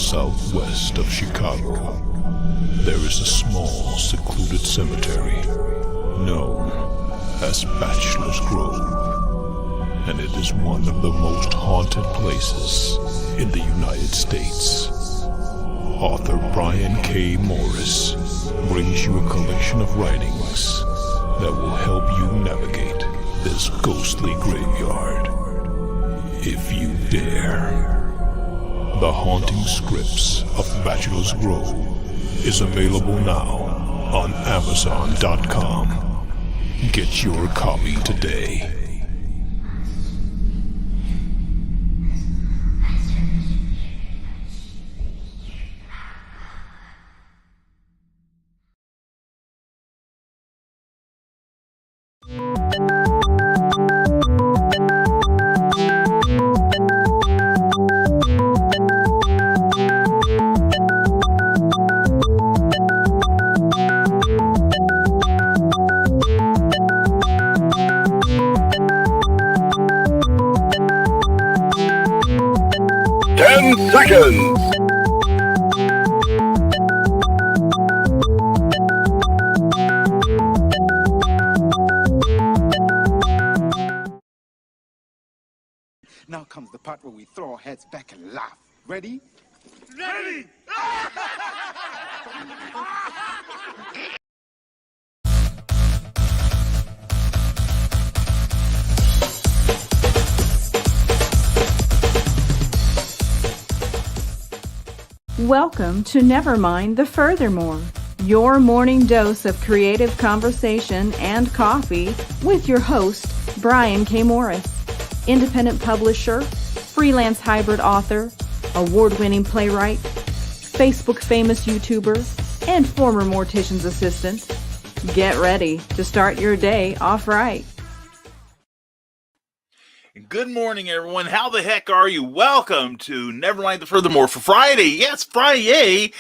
southwest of Chicago, there is a small, secluded cemetery known as Bachelors Grove, and it is one of the most haunted places in the United States. Author Brian K. Morris brings you a collection of writings that will help you navigate this ghostly graveyard, if you dare. The Haunting Scripts of Bachelors Grove is available now on Amazon.com. Get your copy today. Seconds. Now comes the part where we throw our heads back and laugh. Ready? Ready! Welcome to Nevermind the Furthermore, your morning dose of creative conversation and coffee with your host, Brian K. Morris, independent publisher, freelance hybrid author, award-winning playwright, Facebook famous YouTuber, and former mortician's assistant. Get ready to start your day off right. Good morning, everyone. How the heck are you? Welcome to Nevermind the Furthermore for Friday. Yes, Friday,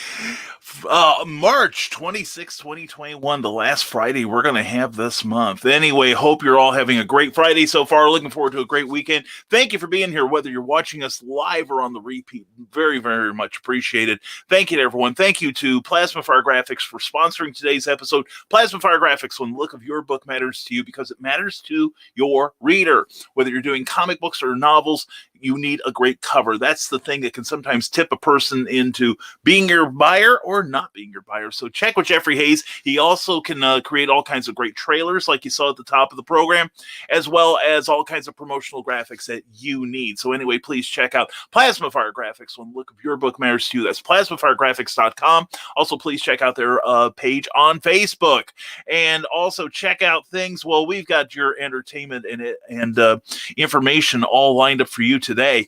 March 26, 2021, the last Friday we're going to have this month. Anyway, hope you're all having a great Friday so far. Looking forward to a great weekend. Thank you for being here, whether you're watching us live or on the repeat. Very, very much appreciated. Thank you to everyone. Thank you to Plasma Fire Graphics for sponsoring today's episode. Plasma Fire Graphics, when the look of your book matters to you because it matters to your reader. Whether you're doing comic books or novels, you need a great cover. That's the thing that can sometimes tip a person into being your buyer or not being your buyer. So check with Jeffrey Hayes. He also can create all kinds of great trailers like you saw at the top of the program, as well as all kinds of promotional graphics that you need. So anyway, please check out Plasma Fire Graphics when the look of your book matters to you. That's plasmafiregraphics.com. Also, please check out their page on Facebook. And also check out things. Well, we've got your entertainment and information all lined up for you today.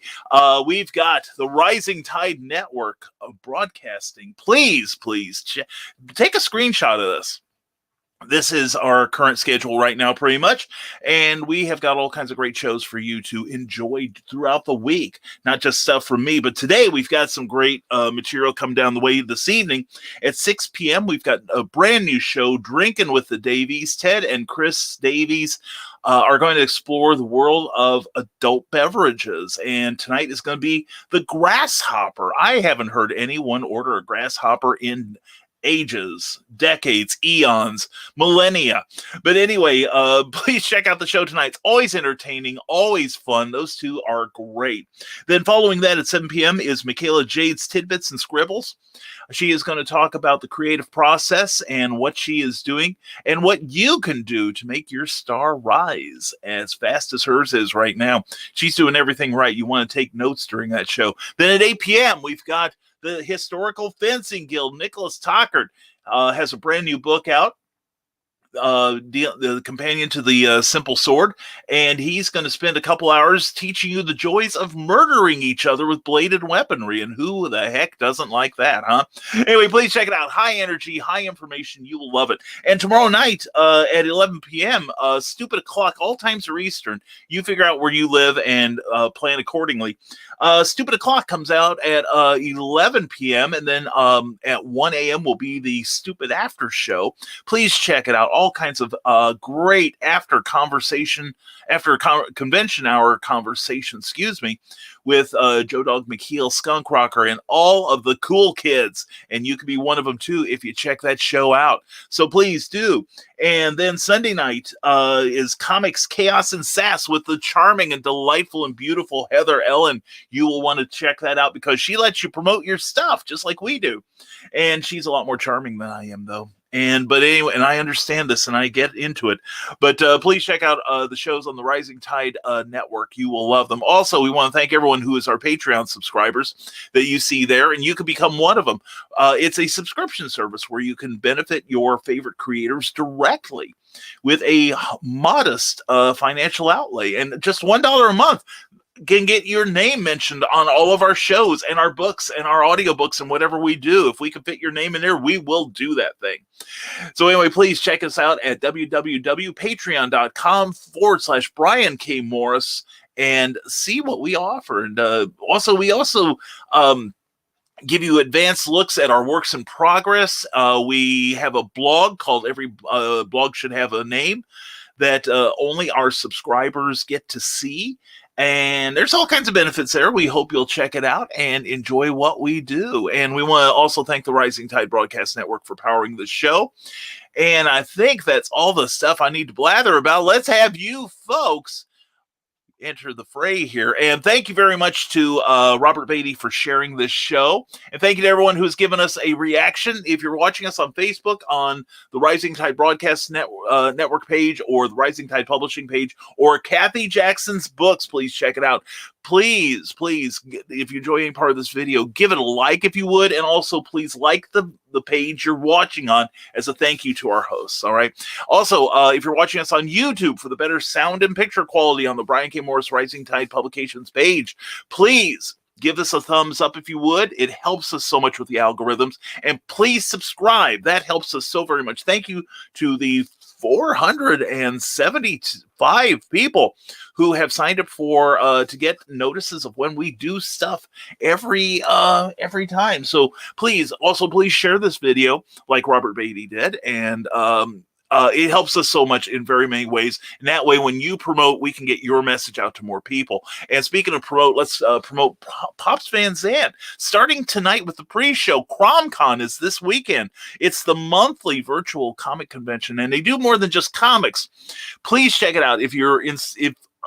We've got the Rising Tide Network of Broadcasting. Please take a screenshot of this. This is our current schedule right now, pretty much, and we have got all kinds of great shows for you to enjoy throughout the week. Not just stuff from me, but today we've got some great material come down the way this evening. At 6 p.m., we've got a brand new show, Drinking with the Davies. Ted and Chris Davies are going to explore the world of adult beverages, and tonight is going to be the Grasshopper. I haven't heard anyone order a Grasshopper in ages, decades, eons, millennia. But anyway, please check out the show tonight. It's always entertaining, always fun. Those two are great. Then following that at 7 p.m. is Michaela Jade's Tidbits and Scribbles. She is going to talk about the creative process and what she is doing and what you can do to make your star rise as fast as hers is right now. She's doing everything right. You want to take notes during that show. Then at 8 p.m., we've got the Historical Fencing Guild. Nicholas Tockert has a brand new book out. the companion to the simple sword, and he's going to spend a couple hours teaching you the joys of murdering each other with bladed weaponry. And who the heck doesn't like that, huh? Anyway, please check it out. High energy, high information. You will love it. And tomorrow night at 11 p.m., stupid o'clock, all times are Eastern. You figure out where you live and plan accordingly. Stupid O'Clock comes out at 11 p.m. and then at 1 a.m. will be the Stupid After Show. Please check it out. all kinds of great after convention hour conversation, with Joe Dog McKeel, Skunk Rocker, and all of the cool kids. And you can be one of them too if you check that show out. So please do. And then Sunday night is Comics, Chaos, and Sass with the charming and delightful and beautiful Heather Ellen. You will want to check that out because she lets you promote your stuff just like we do. And she's a lot more charming than I am, though. But anyway, and I understand this and I get into it. But please check out the shows on the Rising Tide Network. You will love them. Also, we want to thank everyone who is our Patreon subscribers that you see there, and you can become one of them. It's a subscription service where you can benefit your favorite creators directly with a modest financial outlay, and just $1 a month can get your name mentioned on all of our shows and our books and our audiobooks and whatever we do. If we can fit your name in there, we will do that thing. So anyway, please check us out at www.patreon.com/Brian K. Morris and see what we offer. And we also give you advanced looks at our works in progress. We have a blog called Every Blog Should Have a Name that only our subscribers get to see. And there's all kinds of benefits there. We hope you'll check it out and enjoy what we do. And we want to also thank the Rising Tide Broadcast Network for powering the show. And I think that's all the stuff I need to blather about. Let's have you folks enter the fray here. And thank you very much to Robert Beatty for sharing this show. And thank you to everyone who's given us a reaction. If you're watching us on Facebook, on the Rising Tide Broadcast Network page, or the Rising Tide Publishing page, or Kathy Jackson's books, please check it out. Please, if you enjoy any part of this video, give it a like if you would. And also, please like the page you're watching on as a thank you to our hosts. All right. Also, if you're watching us on YouTube for the better sound and picture quality on the Brian K. Morris Rising Tide Publications page, please give us a thumbs up if you would. It helps us so much with the algorithms. And please subscribe. That helps us so very much. Thank you to the 475 people who have signed up for to get notices of when we do stuff every time. So please share this video like Robert Beatty did, and it helps us so much in very many ways. And that way, when you promote, we can get your message out to more people. And speaking of promote, let's promote Pops Van Zandt. Starting tonight with the pre-show, CromCon is this weekend. It's the monthly virtual comic convention, and they do more than just comics. Please check it out. If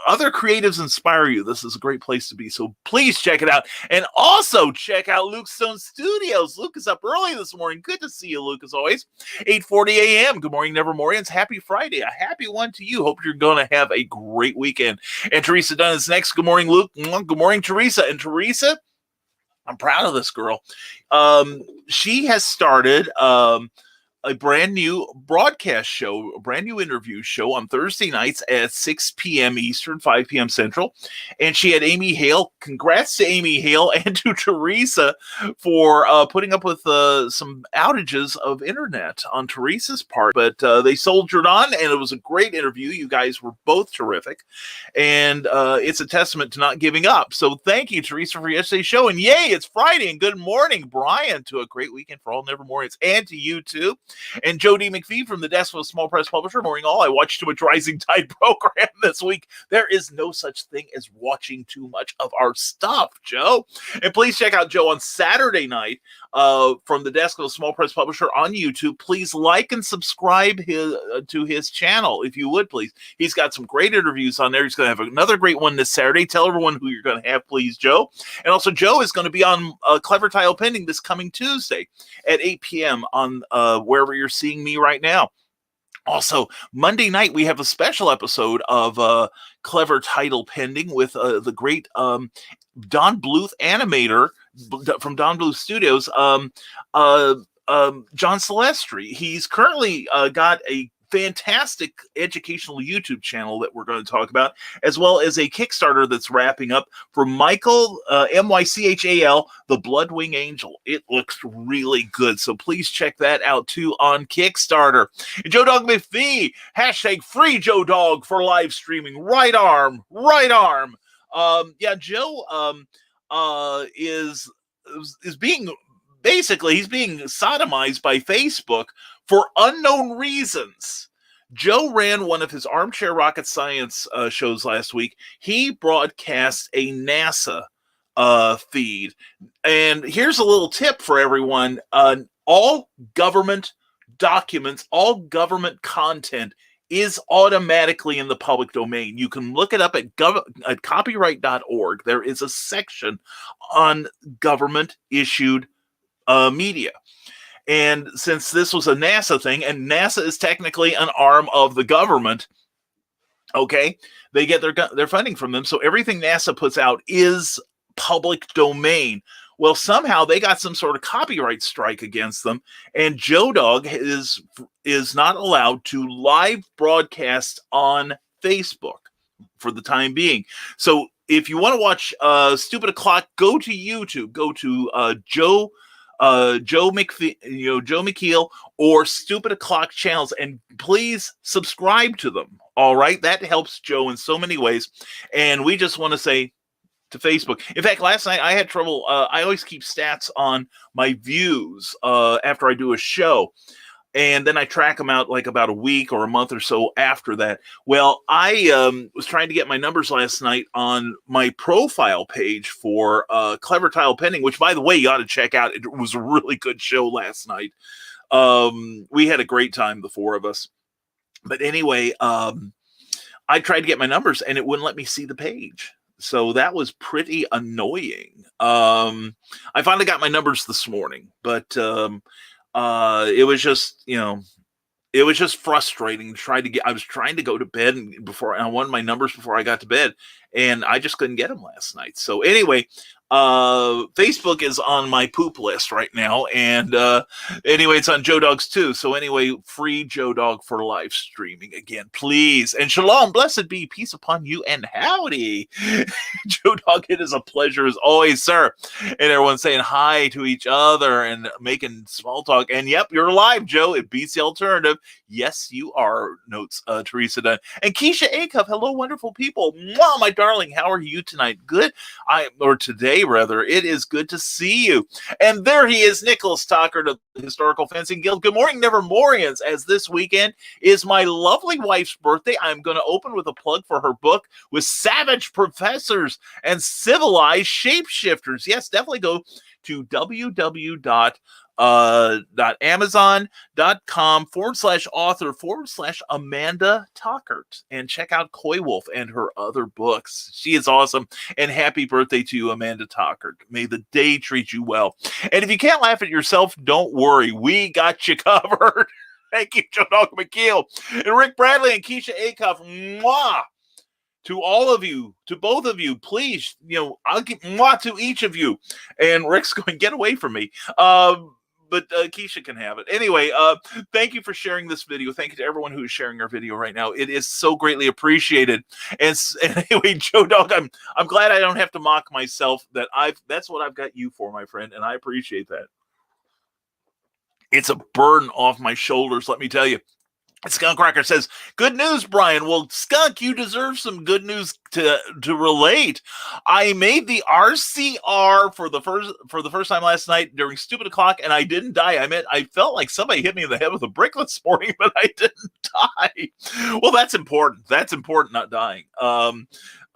other creatives inspire you, this is a great place to be. So please check it out. And also check out Luke Stone Studios. Luke is up early this morning. Good to see you, Luke, as always. 8:40 a.m. Good morning, Nevermoians. Happy Friday. A happy one to you. Hope you're going to have a great weekend. And Teresa Dunn is next. Good morning, Luke. Good morning, Teresa. And Teresa, I'm proud of this girl. She has started a brand new broadcast show, a brand new interview show on Thursday nights at 6 p.m. Eastern, 5 p.m. Central. And she had Amy Hale. Congrats to Amy Hale and to Teresa for putting up with some outages of internet on Teresa's part. But they soldiered on, and it was a great interview. You guys were both terrific. And it's a testament to not giving up. So thank you, Teresa, for yesterday's show. And yay, it's Friday. And good morning, Brian, to a great weekend for all Nevermoians, and to you, too. And Joe D. McPhee from the desk of a small press publisher. Morning all. I watched too much Rising Tide program this week. There is no such thing as watching too much of our stuff, Joe. And please check out Joe on Saturday night from the desk of a small press publisher on YouTube. Please like and subscribe to his channel, if you would, please. He's got some great interviews on there. He's going to have another great one this Saturday. Tell everyone who you're going to have, please, Joe. And also, Joe is going to be on Clever Tile Pending this coming Tuesday at 8 p.m. on wherever you're seeing me right now. Also, Monday night, we have a special episode of Clever Title Pending with the great Don Bluth animator from Don Bluth Studios, John Celestri. He's currently got a fantastic educational YouTube channel that we're going to talk about, as well as a Kickstarter that's wrapping up for Michael, Mychal, the Bloodwing Angel. It looks really good, so please check that out too on Kickstarter. And Joe Dog McPhee, hashtag free Joe Dog for live streaming. Right arm. Joe is being, basically, he's being sodomized by Facebook for unknown reasons. Joe ran one of his armchair rocket science shows last week. He broadcast a NASA feed. And here's a little tip for everyone. All government documents, all government content is automatically in the public domain. You can look it up at copyright.org. There is a section on government issued media. And since this was a NASA thing, and NASA is technically an arm of the government, okay, they get their funding from them. So everything NASA puts out is public domain. Well, somehow they got some sort of copyright strike against them, and Joe Dog is not allowed to live broadcast on Facebook for the time being. So if you want to watch Stupid O'Clock, go to YouTube. Go to Joe McKeel or Stupid O'Clock channels, and please subscribe to them. All right, that helps Joe in so many ways, and we just want to say to Facebook. In fact, last night I had trouble. I always keep stats on my views after I do a show, and then I track them out like about a week or a month or so after that. Well, I was trying to get my numbers last night on my profile page for Clever Tile Pending, which, by the way, you ought to check out. It was a really good show last night. We had a great time, the four of us. But anyway, I tried to get my numbers, and it wouldn't let me see the page. So that was pretty annoying. I finally got my numbers this morning, but it was just, it was just frustrating to try to get. I was trying to go to bed before I wanted my numbers before I got to bed, and I just couldn't get them last night. So anyway, Facebook is on my poop list right now, and anyway, it's on Joe Dog's too. So anyway, free Joe Dog for live streaming again, please. And shalom, blessed be, peace upon you, and howdy, Joe Dog. It is a pleasure as always, sir. And everyone's saying hi to each other and making small talk. And yep, you're live, Joe. It beats the alternative. Yes, you are. Notes Teresa Dunn and Keisha Acuff. Hello, wonderful people. Wow, my darling, how are you tonight? Good. Or today. Rather, it is good to see you. And there he is, Nicholas Tockert of the Historical Fencing Guild. Good morning, Nevermoians, as this weekend is my lovely wife's birthday. I'm going to open with a plug for her book, With Savage Professors and Civilized Shapeshifters. Yes, definitely go to www.amazon.com/author/Amanda Tockert and check out Coy Wolf and her other books. She is awesome. And happy birthday to you, Amanda Tockert. May the day treat you well. And if you can't laugh at yourself, don't worry. We got you covered. Thank you, Joe Dog McKeel and Rick Bradley and Keisha Acuff. Mwah! To all of you, to both of you, please, I'll give mwah to each of you. And Rick's going, get away from me. But Keisha can have it. Anyway, thank you for sharing this video. Thank you to everyone who is sharing our video right now. It is so greatly appreciated. And anyway, Joe Dog, I'm glad I don't have to mock myself. That's what I've got you for, my friend, and I appreciate that. It's a burden off my shoulders, let me tell you. Skunk Cracker says, good news, Brian. Well, Skunk, you deserve some good news to relate. I made the RCR for the first time last night during Stupid O'Clock, and I didn't die. I felt like somebody hit me in the head with a brick this morning, but I didn't die. Well, that's important. That's important, not dying.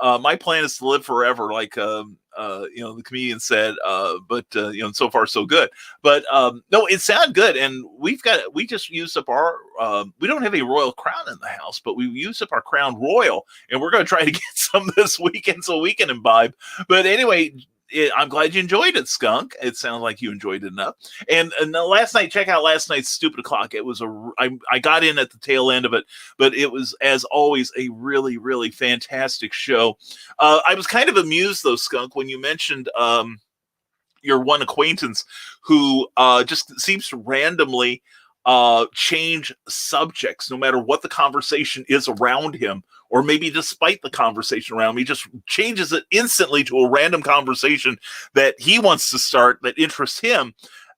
My plan is to live forever, like the comedian said, but so far so good. But no, it sounded good, and we just used up our we don't have a royal crown in the house, but we used up our crown royal, and we're going to try to get some this weekend so we can imbibe. But anyway, I'm glad you enjoyed it, Skunk. It sounded like you enjoyed it enough. And last night, check out last night's Stupid O'Clock. It was I got in at the tail end of it, but it was, as always, a really, really fantastic show. I was kind of amused, though, Skunk, when you mentioned your one acquaintance who just seems to randomly change subjects no matter what the conversation is around him, or maybe despite the conversation around him. He just changes it instantly to a random conversation that he wants to start that interests him.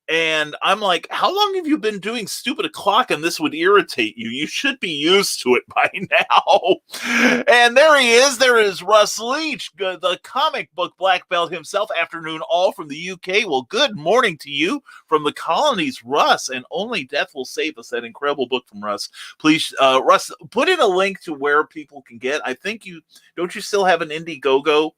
And I'm like, how long have you been doing stupid o'clock and this would irritate you? You should be used to it by now. And there he is. There is Russ Leach, the comic book black belt himself, afternoon all from the UK. Well, good morning to you from the colonies, Russ. And Only Death Will Save Us, that incredible book from Russ. Please, Russ, put in a link to where people can get. I think don't you still have an Indiegogo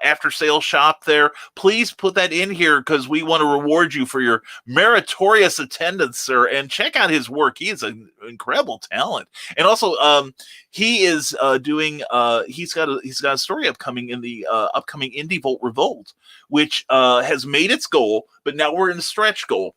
after sale shop there? Please put that in here because we want to reward you for your meritorious attendance, sir. And check out his work. He is an incredible talent. And also, he is doing. He's got a story upcoming in the upcoming Indie Volt Revolt, which has made its goal, but now we're in the stretch goal.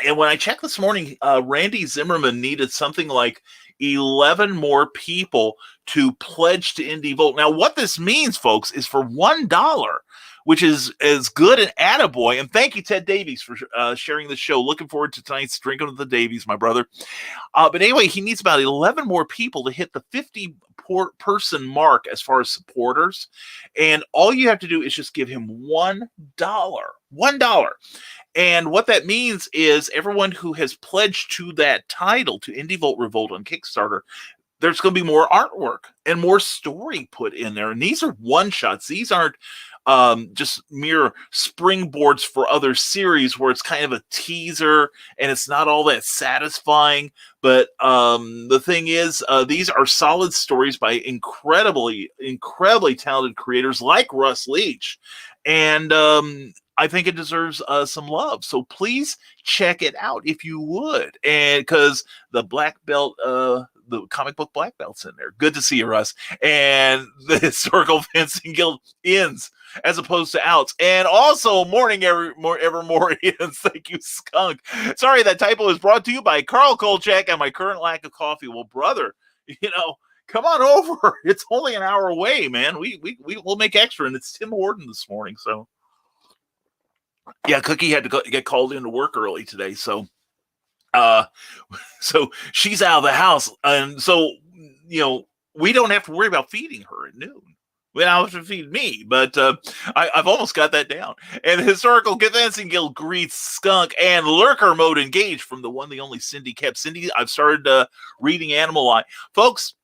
And when I checked this morning, Randy Zimmerman needed something like 11 more people to pledge to Indie Volt. Now, what this means, folks, is for $1, which is as good an attaboy. And thank you, Ted Davies, for sharing the show. Looking forward to tonight's Drinking with the Davies, my brother. But anyway, he needs about 11 more people to hit the 50-person mark as far as supporters. And all you have to do is just give him $1. $1. And what that means is everyone who has pledged to that title, to Indie Volt Revolt on Kickstarter, there's going to be more artwork and more story put in there. And these are one-shots. These aren't just mere springboards for other series where it's kind of a teaser and it's not all that satisfying. But the thing is, these are solid stories by incredibly talented creators like Russ Leach. And I think it deserves some love. So please check it out if you would. And because the black belt, the comic book black belt's in there. Good to see you, Russ. And the Historical Fencing Guild ins as opposed to outs. And also, morning, Evermoreans. Thank you, Skunk. Sorry, that typo is brought to you by Carl Kolchak and my current lack of coffee. Well, brother, come on over. It's only an hour away, man. We'll make extra. And it's Tim Horton this morning, so. Yeah, Cookie had to get called into work early today, so she's out of the house, and so we don't have to worry about feeding her at noon. We don't have to feed me, but I've almost got that down. And the Historical Fencing Guild greets Skunk and Lurker Mode engaged from the one, the only Cindy Kep. Cindy, I've started reading Animal Eye, folks.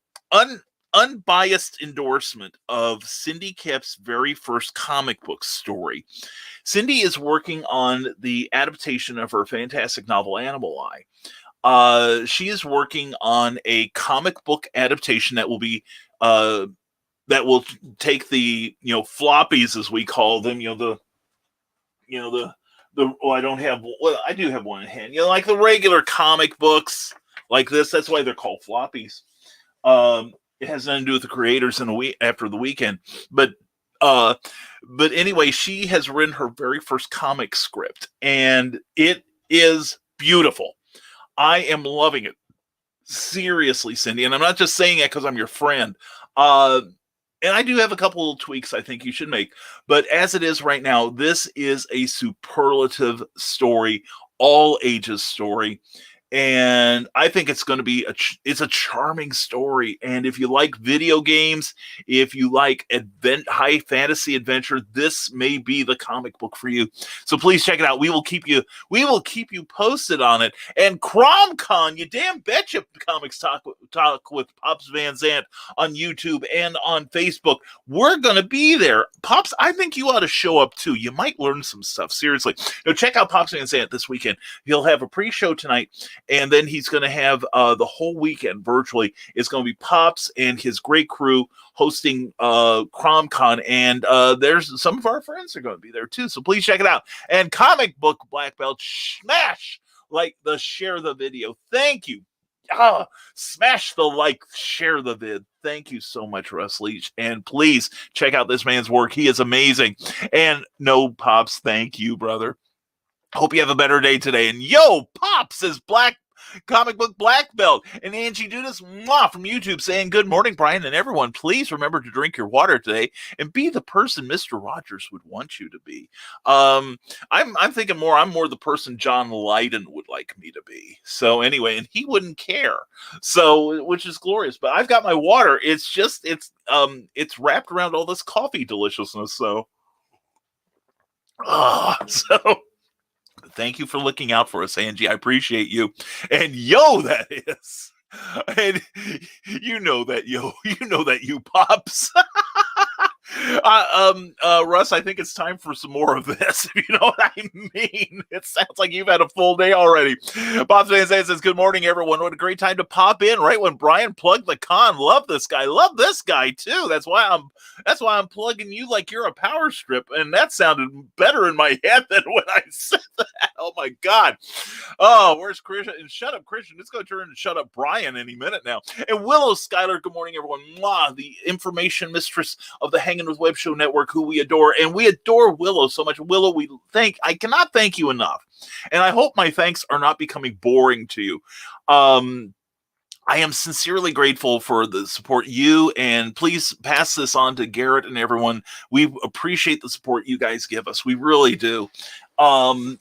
Unbiased endorsement of Cindy Kep's very first comic book story. Cindy is working on the adaptation of her fantastic novel Animal Eye. She is working on a comic book adaptation that will be that will take the floppies, as we call them. I do have one in hand. Like the regular comic books like this. That's why they're called floppies. It has nothing to do with the creators in a week after the weekend, but anyway, she has written her very first comic script, and it is beautiful. I am loving it. Seriously, Cindy, and I'm not just saying it because I'm your friend. And I do have a couple of tweaks I think you should make, but as it is right now, this is a superlative story, all ages story. And I think it's going to be it's a charming story. And if you like video games, if you like high fantasy adventure, this may be the comic book for you. So please check it out. We will keep you posted on it. And CromCon, you damn betcha, Comics Talk with Pops Van Zandt on YouTube and on Facebook. We're going to be there. Pops, I think you ought to show up too. You might learn some stuff. Seriously. Check out Pops Van Zandt this weekend. He'll have a pre-show tonight. And then he's going to have the whole weekend virtually. It's going to be Pops and his great crew hosting CromCon. And there's some of our friends are going to be there too. So please check it out. And Comic Book Black Belt, smash share the video. Thank you. Smash the like, share the vid. Thank you so much, Russ Leach. And please check out this man's work. He is amazing. And no, Pops, thank you, brother. Hope you have a better day today. And yo, Pops is Comic Book Black Belt. And Angie Dudas from YouTube saying, good morning, Brian and everyone. Please remember to drink your water today and be the person Mr. Rogers would want you to be. I'm thinking I'm more the person John Lydon would like me to be. So anyway, and he wouldn't care. So, which is glorious. But I've got my water. It's wrapped around all this coffee deliciousness. So Thank you for looking out for us, Angie. I appreciate you. And yo, that is. And you know that, you pops. Russ, I think it's time for some more of this. If you know what I mean. It sounds like you've had a full day already. Pops Van Zandt says, "Good morning, everyone. What a great time to pop in right when Brian plugged the con. Love this guy. Love this guy too. That's why I'm plugging you like you're a power strip." And that sounded better in my head than when I said that. Oh my God. Oh, where's Christian? And shut up, Christian. It's going to turn into shut up, Brian, any minute now. And Willow Skyler, good morning, everyone. Mwah, the information mistress of the Hanging with Web Show Network, who we adore. And we adore Willow so much. Willow, I cannot thank you enough. And I hope my thanks are not becoming boring to you. I am sincerely grateful for the support you, and please pass this on to Garrett and everyone. We appreciate the support you guys give us. We really do. We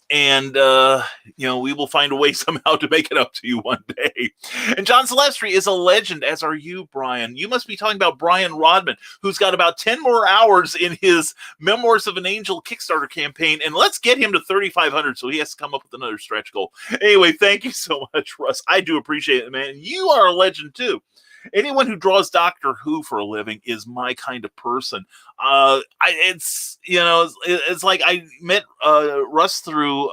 will find a way somehow to make it up to you one day. And John Celestri is a legend, as are you, Brian. You must be talking about Brian Rodman, who's got about 10 more hours in his Memoirs of an Angel Kickstarter campaign, and let's get him to 3,500 so he has to come up with another stretch goal. Anyway, thank you so much, Russ. I do appreciate it, man. You are a legend, too. Anyone who draws Doctor Who for a living is my kind of person. It's like I met Russ through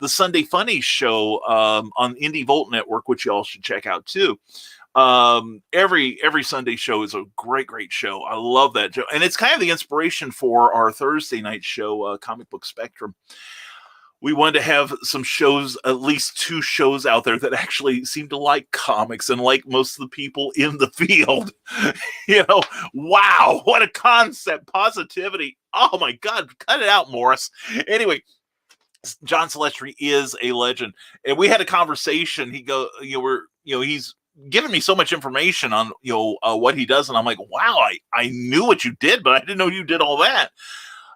the Sunday Funny show on Indie Volt Network, which y'all should check out too. Every Sunday show is a great show. I love that show, and it's kind of the inspiration for our Thursday night show, Comic Book Spectrum. We wanted to have some shows, at least 2 shows out there that actually seem to like comics and like most of the people in the field. Wow, what a concept. Positivity. Oh my God, cut it out, Morris. Anyway, John Celestri is a legend. And we had a conversation. He's given me so much information on, what he does. And I'm like, wow, I knew what you did, but I didn't know you did all that.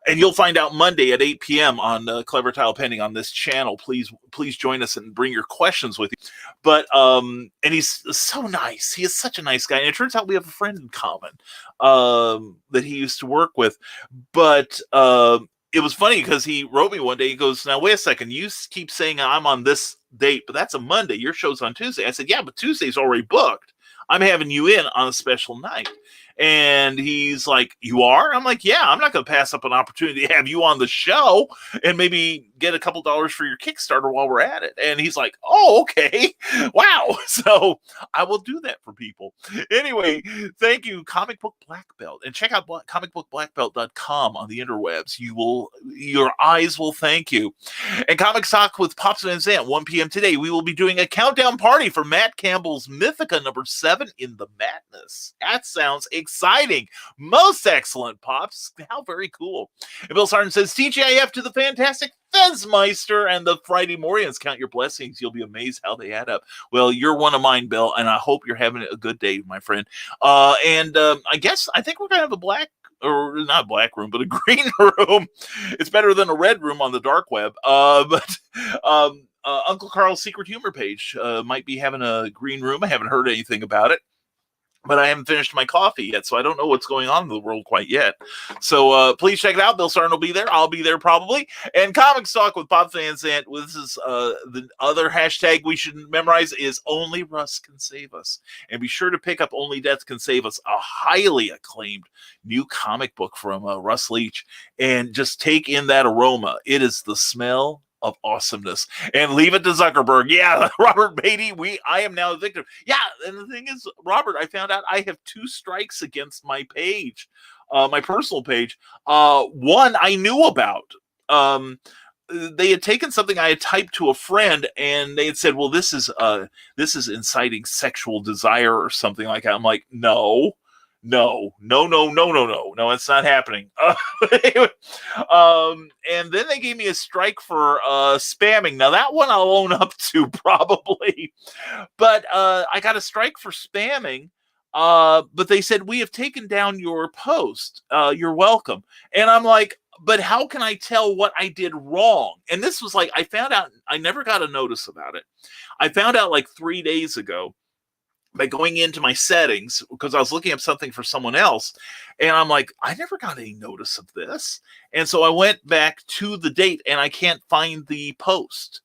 And you'll find out Monday at 8 p.m. on Clever Tile Pending on this channel. Please join us and bring your questions with you. But and he's so nice. He is such a nice guy. And it turns out we have a friend in common that he used to work with. But it was funny because he wrote me one day. He goes, "Now wait a second. You keep saying I'm on this date, but that's a Monday. Your show's on Tuesday." I said, "Yeah, but Tuesday's already booked. I'm having you in on a special night." And he's like, "You are?" I'm like, "Yeah, I'm not going to pass up an opportunity to have you on the show and maybe get a couple dollars for your Kickstarter while we're at it." And he's like, "Oh, okay. Wow." So I will do that for people. Anyway, thank you, Comic Book Black Belt. And check out comicbookblackbelt.com on the interwebs. Your eyes will thank you. And Comic Talk with Pops Van Zandt, 1 p.m. today. We will be doing a countdown party for Matt Campbell's Mythica number 7 in the Madness. That sounds exciting. Most excellent, Pops. How very cool. And Bill Sargent says, "TGIF to the fantastic Fezmeister and the Friday Morians. Count your blessings. You'll be amazed how they add up." Well, you're one of mine, Bill, and I hope you're having a good day, my friend. I think we're going to have not a black room, but a green room. It's better than a red room on the dark web. Uncle Carl's Secret Humor page might be having a green room. I haven't heard anything about it. But I haven't finished my coffee yet, so I don't know what's going on in the world quite yet. So please check it out. Bill Sarn will be there. I'll be there probably. And Comics Talk with Bob Van Zandt. This is the other hashtag we should memorize is Only Russ Can Save Us. And be sure to pick up Only Death Can Save Us, a highly acclaimed new comic book from Russ Leach. And just take in that aroma. It is the smell of awesomeness. And leave it to Zuckerberg. Yeah, Robert Beatty, I am now a victim. Yeah, and the thing is, Robert, I found out I have 2 strikes against my page, my personal page. One I knew about. They had taken something I had typed to a friend, and they had said, "Well, this is inciting sexual desire or something like that." I'm like, no, it's not happening. And then they gave me a strike for spamming. Now that one I'll own up to probably, but I got a strike for spamming. But they said, "We have taken down your post. You're welcome." And I'm like, but how can I tell what I did wrong? And this was like, I found out, I never got a notice about it. I found out like 3 days ago. by going into my settings because I was looking up something for someone else, and I'm like, I never got any notice of this. And so I went back to the date and I can't find the post.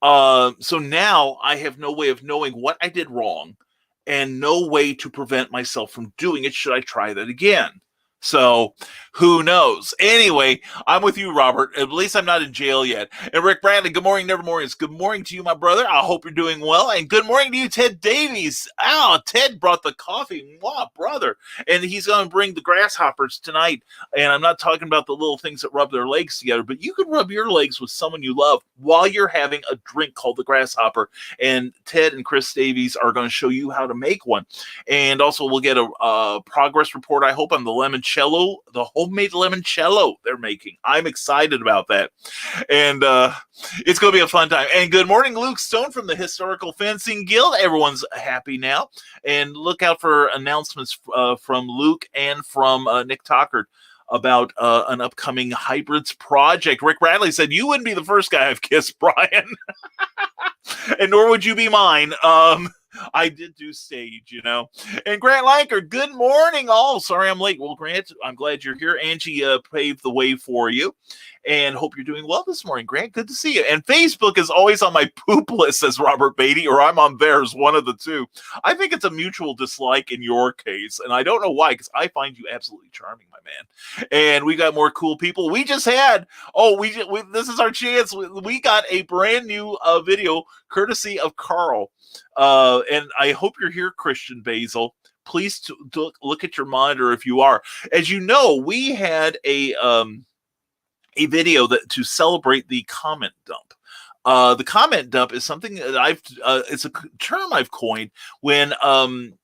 So now I have no way of knowing what I did wrong and no way to prevent myself from doing it should I try that again. So who knows? Anyway, I'm with you, Robert. At least I'm not in jail yet. And Rick Bradley, good morning, Nevermoians. Good morning to you, my brother. I hope you're doing well. And good morning to you, Ted Davies. Ted brought the coffee. Wow, brother. And he's going to bring the grasshoppers tonight. And I'm not talking about the little things that rub their legs together, but you can rub your legs with someone you love while you're having a drink called the grasshopper. And Ted and Chris Davies are going to show you how to make one. And also we'll get a progress report, I hope, on the limoncello, the homemade limoncello they're making. I'm excited about that. And it's going to be a fun time. And good morning, Luke Stone from the Historical Fencing Guild. Everyone's happy now. And look out for announcements from Luke and from Nick Tockard about an upcoming hybrids project. Rick Bradley said, you wouldn't be the first guy I've kissed, Brian. And nor would you be mine. I did do stage, you know. And Grant Lanker, good morning, all. Sorry I'm late. Well, Grant, I'm glad you're here. Angie paved the way for you. And hope you're doing well this morning, Grant. Good to see you. And Facebook is always on my poop list, says Robert Beatty, or I'm on theirs, one of the two. I think it's a mutual dislike in your case. And I don't know why, because I find you absolutely charming, my man. And we got more cool people. We just had, this is our chance. We got a brand new video courtesy of Carl. And I hope you're here, Christian Basil. Please look at your monitor if you are. As you know, we had a video that to celebrate the comment dump. The comment dump is something that it's a term I've coined when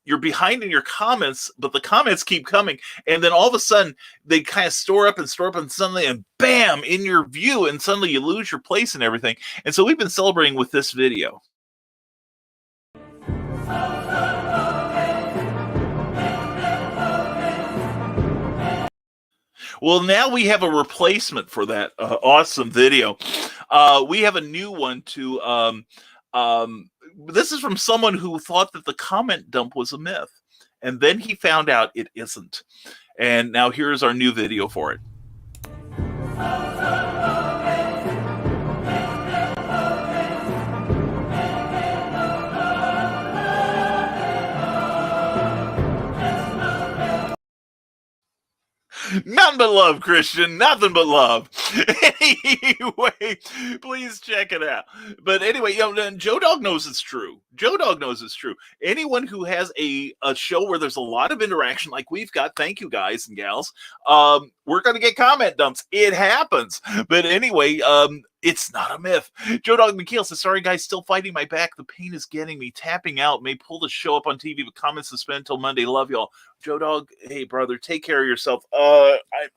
you're behind in your comments, but the comments keep coming, and then all of a sudden they kind of store up, and suddenly, and bam, in your view, and suddenly you lose your place and everything. And so we've been celebrating with this video. Well, now we have a replacement for that awesome video. We have a new one to. This is from someone who thought that the comment dump was a myth, and then he found out it isn't. And now here's our new video for it. Nothing but love, Christian. Nothing but love. Anyway, please check it out. But anyway, Joe Dog knows it's true. Joe Dog knows it's true. Anyone who has a show where there's a lot of interaction like we've got, thank you guys and gals, we're going to get comment dumps. It happens. But anyway, it's not a myth. Joe Dog McKeel says, sorry guys, still fighting my back. The pain is getting me. Tapping out. May pull the show up on TV, but comments suspend until Monday. Love y'all. Joe Dog, hey brother, take care of yourself.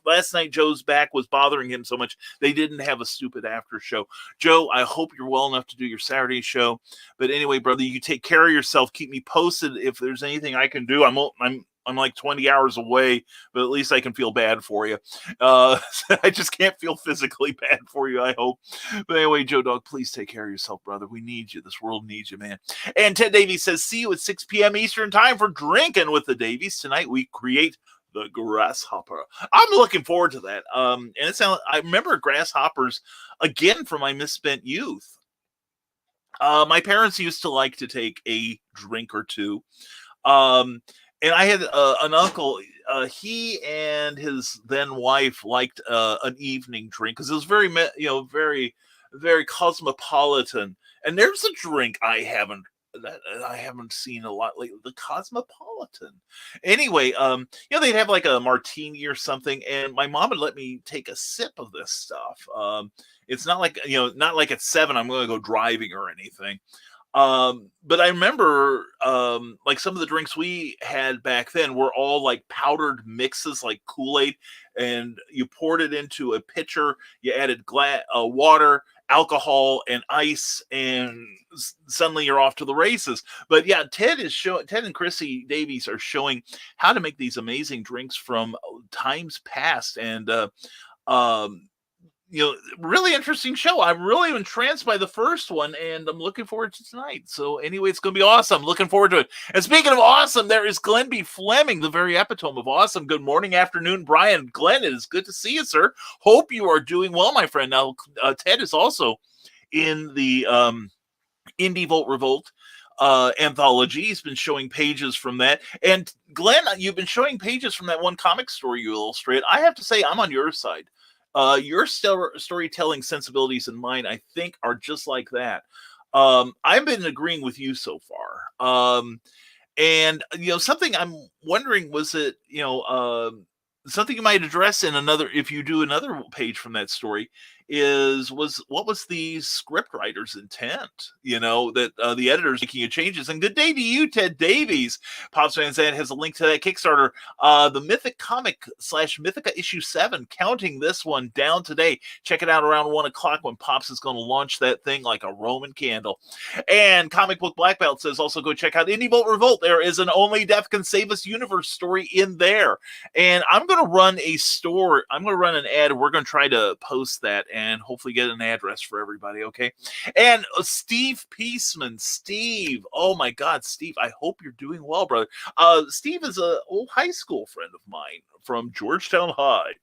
Last night Joe's back was bothering him so much they didn't have a stupid after show. Joe, I hope you're well enough to do your Saturday show. But anyway, brother, you take care of yourself. Keep me posted if there's anything I can do. I'm like 20 hours away, but at least I can feel bad for you. I just can't feel physically bad for you, I hope. But anyway, Joe Dog, please take care of yourself, brother. We need you. This world needs you, man. And Ted Davies says, see you at 6 p.m. Eastern time for Drinking with the Davies. Tonight we create the grasshopper. I'm looking forward to that. And I remember grasshoppers, again, from my misspent youth. My parents used to like to take a drink or two. And I had an uncle, he and his then wife liked an evening drink because it was very, very, very cosmopolitan. And there's a drink I haven't seen a lot lately, the Cosmopolitan. Anyway, they'd have like a martini or something, and my mom would let me take a sip of this stuff. It's not like, not like at 7 I'm going to go driving or anything. But I remember, like some of the drinks we had back then were all like powdered mixes, like Kool-Aid, and you poured it into a pitcher. You added water, alcohol, and ice, and suddenly you're off to the races. But yeah, Ted and Chrissy Davies are showing how to make these amazing drinks from times past, and really interesting show. I'm really entranced by the first one, and I'm looking forward to tonight. So anyway, it's going to be awesome. Looking forward to it. And speaking of awesome, there is Glenn B. Fleming, the very epitome of awesome. Good morning, afternoon, Brian. Glenn, it is good to see you, sir. Hope you are doing well, my friend. Now, Ted is also in the Indie Volt Revolt anthology. He's been showing pages from that. And Glenn, you've been showing pages from that one comic story you illustrate. I have to say, I'm on your side. Your storytelling sensibilities and mine, I think, are just like that. I've been agreeing with you so far. And, something I'm wondering, was it, something you might address in another, if you do another page from that story, what was the script writer's intent? That the editor's making changes. And good day to you, Ted Davies. Pops Van Zandt has a link to that Kickstarter, the Mythic Comic / Mythica issue 7, counting this one down today. Check it out around 1:00 when Pops is going to launch that thing like a Roman candle. And Comic Book Black Belt says also go check out Indie Volt Revolt. There is an Only Death Can Save Us universe story in there. And I'm going to run an ad. We're going to try to post that and hopefully get an address for everybody, okay? And Steve Peaceman. Steve, oh my God, Steve, I hope you're doing well, brother. Steve is an old high school friend of mine from Georgetown High,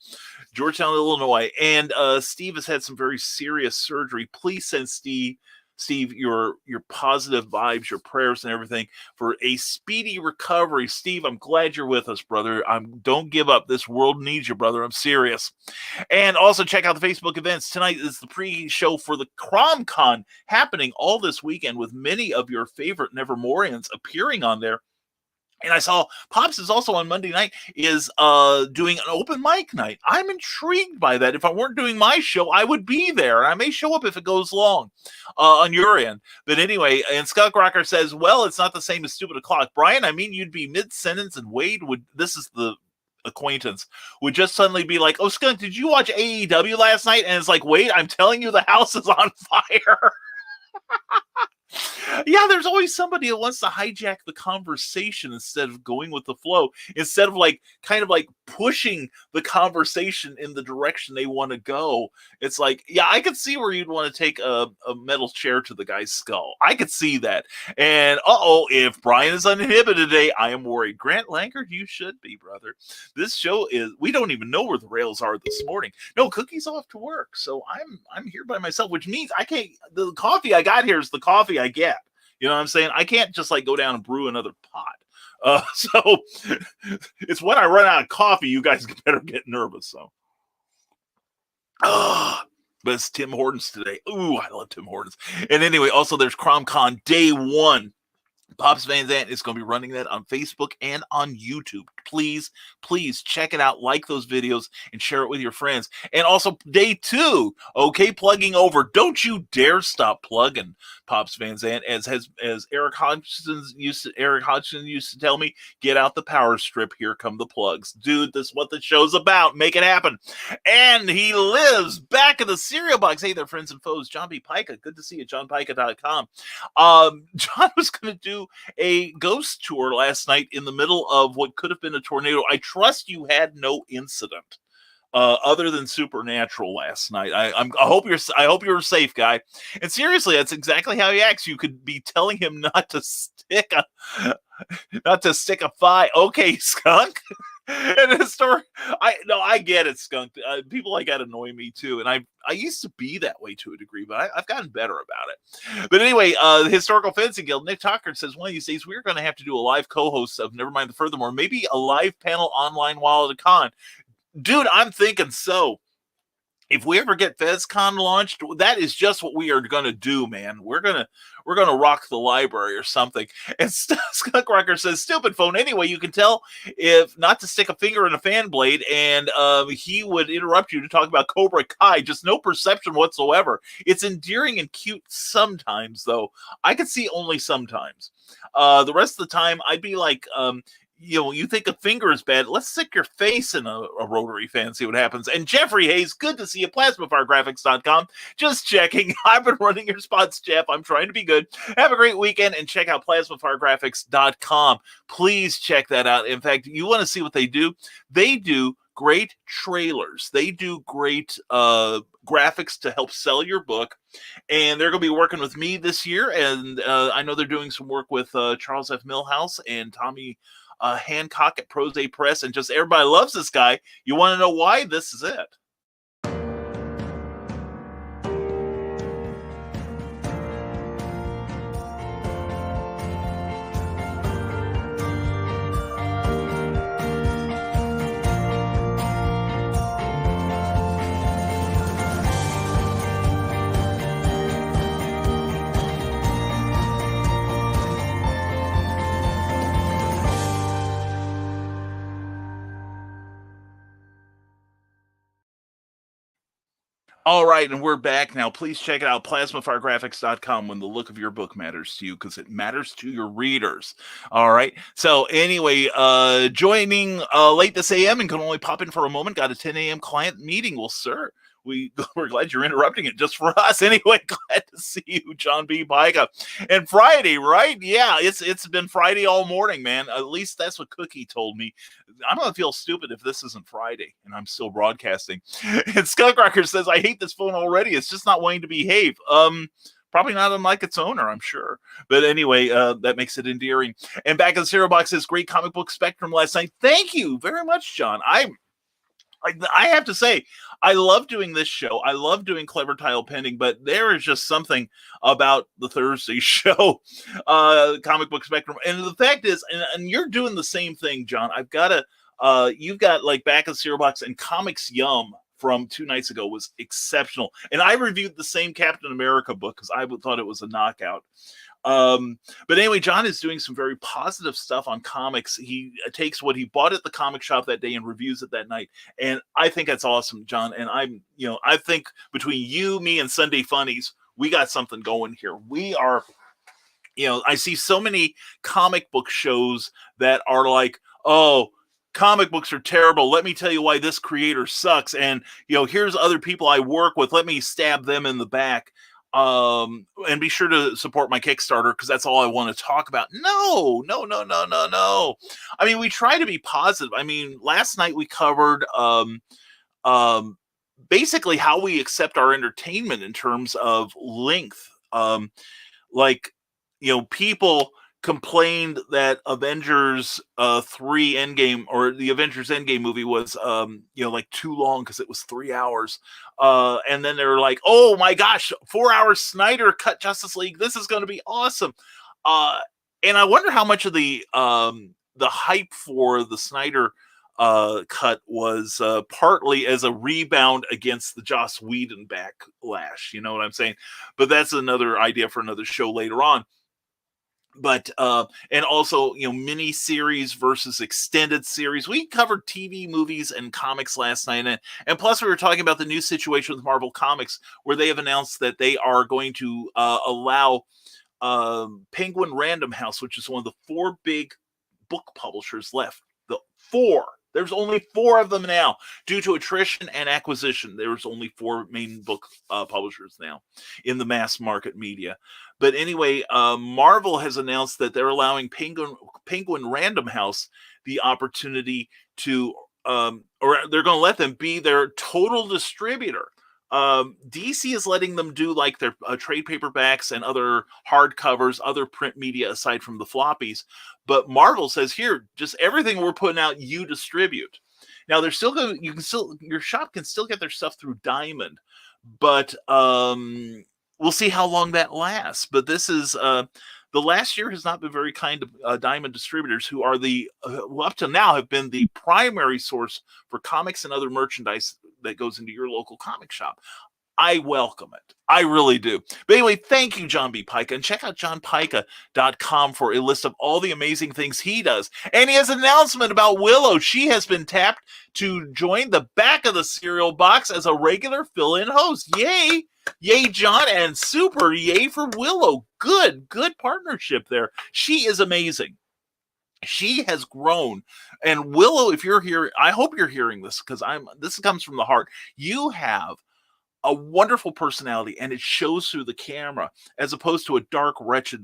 Georgetown, Illinois. And Steve has had some very serious surgery. Please send Steve, your positive vibes, your prayers and everything for a speedy recovery. Steve, I'm glad you're with us, brother. Don't give up. This world needs you, brother. I'm serious. And also check out the Facebook events. Tonight is the pre-show for the CromCon happening all this weekend with many of your favorite Nevermoians appearing on there. And I saw Pops is also on Monday night is doing an open mic night. I'm intrigued by that. If I weren't doing my show, I would be there. I may show up if it goes long on your end. But anyway, and Skunk Rocker says, well, it's not the same as Stupid O'Clock. Brian, I mean, you'd be mid-sentence and Wade would, this is the acquaintance, would just suddenly be like, oh, Skunk, did you watch AEW last night? And it's like, wait, I'm telling you the house is on fire. Yeah, there's always somebody that wants to hijack the conversation instead of going with the flow, instead of kind of pushing the conversation in the direction they want to go. It's like, yeah, I could see where you'd want to take a metal chair to the guy's skull. I could see that. And if Brian is uninhibited today, I am worried. Grant Lankard, you should be, brother. This show we don't even know where the rails are this morning. No, Cookie's off to work, so I'm here by myself, which means I can't. The coffee I got here is the coffee I get. You know what I'm saying? I can't just go down and brew another pot. So it's when I run out of coffee, you guys better get nervous. So, but it's Tim Hortons today. Ooh, I love Tim Hortons. And anyway, also there's CromCon Day 1. Pops Van Zandt is going to be running that on Facebook and on YouTube. Please check it out, like those videos, and share it with your friends. And also Day 2, okay, plugging over. Don't you dare stop plugging, Pops Van Zandt. As Eric Hodgson used to tell me, get out the power strip. Here come the plugs, dude. This is what the show's about. Make it happen. And he lives back in the cereal box. Hey there, friends and foes. John B. Pica. Good to see you. JohnPica.com. John was going to do a ghost tour last night in the middle of what could have been a tornado. I trust you had no incident other than supernatural last night. I hope you're safe, guy. And seriously, that's exactly how he acts. You could be telling him not to stick a thigh. Okay, Skunk. And his story, I get it, Skunk. People like that annoy me too, and I used to be that way to a degree, but I've gotten better about it. But anyway, the Historical Fencing Guild, Nick Tucker says one of these days we're going to have to do a live co-host of Nevermind the Furthermore, maybe a live panel online while at a con. Dude, I'm thinking so. If we ever get FezCon launched, that is just what we are going to do, man. We're gonna rock the library or something. And Skunk Rocker says, stupid phone. Anyway, you can tell if not to stick a finger in a fan blade, and he would interrupt you to talk about Cobra Kai. Just no perception whatsoever. It's endearing and cute sometimes, though. I could see only sometimes. The rest of the time, I'd be like, you think a finger is bad, let's stick your face in a rotary fan, see what happens. And Jeffrey Hayes, good to see you. PlasmaFireGraphics.com. Just checking. I've been running your spots, Jeff. I'm trying to be good. Have a great weekend, and check out PlasmaFireGraphics.com. Please check that out. In fact, you want to see what they do? They do great trailers. They do great graphics to help sell your book. And they're going to be working with me this year. And I know they're doing some work with Charles F. Millhouse and Tommy Hancock at Prose Press. And just everybody loves this guy. You want to know why? This is it. All right, and we're back now. Please check it out, plasmafiregraphics.com, when the look of your book matters to you, because it matters to your readers. All right. So anyway, joining late this AM and can only pop in for a moment, got a 10 a.m. client meeting. Well, sir, we're glad you're interrupting it just for us. Anyway, glad to see you, John B. Pica. And Friday, right? Yeah, it's been Friday all morning, man. At least that's what Cookie told me. I'm going to feel stupid if this isn't Friday and I'm still broadcasting. And Skunkrocker says, I hate this phone already. It's just not wanting to behave. Probably not unlike its owner, I'm sure. But anyway, that makes it endearing. And back in the Zero Box says, great comic book spectrum last night. Thank you very much, John. I have to say, I love doing this show. I love doing Clever Tile Pending, but there is just something about the Thursday show, Comic Book Spectrum. And the fact is, and you're doing the same thing, John. I've got you've got like Back of the Cereal Box and Comics Yum from 2 nights ago was exceptional. And I reviewed the same Captain America book because I thought it was a knockout. But anyway, John is doing some very positive stuff on comics. He takes what he bought at the comic shop that day and reviews it that night. And I think that's awesome, John. And I think between you, me, and Sunday Funnies, we got something going here. We are, I see so many comic book shows that are like, oh, comic books are terrible. Let me tell you why this creator sucks. And, here's other people I work with. Let me stab them in the back. And be sure to support my Kickstarter because that's all I want to talk about. No. I mean, we try to be positive. I mean, last night we covered basically how we accept our entertainment in terms of length. People complained that Avengers 3 Endgame or the Avengers Endgame movie was like too long because it was 3 hours. And then they were like, oh my gosh, 4 hours Snyder cut Justice League. This is going to be awesome. And I wonder how much of the hype for the Snyder cut was partly as a rebound against the Joss Whedon backlash. You know what I'm saying? But that's another idea for another show later on. But and also mini series versus extended series. We covered TV, movies, and comics last night, and plus we were talking about the new situation with Marvel Comics, where they have announced that they are going to allow Penguin Random House, which is one of the 4 big book publishers left. There's only 4 of them now. Due to attrition and acquisition, there's only 4 main book publishers now in the mass market media. But anyway, Marvel has announced that they're allowing Penguin Random House the opportunity to, or they're going to let them be their total distributor. DC is letting them do like their trade paperbacks and other hardcovers, other print media aside from the floppies. But Marvel says, here, just everything we're putting out, you distribute. Now they're still going. Your shop can still get their stuff through Diamond, but we'll see how long that lasts. But this is the last year has not been very kind to Diamond distributors, who are who up to now have been the primary source for comics and other merchandise that goes into your local comic shop. I welcome it. I really do. But anyway, thank you, John B. Pica. And check out johnpica.com for a list of all the amazing things he does. And he has an announcement about Willow. She has been tapped to join the Back of the Cereal Box as a regular fill-in host. Yay! Yay, John, and super yay for Willow. Good partnership there. She is amazing. She has grown. And Willow, if you're here, I hope you're hearing this because this comes from the heart. You have a wonderful personality, and it shows through the camera, as opposed to a dark, wretched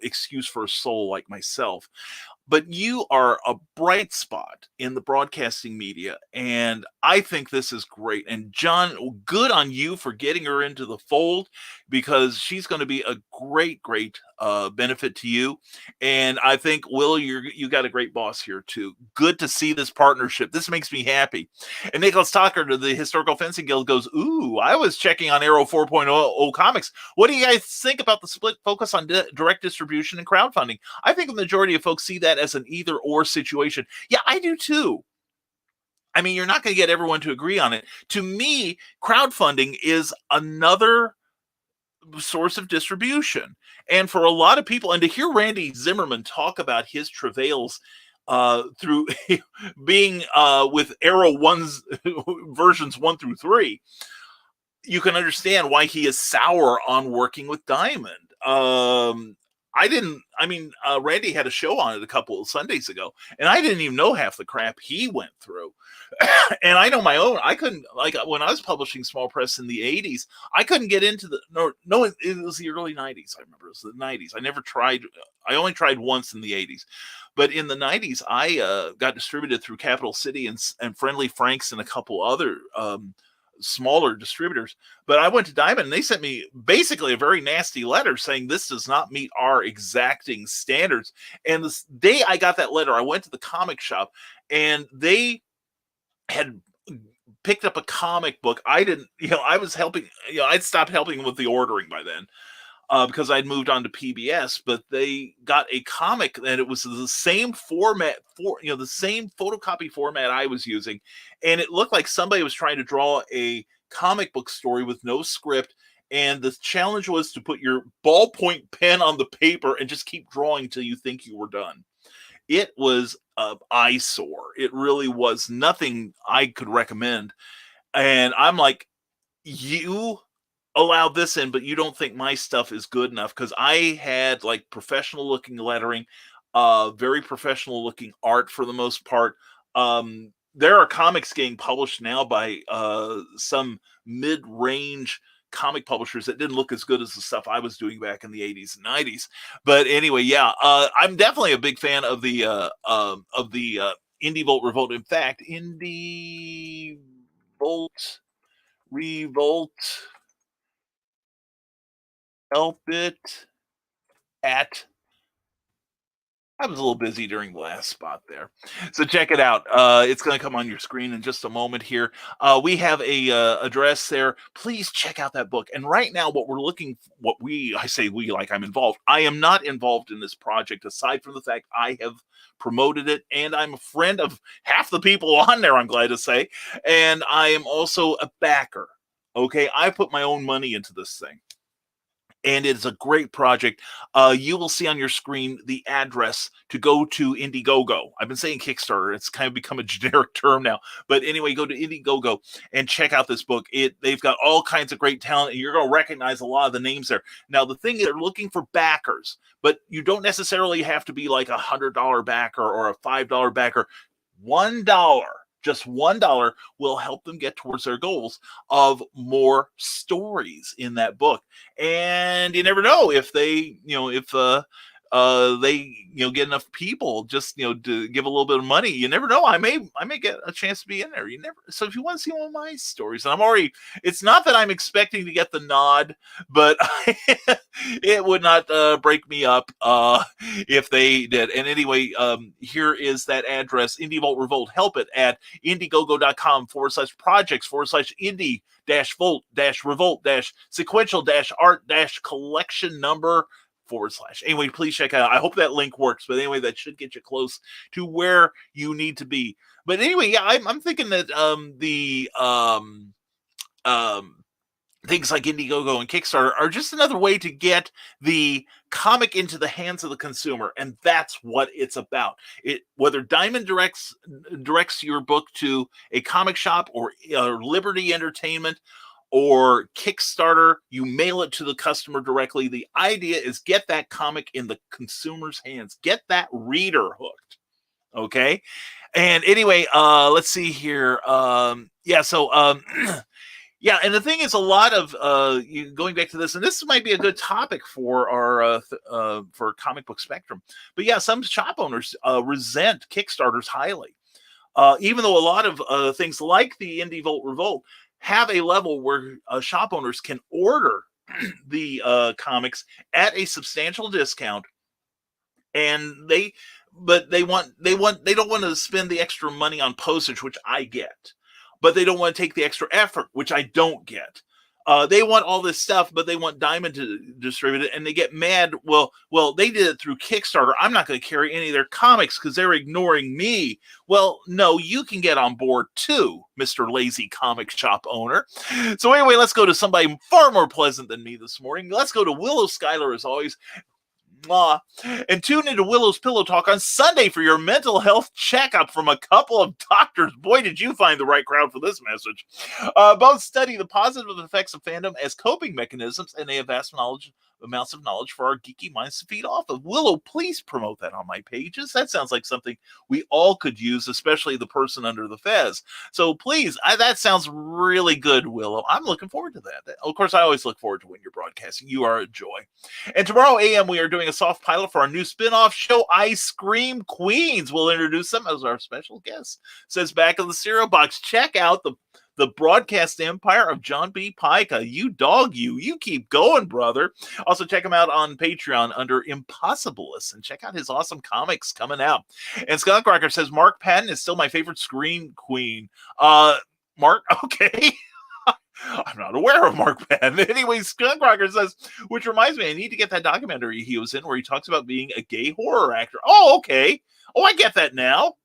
excuse for a soul like myself. but you are a bright spot in the broadcasting media, and I think this is great. And John, good on you for getting her into the fold, because she's going to be a great benefit to you. And I think, Will, you got a great boss here too. Good to see this partnership. This makes me happy. And Nicholas Tucker to the Historical Fencing Guild goes, ooh, I was checking on Arrow 4.0 comics. What do you guys think about the split focus on direct distribution and crowdfunding? I think the majority of folks see that as an either or situation. Yeah, I do too. I mean, you're not going to get everyone to agree on it. To me, crowdfunding is another source of distribution. And for a lot of people, and to hear Randy Zimmerman talk about his travails through being with Arrow 1's versions 1 through 3, you can understand why he is sour on working with Diamond. Randy had a show on it a couple of Sundays ago, and I didn't even know half the crap he went through. And I know my own. I couldn't, like, when I was publishing small press in the 80s, I couldn't get into it was the early 90s. I remember it was the 90s. I only tried once in the 80s. But in the 90s, I got distributed through Capital City and Friendly Franks and a couple other smaller distributors. But I went to Diamond, and they sent me basically a very nasty letter saying this does not meet our exacting standards. And the day I got that letter, I went to the comic shop, and they had picked up a comic book. I didn't, I was helping, I'd stopped helping with the ordering by then because I'd moved on to PBS, but they got a comic and it was the same format the same photocopy format I was using. And it looked like somebody was trying to draw a comic book story with no script. And the challenge was to put your ballpoint pen on the paper and just keep drawing till you think you were done. It was an eyesore. It really was nothing I could recommend. And I'm like, you allow this in, but you don't think my stuff is good enough, because I had like professional looking lettering, very professional looking art for the most part. There are comics getting published now by some mid-range comic publishers that didn't look as good as the stuff I was doing back in the 80s and 90s. But anyway, yeah, I'm definitely a big fan of the Indie Volt Revolt. In fact, Indie Volt Revolt, help it at. I was a little busy during the last spot there. So check it out. It's going to come on your screen in just a moment here. We have a address there. Please check out that book. And right now, I say we like I'm involved. I am not involved in this project, aside from the fact I have promoted it, and I'm a friend of half the people on there, I'm glad to say. And I am also a backer. Okay, I put my own money into this thing. And it's a great project. You will see on your screen the address to go to Indiegogo. I've been saying Kickstarter. It's kind of become a generic term now. But anyway, go to Indiegogo and check out this book. They've got all kinds of great talent, and you're going to recognize a lot of the names there. Now, the thing is, they're looking for backers, but you don't necessarily have to be like a $100 backer or a $5 backer. $1. Just $1 will help them get towards their goals of more stories in that book. And you never know if they, get enough people just, to give a little bit of money. You never know. I may get a chance to be in there. So if you want to see one of my stories, and it's not that I'm expecting to get the nod, but it would not break me up if they did. And anyway, here is that address, Indie Volt Revolt. Help it at indiegogo.com/projects/indie-volt-revolt-sequential-art-collection number / Anyway, please check out. I hope that link works. But anyway, that should get you close to where you need to be. But anyway, yeah, I'm thinking that things like Indiegogo and Kickstarter are just another way to get the comic into the hands of the consumer, and that's what it's about. Whether Diamond directs your book to a comic shop or Liberty Entertainment or Kickstarter, you mail it to the customer directly. The idea is get that comic in the consumer's hands. Get that reader hooked. Okay? And anyway, let's see here. Yeah, and the thing is, a lot of going back to this, and this might be a good topic for our for Comic Book Spectrum. But yeah, some shop owners resent Kickstarters highly, even though a lot of things like the Indie Volt Revolt have a level where shop owners can order the comics at a substantial discount, and they don't want to spend the extra money on postage, which I get, but they don't want to take the extra effort, which I don't get. They want all this stuff, but they want Diamond to distribute it, and they get mad. Well, they did it through Kickstarter. I'm not going to carry any of their comics because they're ignoring me. Well, no, you can get on board too, Mr. Lazy Comic Shop owner. So anyway, let's go to somebody far more pleasant than me this morning. Let's go to Willow Schuyler, as always. And tune into Willow's Pillow Talk on Sunday for your mental health checkup from a couple of doctors. Boy, did you find the right crowd for this message. Both study the positive effects of fandom as coping mechanisms, and they have vast amounts of knowledge for our geeky minds to feed off of. Willow, please promote that on my pages. That sounds like something we all could use, especially the person under the fez. So please, that sounds really good, Willow. I'm looking forward to that. Of course, I always look forward to when you're broadcasting. You are a joy. And tomorrow AM, we are doing a soft pilot for our new spin-off show, Ice Cream Queens. We'll introduce them as our special guests. Says back in the cereal box, check out the broadcast empire of John B. Pica. You dog, you keep going, brother. Also, check him out on Patreon under Impossibilists, and check out his awesome comics coming out. And Skunk Rocker says, Mark Patton is still my favorite screen queen. Mark, okay. I'm not aware of Mark Patton. Anyway, Skunk Rocker says, which reminds me, I need to get that documentary he was in where he talks about being a gay horror actor. Oh, okay. Oh, I get that now.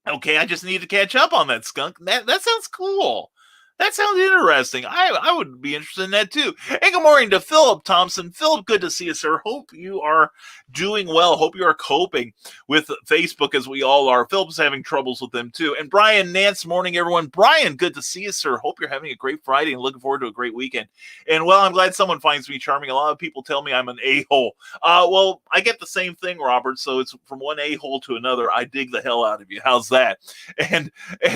Okay, I just need to catch up on that, Skunk. That sounds cool. That sounds interesting. I would be interested in that too. And good morning to Philip Thompson. Philip, good to see you, sir. Hope you are doing well. Hope you are coping with Facebook as we all are. Philip's having troubles with them too. And Brian Nance, morning, everyone. Brian, good to see you, sir. Hope you're having a great Friday and looking forward to a great weekend. And well, I'm glad someone finds me charming. A lot of people tell me I'm an a-hole. Well, I get the same thing, Robert. So it's from one a-hole to another. I dig the hell out of you. How's that? And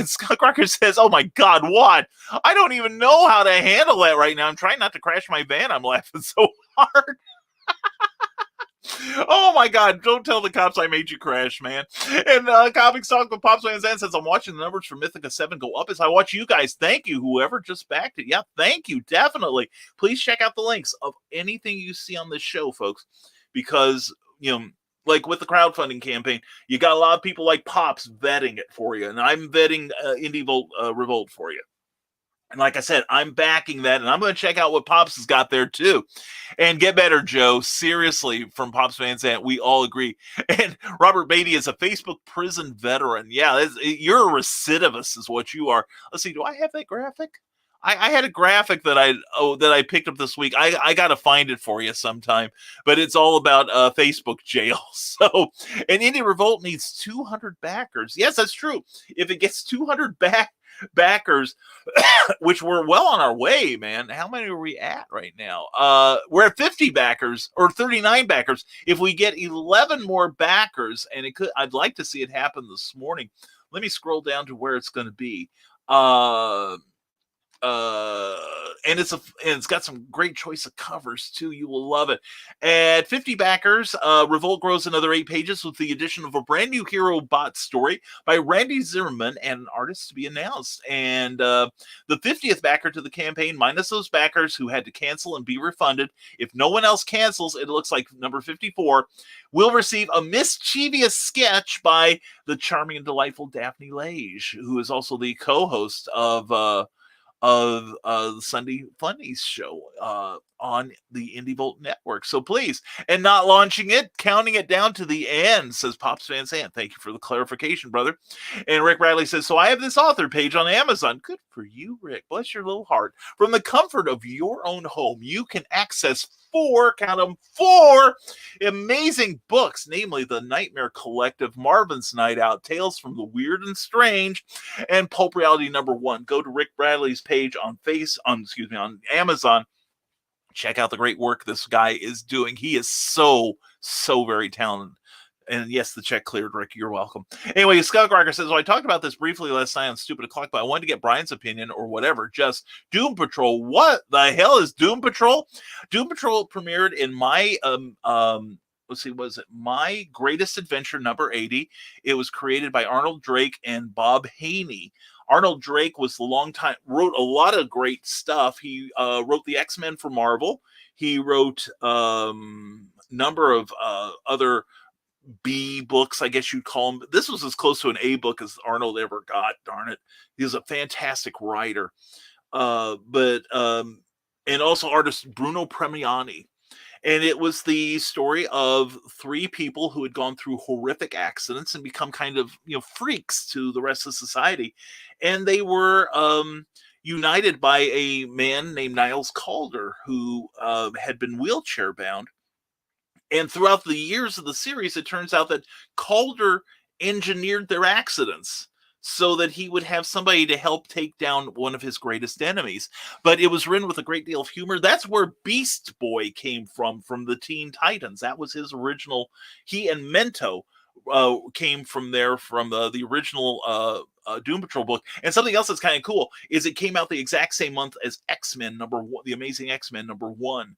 Scott Rocker says, oh my God, what? I don't even know how to handle that right now. I'm trying not to crash my van. I'm laughing so hard. Oh my God, don't tell the cops I made you crash, man. And Comics Talk with Pops Van Zandt says, I'm watching the numbers for Mythica 7 go up as I watch you guys. Thank you, whoever just backed it. Yeah, thank you, definitely. Please check out the links of anything you see on this show, folks, because, like with the crowdfunding campaign, you got a lot of people like Pops vetting it for you, and I'm vetting Indie Volt Revolt for you. And like I said, I'm backing that, and I'm going to check out what Pops has got there, too. And get better, Joe. Seriously, from Pops Van Zandt, we all agree. And Robert Beatty is a Facebook prison veteran. Yeah, you're a recidivist is what you are. Let's see, do I have that graphic? I had a graphic that I picked up this week. I got to find it for you sometime. But it's all about Facebook jail. So, and Indie Revolt needs 200 backers. Yes, that's true. If it gets 200 backers, which we're well on our way, man. How many are we at right now? We're at 50 backers or 39 backers. If we get 11 more backers, and I'd like to see it happen this morning. Let me scroll down to where it's going to be. And it's got some great choice of covers too. You will love it. At 50 backers, Revolt grows another 8 pages with the addition of a brand new hero bot story by Randy Zimmerman and an artist to be announced. And the 50th backer to the campaign, minus those backers who had to cancel and be refunded, if no one else cancels, it looks like number 54, will receive a mischievous sketch by the charming and delightful Daphne Lage, who is also the co-host of the Sunday Funnies show on the Indie Volt Network. So please, and not launching it, counting it down to the end, says Pops Van Zandt. Thank you for the clarification, brother. And Rick Bradley says, so I have this author page on Amazon. Good for you, Rick. Bless your little heart. From the comfort of your own home, you can access 4 amazing books, namely The Nightmare Collective, Marvin's Night Out, Tales from the Weird and Strange, and Pulp Reality #1. Go to Rick Bradley's page on Amazon. Check out the great work this guy is doing. He is so very talented. And yes, the check cleared, Rick. You're welcome. Anyway, Skunk Rocker says, well, I talked about this briefly last night on Stupid O'Clock, but I wanted to get Brian's opinion or whatever. Just Doom Patrol. What the hell is Doom Patrol? Doom Patrol premiered in my, let's see, was it My Greatest Adventure number 80? It was created by Arnold Drake and Bob Haney. Arnold Drake was wrote a lot of great stuff. He wrote the X-Men for Marvel. He wrote number of other B books, I guess you'd call them. This was as close to an A book as Arnold ever got, darn it. He was a fantastic writer. And also artist Bruno Premiani. And it was the story of three people who had gone through horrific accidents and become kind of, freaks to the rest of society. And they were united by a man named Niles Calder, who had been wheelchair bound. And throughout the years of the series, it turns out that Calder engineered their accidents so that he would have somebody to help take down one of his greatest enemies. But it was written with a great deal of humor. That's where Beast Boy came from the Teen Titans. That was his original. He and Mento came from there, from the original Doom Patrol book. And something else that's kind of cool is it came out the exact same month as X-Men number 1, the Amazing X-Men number 1,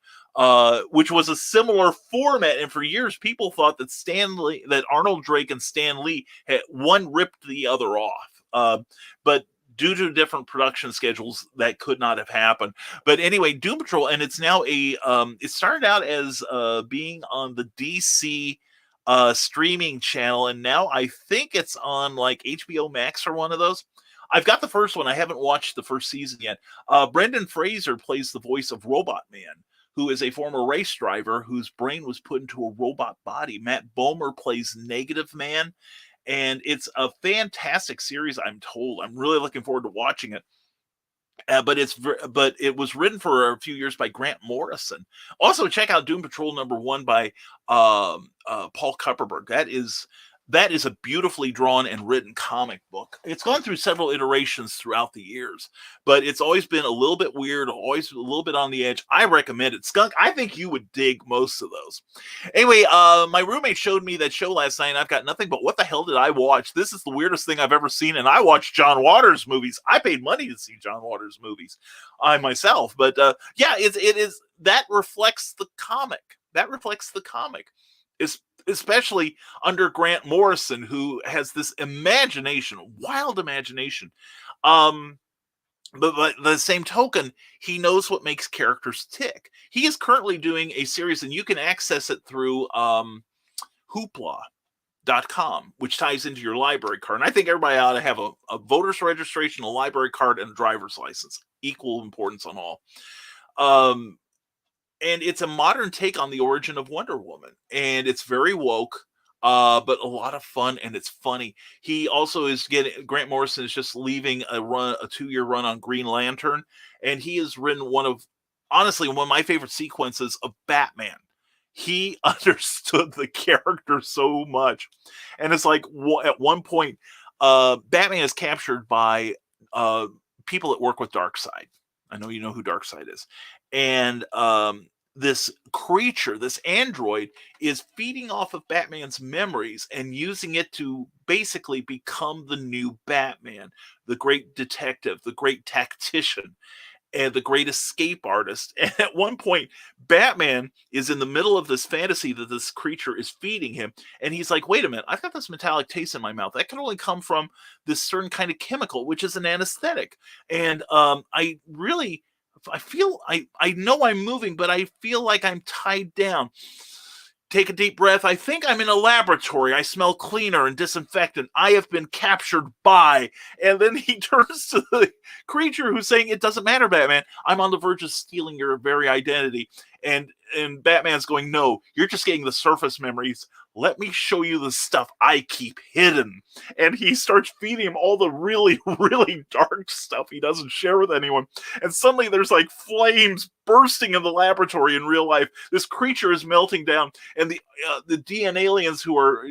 which was a similar format. And for years, people thought that Arnold Drake and Stan Lee had one ripped the other off. But due to different production schedules, that could not have happened. But anyway, Doom Patrol, and it's now it started out as being on the DC streaming channel, and now I think it's on like HBO Max or one of those. I've got the first one. I haven't watched the first season yet. Brendan Fraser plays the voice of Robot Man, who is a former race driver whose brain was put into a robot body. Matt Bomer plays Negative Man, and it's a fantastic series, I'm told. I'm really looking forward to watching it. But it was written for a few years by Grant Morrison. Also, check out Doom Patrol number 1 by Paul Kupperberg. That is a beautifully drawn and written comic book. It's gone through several iterations throughout the years, but it's always been a little bit weird, always a little bit on the edge. I recommend it. Skunk, I think you would dig most of those. Anyway, my roommate showed me that show last night, and I've got nothing but what the hell did I watch? This is the weirdest thing I've ever seen, and I watched John Waters movies. I paid money to see John Waters movies, I myself. But yeah, it is that reflects the comic. That reflects the comic. Especially under Grant Morrison, who has this imagination, wild imagination. But by the same token, he knows what makes characters tick. He is currently doing a series, and you can access it through hoopla.com, which ties into your library card. And I think everybody ought to have a voter's registration, a library card, and a driver's license. Equal importance on all. And it's a modern take on the origin of Wonder Woman. And it's very woke, but a lot of fun, and it's funny. He also is Grant Morrison is just leaving a 2-year run on Green Lantern. And he has written one of my favorite sequences of Batman. He understood the character so much. And it's like at one point, Batman is captured by people that work with Darkseid. I know you know who Darkseid is. And this creature, this android, is feeding off of Batman's memories and using it to basically become the new Batman, the great detective, the great tactician, and the great escape artist. And at one point, Batman is in the middle of this fantasy that this creature is feeding him. And he's like, wait a minute, I've got this metallic taste in my mouth. That can only come from this certain kind of chemical, which is an anesthetic. And I know I'm moving, but I feel like I'm tied down. Take a deep breath. I think I'm in a laboratory. I smell cleaner and disinfectant. I have been captured by. And then he turns to the creature who's saying, it doesn't matter, Batman. I'm on the verge of stealing your very identity. And Batman's going, no, you're just getting the surface memories. Let me show you the stuff I keep hidden. And he starts feeding him all the really, really dark stuff he doesn't share with anyone. And suddenly there's like flames bursting in the laboratory in real life. This creature is melting down. And the DNA aliens who are,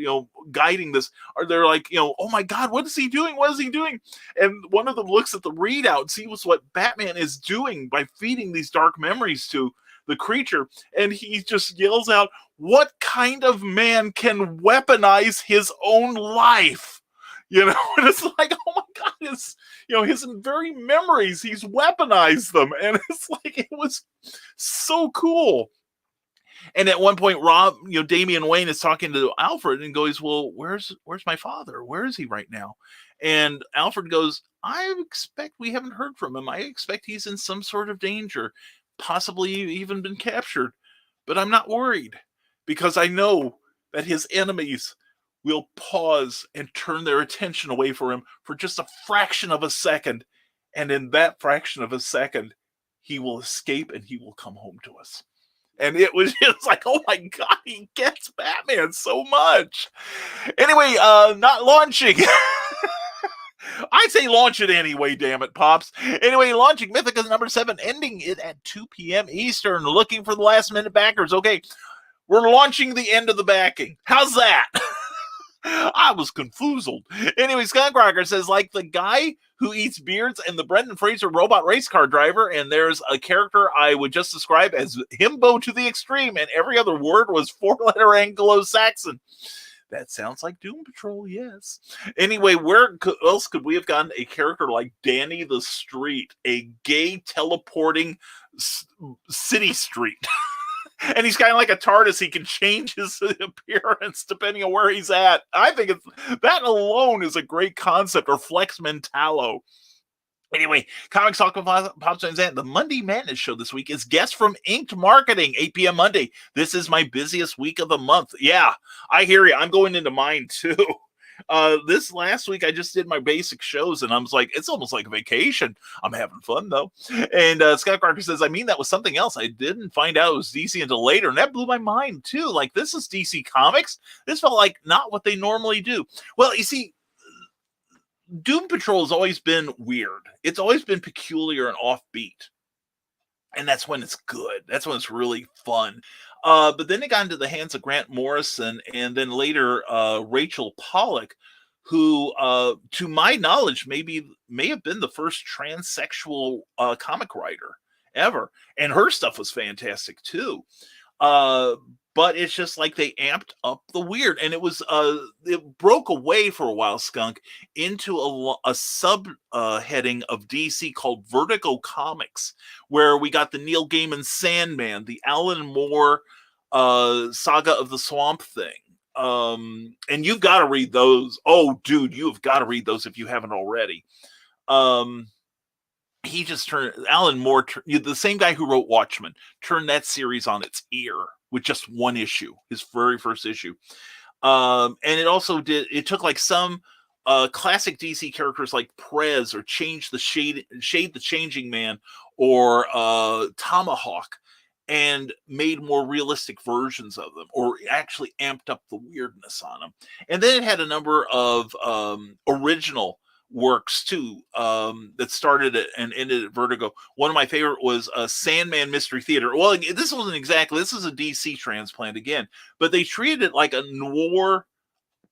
guiding this they're like, oh my God, what is he doing? What is he doing? And one of them looks at the readout and sees what Batman is doing by feeding these dark memories to the creature, and he just yells out, "What kind of man can weaponize his own life?" You know, and it's like, oh my God, his very memories, he's weaponized them. And it's like, it was so cool. And at one point, Damian Wayne is talking to Alfred and goes, "Well, where's my father? Where is he right now?" And Alfred goes, "I expect we haven't heard from him. I expect he's in some sort of danger, possibly even been captured. But I'm not worried because I know that his enemies will pause and turn their attention away from him for just a fraction of a second. And in that fraction of a second, he will escape and he will come home to us." And it was just like, oh my God, he gets Batman so much. Anyway, not launching. I say launch it anyway, damn it, Pops. Anyway, launching Mythica number 7, ending it at 2 p.m. Eastern, looking for the last minute backers. Okay, we're launching the end of the backing. How's that? I was confoozled. Anyway, Skunkrocker says, like the guy who eats beards and the Brendan Fraser robot race car driver, and there's a character I would just describe as himbo to the extreme, and every other word was 4-letter Anglo-Saxon. That sounds like Doom Patrol, yes. Anyway, where else could we have gotten a character like Danny the Street, a gay teleporting city street? And he's kind of like a TARDIS. He can change his appearance depending on where he's at. I think that alone is a great concept, or Flex Mentalo. Anyway, Comics Talk with Pops and Zan. The Monday Madness show this week is guests from Inked Marketing, 8 p.m. Monday. This is my busiest week of the month. Yeah, I hear you. I'm going into mine too. This last week, I just did my basic shows, and I was like, it's almost like a vacation. I'm having fun, though. And Scott Carter says, I mean, that was something else. I didn't find out it was DC until later, and that blew my mind, too. Like, this is DC Comics. This felt like not what they normally do. Well, you see, Doom Patrol has always been weird. It's always been peculiar and offbeat. And that's when it's good. That's when it's really fun. But then it got into the hands of Grant Morrison and then later Rachel Pollack, who, to my knowledge, may have been the first transsexual comic writer ever. And her stuff was fantastic, too. But it's just like they amped up the weird. And it broke away for a while, Skunk, into a sub heading of DC called Vertigo Comics, where we got the Neil Gaiman Sandman, the Alan Moore Saga of the Swamp Thing. And you've got to read those. Oh, dude, you've got to read those if you haven't already. He just Alan Moore, the same guy who wrote Watchmen, turned that series on its ear with just one issue, his very first issue. And it took like some classic DC characters like Prez or Shade the Changing Man or Tomahawk and made more realistic versions of them, or actually amped up the weirdness on them. And then it had a number of original works too that started and ended at Vertigo. One of my favorite was Sandman Mystery Theater. Well, this is a DC transplant again, but they treated it like a noir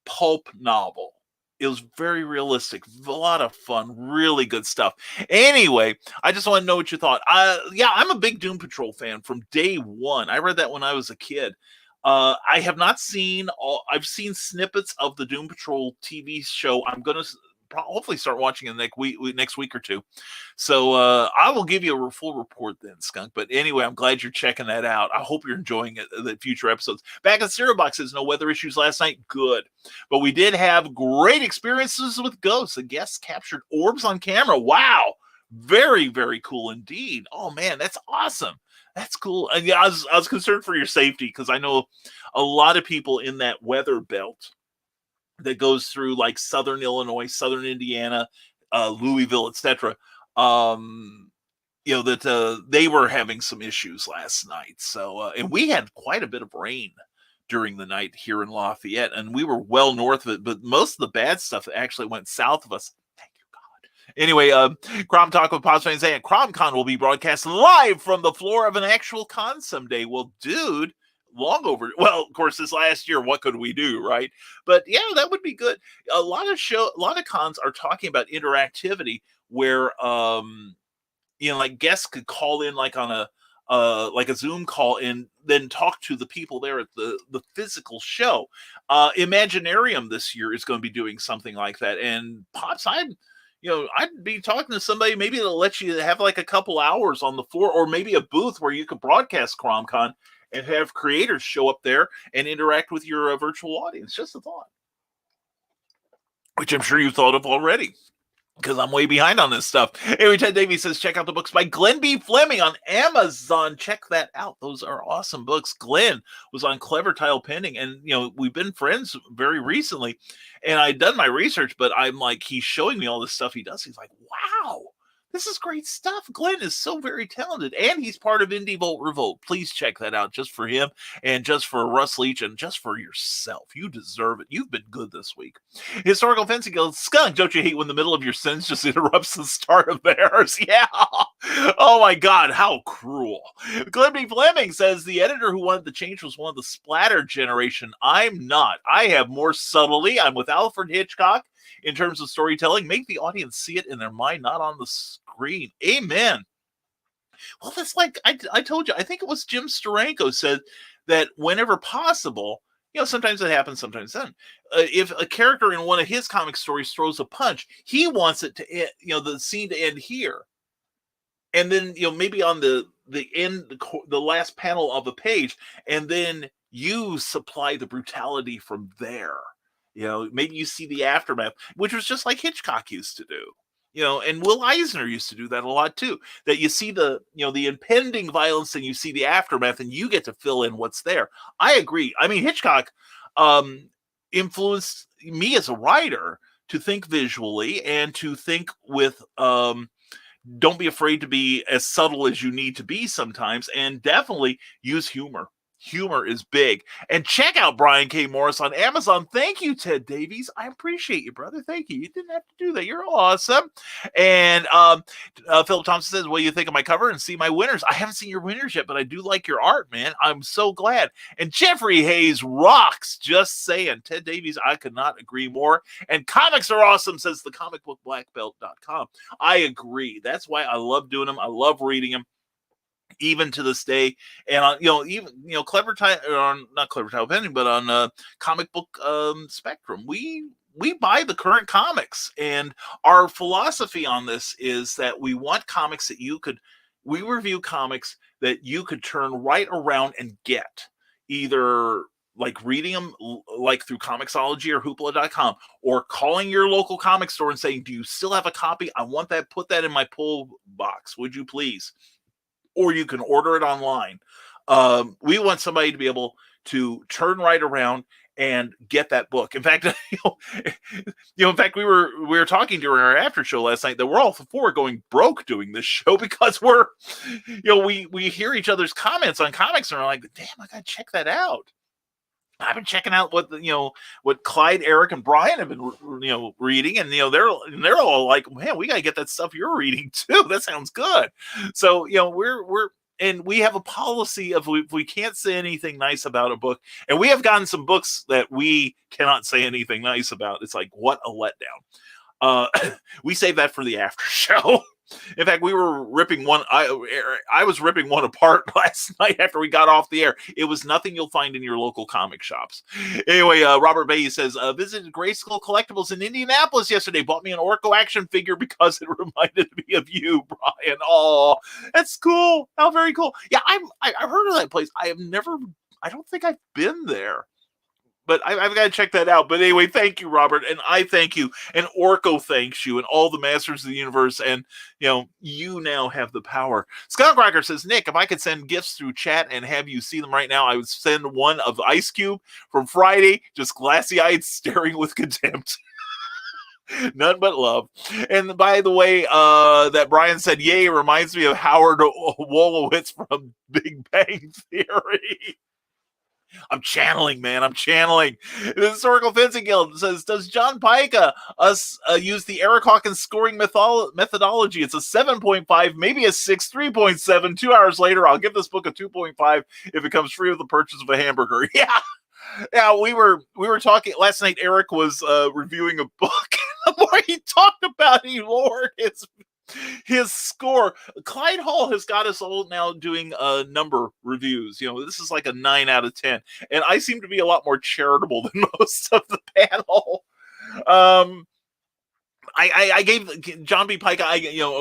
pulp novel. It was very realistic, a lot of fun, really good stuff. Anyway, I just want to know what you thought. I'm a big Doom Patrol fan from day one. I read that when I was a kid. I have not seen I've seen snippets of the Doom Patrol TV show. I'm going to hopefully start watching it next week or two. So I will give you a full report then, Skunk. But anyway, I'm glad you're checking that out. I hope you're enjoying it, the future episodes. Back at Stereo Box says no weather issues last night. Good. But we did have great experiences with ghosts. The guests captured orbs on camera. Wow. Very, very cool indeed. Oh, man, that's awesome. That's cool. And yeah, I was concerned for your safety because I know a lot of people in that weather belt that goes through like Southern Illinois, Southern Indiana, Louisville, etc. That they were having some issues last night. So, and we had quite a bit of rain during the night here in Lafayette, and we were well north of it, but most of the bad stuff actually went south of us. Thank you, God. Anyway, Crom Talk with Pops Fans and CromCon will be broadcast live from the floor of an actual con someday. Well, dude, long over. Well, of course, this last year, what could we do, right? But yeah, that would be good. A lot of cons are talking about interactivity where, like guests could call in like on like a Zoom call and then talk to the people there at the physical show. Imaginarium this year is going to be doing something like that. And Pops, I'd be talking to somebody maybe that'll let you have like a couple hours on the floor, or maybe a booth where you could broadcast CromCon and have creators show up there and interact with your virtual audience. Just a thought, which I'm sure you thought of already, because I'm way behind on this stuff. Anyway, Ted Davies says, check out the books by Glenn B. Fleming on Amazon. Check that out. Those are awesome books. Glenn was on Clever Tile Pending, and, we've been friends very recently, and I'd done my research, but I'm like, he's showing me all this stuff he does. He's like, wow, this is great stuff. Glenn is so very talented, and he's part of Indie Volt Revolt. Please check that out just for him and just for Russ Leach and just for yourself. You deserve it. You've been good this week. Historical Fencing Guild. Skunk, don't you hate when the middle of your sentence just interrupts the start of theirs? Yeah. Oh my God, how cruel. Glenn B. Fleming says, the editor who wanted the change was one of the splatter generation. I'm not. I have more subtlety. I'm with Alfred Hitchcock. In terms of storytelling, make the audience see it in their mind, not on the screen. Amen. Well, that's like I told you. I think it was Jim Steranko said that whenever possible, sometimes it happens, sometimes it doesn't. If a character in one of his comic stories throws a punch, he wants it to end, the scene to end here, and then maybe on the end, the last panel of a page, and then you supply the brutality from there. Maybe you see the aftermath, which was just like Hitchcock used to do, and Will Eisner used to do that a lot too, that you see the impending violence and you see the aftermath and you get to fill in what's there. I agree. I mean, Hitchcock influenced me as a writer to think visually and to think with, don't be afraid to be as subtle as you need to be sometimes, and definitely use humor. Humor is big. And check out Brian K. Morris on Amazon. Thank you, Ted Davies. I appreciate you, brother. Thank you. You didn't have to do that. You're awesome. And Philip Thompson says, what do you think of my cover and see my winners? I haven't seen your winners yet, but I do like your art, man. I'm so glad. And Jeffrey Hayes rocks. Just saying. Ted Davies, I could not agree more. And comics are awesome, says thecomicbookblackbelt.com. I agree. That's why I love doing them. I love reading them, even to this day. And Clever Tile, not Clever Tile Pending, but on Comic Book Spectrum, we buy the current comics, and our philosophy on this is that we want comics that we review comics that you could turn right around and get, either like reading them like through Comixology or Hoopla.com, or calling your local comic store and saying, do you still have a copy? I want that, put that in my pull box, would you please? Or you can order it online. We want somebody to be able to turn right around and get that book. In fact, in fact, we were talking during our after show last night that we're all four going broke doing this show because we hear each other's comments on comics and we're like, damn, I gotta check that out. I've been checking out what Clyde, Eric, and Brian have been reading, and they're all like, man, we gotta get that stuff you're reading too. That sounds good. So we have a policy of if we can't say anything nice about a book, and we have gotten some books that we cannot say anything nice about. It's like, what a letdown. We save that for the after show. In fact, we were ripping one. I was ripping one apart last night after we got off the air. It was nothing you'll find in your local comic shops. Anyway, Robert Bay says, visited Grayskull Collectibles in Indianapolis yesterday. Bought me an Orko action figure because it reminded me of you, Brian. Oh, that's cool. How very cool. Yeah, I've heard of that place. I don't think I've been there. But I've got to check that out. But anyway, thank you, Robert. And I thank you. And Orko thanks you. And all the Masters of the Universe. And, you now have the power. Scott Cracker says, Nick, if I could send gifts through chat and have you see them right now, I would send one of Ice Cube from Friday, just glassy-eyed, staring with contempt. None but love. And by the way, that Brian said, yay, reminds me of Howard Wolowitz from Big Bang Theory. I'm channeling, man. I'm channeling. The Historical Fencing Guild says, does John Pica use the Eric Hawkins scoring methodology? It's a 7.5, maybe a 6, 3.7. 2 hours later, I'll give this book a 2.5 if it comes free with the purchase of a hamburger. Yeah. Yeah, we were talking last night. Eric was reviewing a book. The more he talked about it, he lowered his his score. Clyde Hall has got us all now doing number reviews. This is like a 9 out of 10, and I seem to be a lot more charitable than most of the panel. I gave John B. Pike.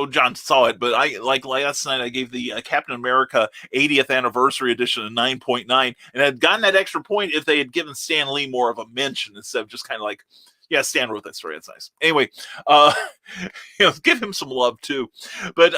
John saw it, but I like last night. I gave the Captain America 80th anniversary edition a 9.9, and I'd gotten that extra point if they had given Stan Lee more of a mention instead of just kind of like, yeah, Stan wrote that story. That's nice. Anyway, give him some love too. But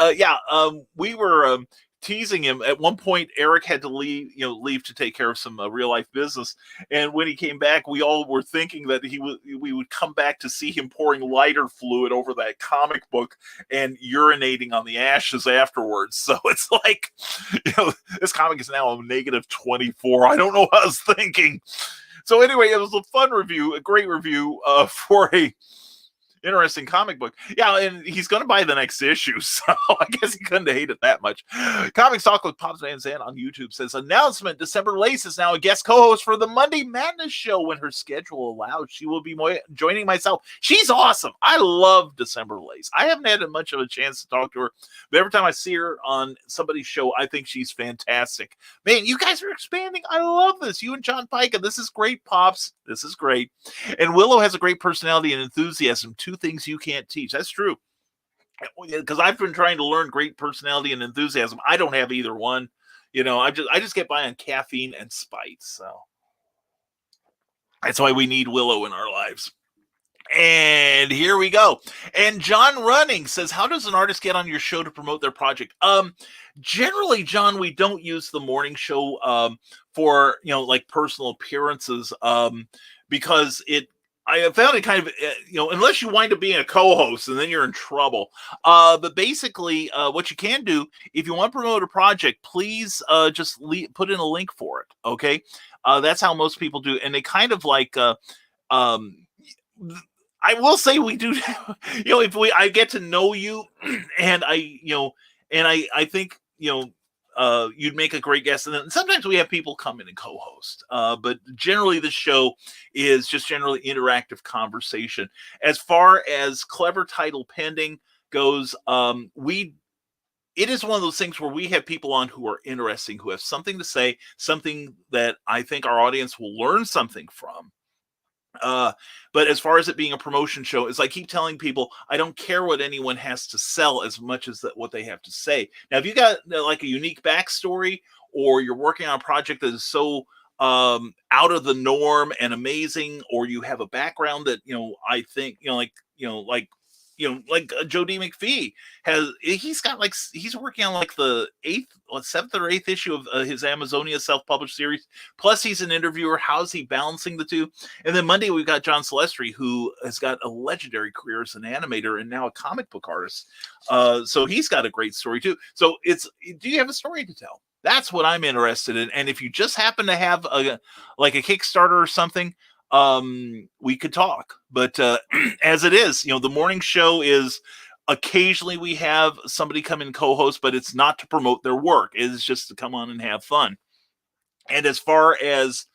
we were teasing him. At one point, Eric had to leave to take care of some real life business. And when he came back, we all were thinking that we would come back to see him pouring lighter fluid over that comic book and urinating on the ashes afterwards. So it's like, this comic is now a negative 24. I don't know what I was thinking. So anyway, it was a fun review, a great review for a interesting comic book. Yeah, and he's going to buy the next issue, so I guess he couldn't hate it that much. Comics Talk with Pops Van Zandt on YouTube says, announcement, December Lace is now a guest co-host for the Monday Madness show when her schedule allows. She will be joining myself. She's awesome. I love December Lace. I haven't had much of a chance to talk to her, but every time I see her on somebody's show, I think she's fantastic. Man, you guys are expanding. I love this. You and John Pike, this is great, Pops. This is great. And Willow has a great personality and enthusiasm. Two things you can't teach. That's true. Because I've been trying to learn great personality and enthusiasm. I don't have either one. I just get by on caffeine and spite. So that's why we need Willow in our lives. And here we go. And John Running says, how does an artist get on your show to promote their project? Generally, John, we don't use the morning show for, like personal appearances because I found it kind of, unless you wind up being a co-host and then you're in trouble. But basically, what you can do, if you want to promote a project, please just put in a link for it. Okay. That's how most people do. And they kind of like, I will say we do, if I get to know you and I think, you'd make a great guest. And then sometimes we have people come in and co-host. But generally the show is just generally interactive conversation. As far as clever title pending goes, it is one of those things where we have people on who are interesting, who have something to say, something that I think our audience will learn something from. But as far as it being a promotion show, it's like I keep telling people, I don't care what anyone has to sell as much as what they have to say. Now, if you got like a unique backstory, or you're working on a project that is so out of the norm and amazing, or you have a background that I think like Joe D. McPhee he's working on like the 7th or 8th issue of his Amazonia self-published series. Plus he's an interviewer. How's he balancing the two? And then Monday we've got John Celestri, who has got a legendary career as an animator and now a comic book artist. So he's got a great story too. So do you have a story to tell? That's what I'm interested in. And if you just happen to have a Kickstarter or something, we could talk, but as it is, the morning show is occasionally we have somebody come and co-host, but it's not to promote their work. It's just to come on and have fun. And as far as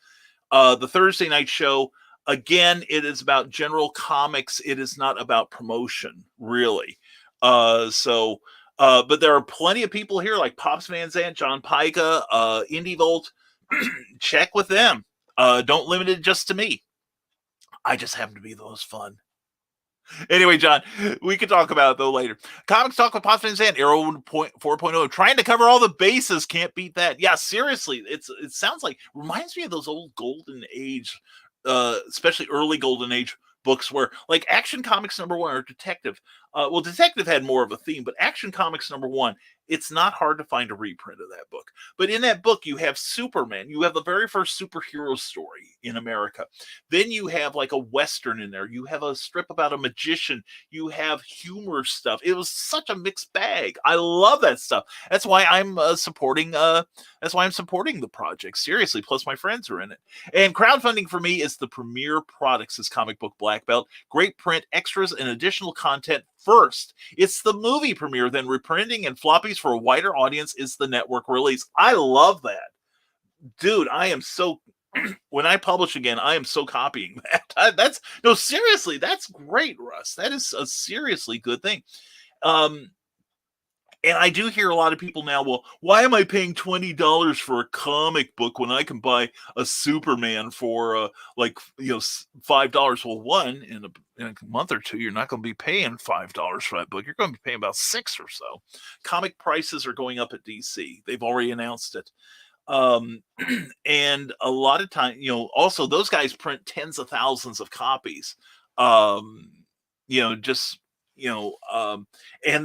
the Thursday night show, again, it is about general comics. It is not about promotion, really. But there are plenty of people here like Pops Van Zandt, John Pica, Indie Volt. Check with them. Don't limit it just to me. I just happen to be the most fun. Anyway, John, we could talk about it, though, later. Comics Talk with Pops Van Zandt, Arrow 4.0. Trying to cover all the bases. Can't beat that. Yeah, seriously. It sounds like, reminds me of those old Golden Age, especially early Golden Age books where, like, Action Comics #1 or Detective. Detective had more of a theme, but Action Comics #1, it's not hard to find a reprint of that book. But in that book, you have Superman. You have the very first superhero story in America. Then you have like a Western in there. You have a strip about a magician. You have humor stuff. It was such a mixed bag. I love that stuff. That's why I'm supporting the project. Seriously. Plus my friends are in it. And crowdfunding for me is the premier products as Comic Book Black Belt. Great print, extras, and additional content first. It's the movie premiere, then reprinting and floppies for a wider audience is the network release. I love that. Dude, I am so... when I publish again, I am so copying that. Seriously, that's great, Russ. That is a seriously good thing. And I do hear a lot of people now, well, why am I paying $20 for a comic book when I can buy a Superman for $5? Well, one, in a month or two, you're not going to be paying $5 for that book. You're going to be paying about $6 or so. Comic prices are going up at DC. They've already announced it. And a lot of time, also those guys print tens of thousands of copies. And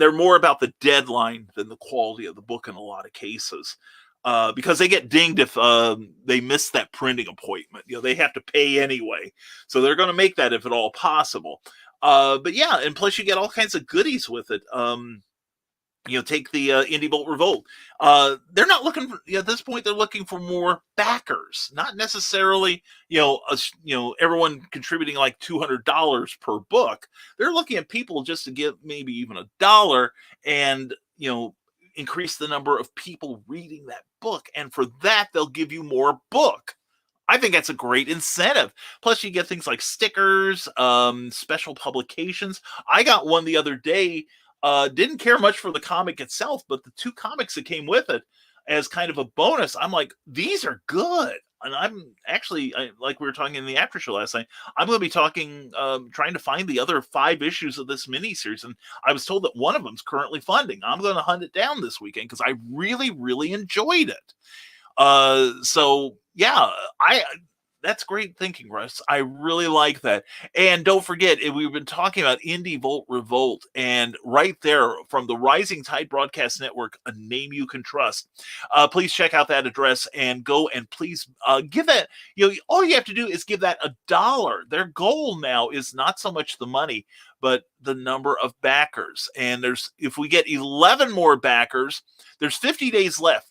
they're more about the deadline than the quality of the book in a lot of cases, because they get dinged if they miss that printing appointment. They have to pay anyway, so they're going to make that if at all possible. But yeah, and plus you get all kinds of goodies with it. Take the Indie Bolt Revolt. They're not looking for, at this point, they're looking for more backers, not necessarily, everyone contributing like $200 per book. They're looking at people just to give maybe even $1 and, increase the number of people reading that book. And for that, they'll give you more book. I think that's a great incentive. Plus, you get things like stickers, special publications. I got one the other day. Didn't care much for the comic itself, but the 2 comics that came with it as kind of a bonus, I'm like, these are good. And I'm actually, like we were talking in the after show last night, I'm going to be trying to find the other 5 issues of this miniseries. And I was told that one of them's currently funding. I'm going to hunt it down this weekend because I really, really enjoyed it. So yeah, that's great thinking, Russ. I really like that. And don't forget, we've been talking about Indie Bolt Revolt, and right there from the Rising Tide Broadcast Network, a name you can trust. Please check out that address and go and please give that. All you have to do is give that $1. Their goal now is not so much the money, but the number of backers. And if we get 11 more backers, there's 50 days left.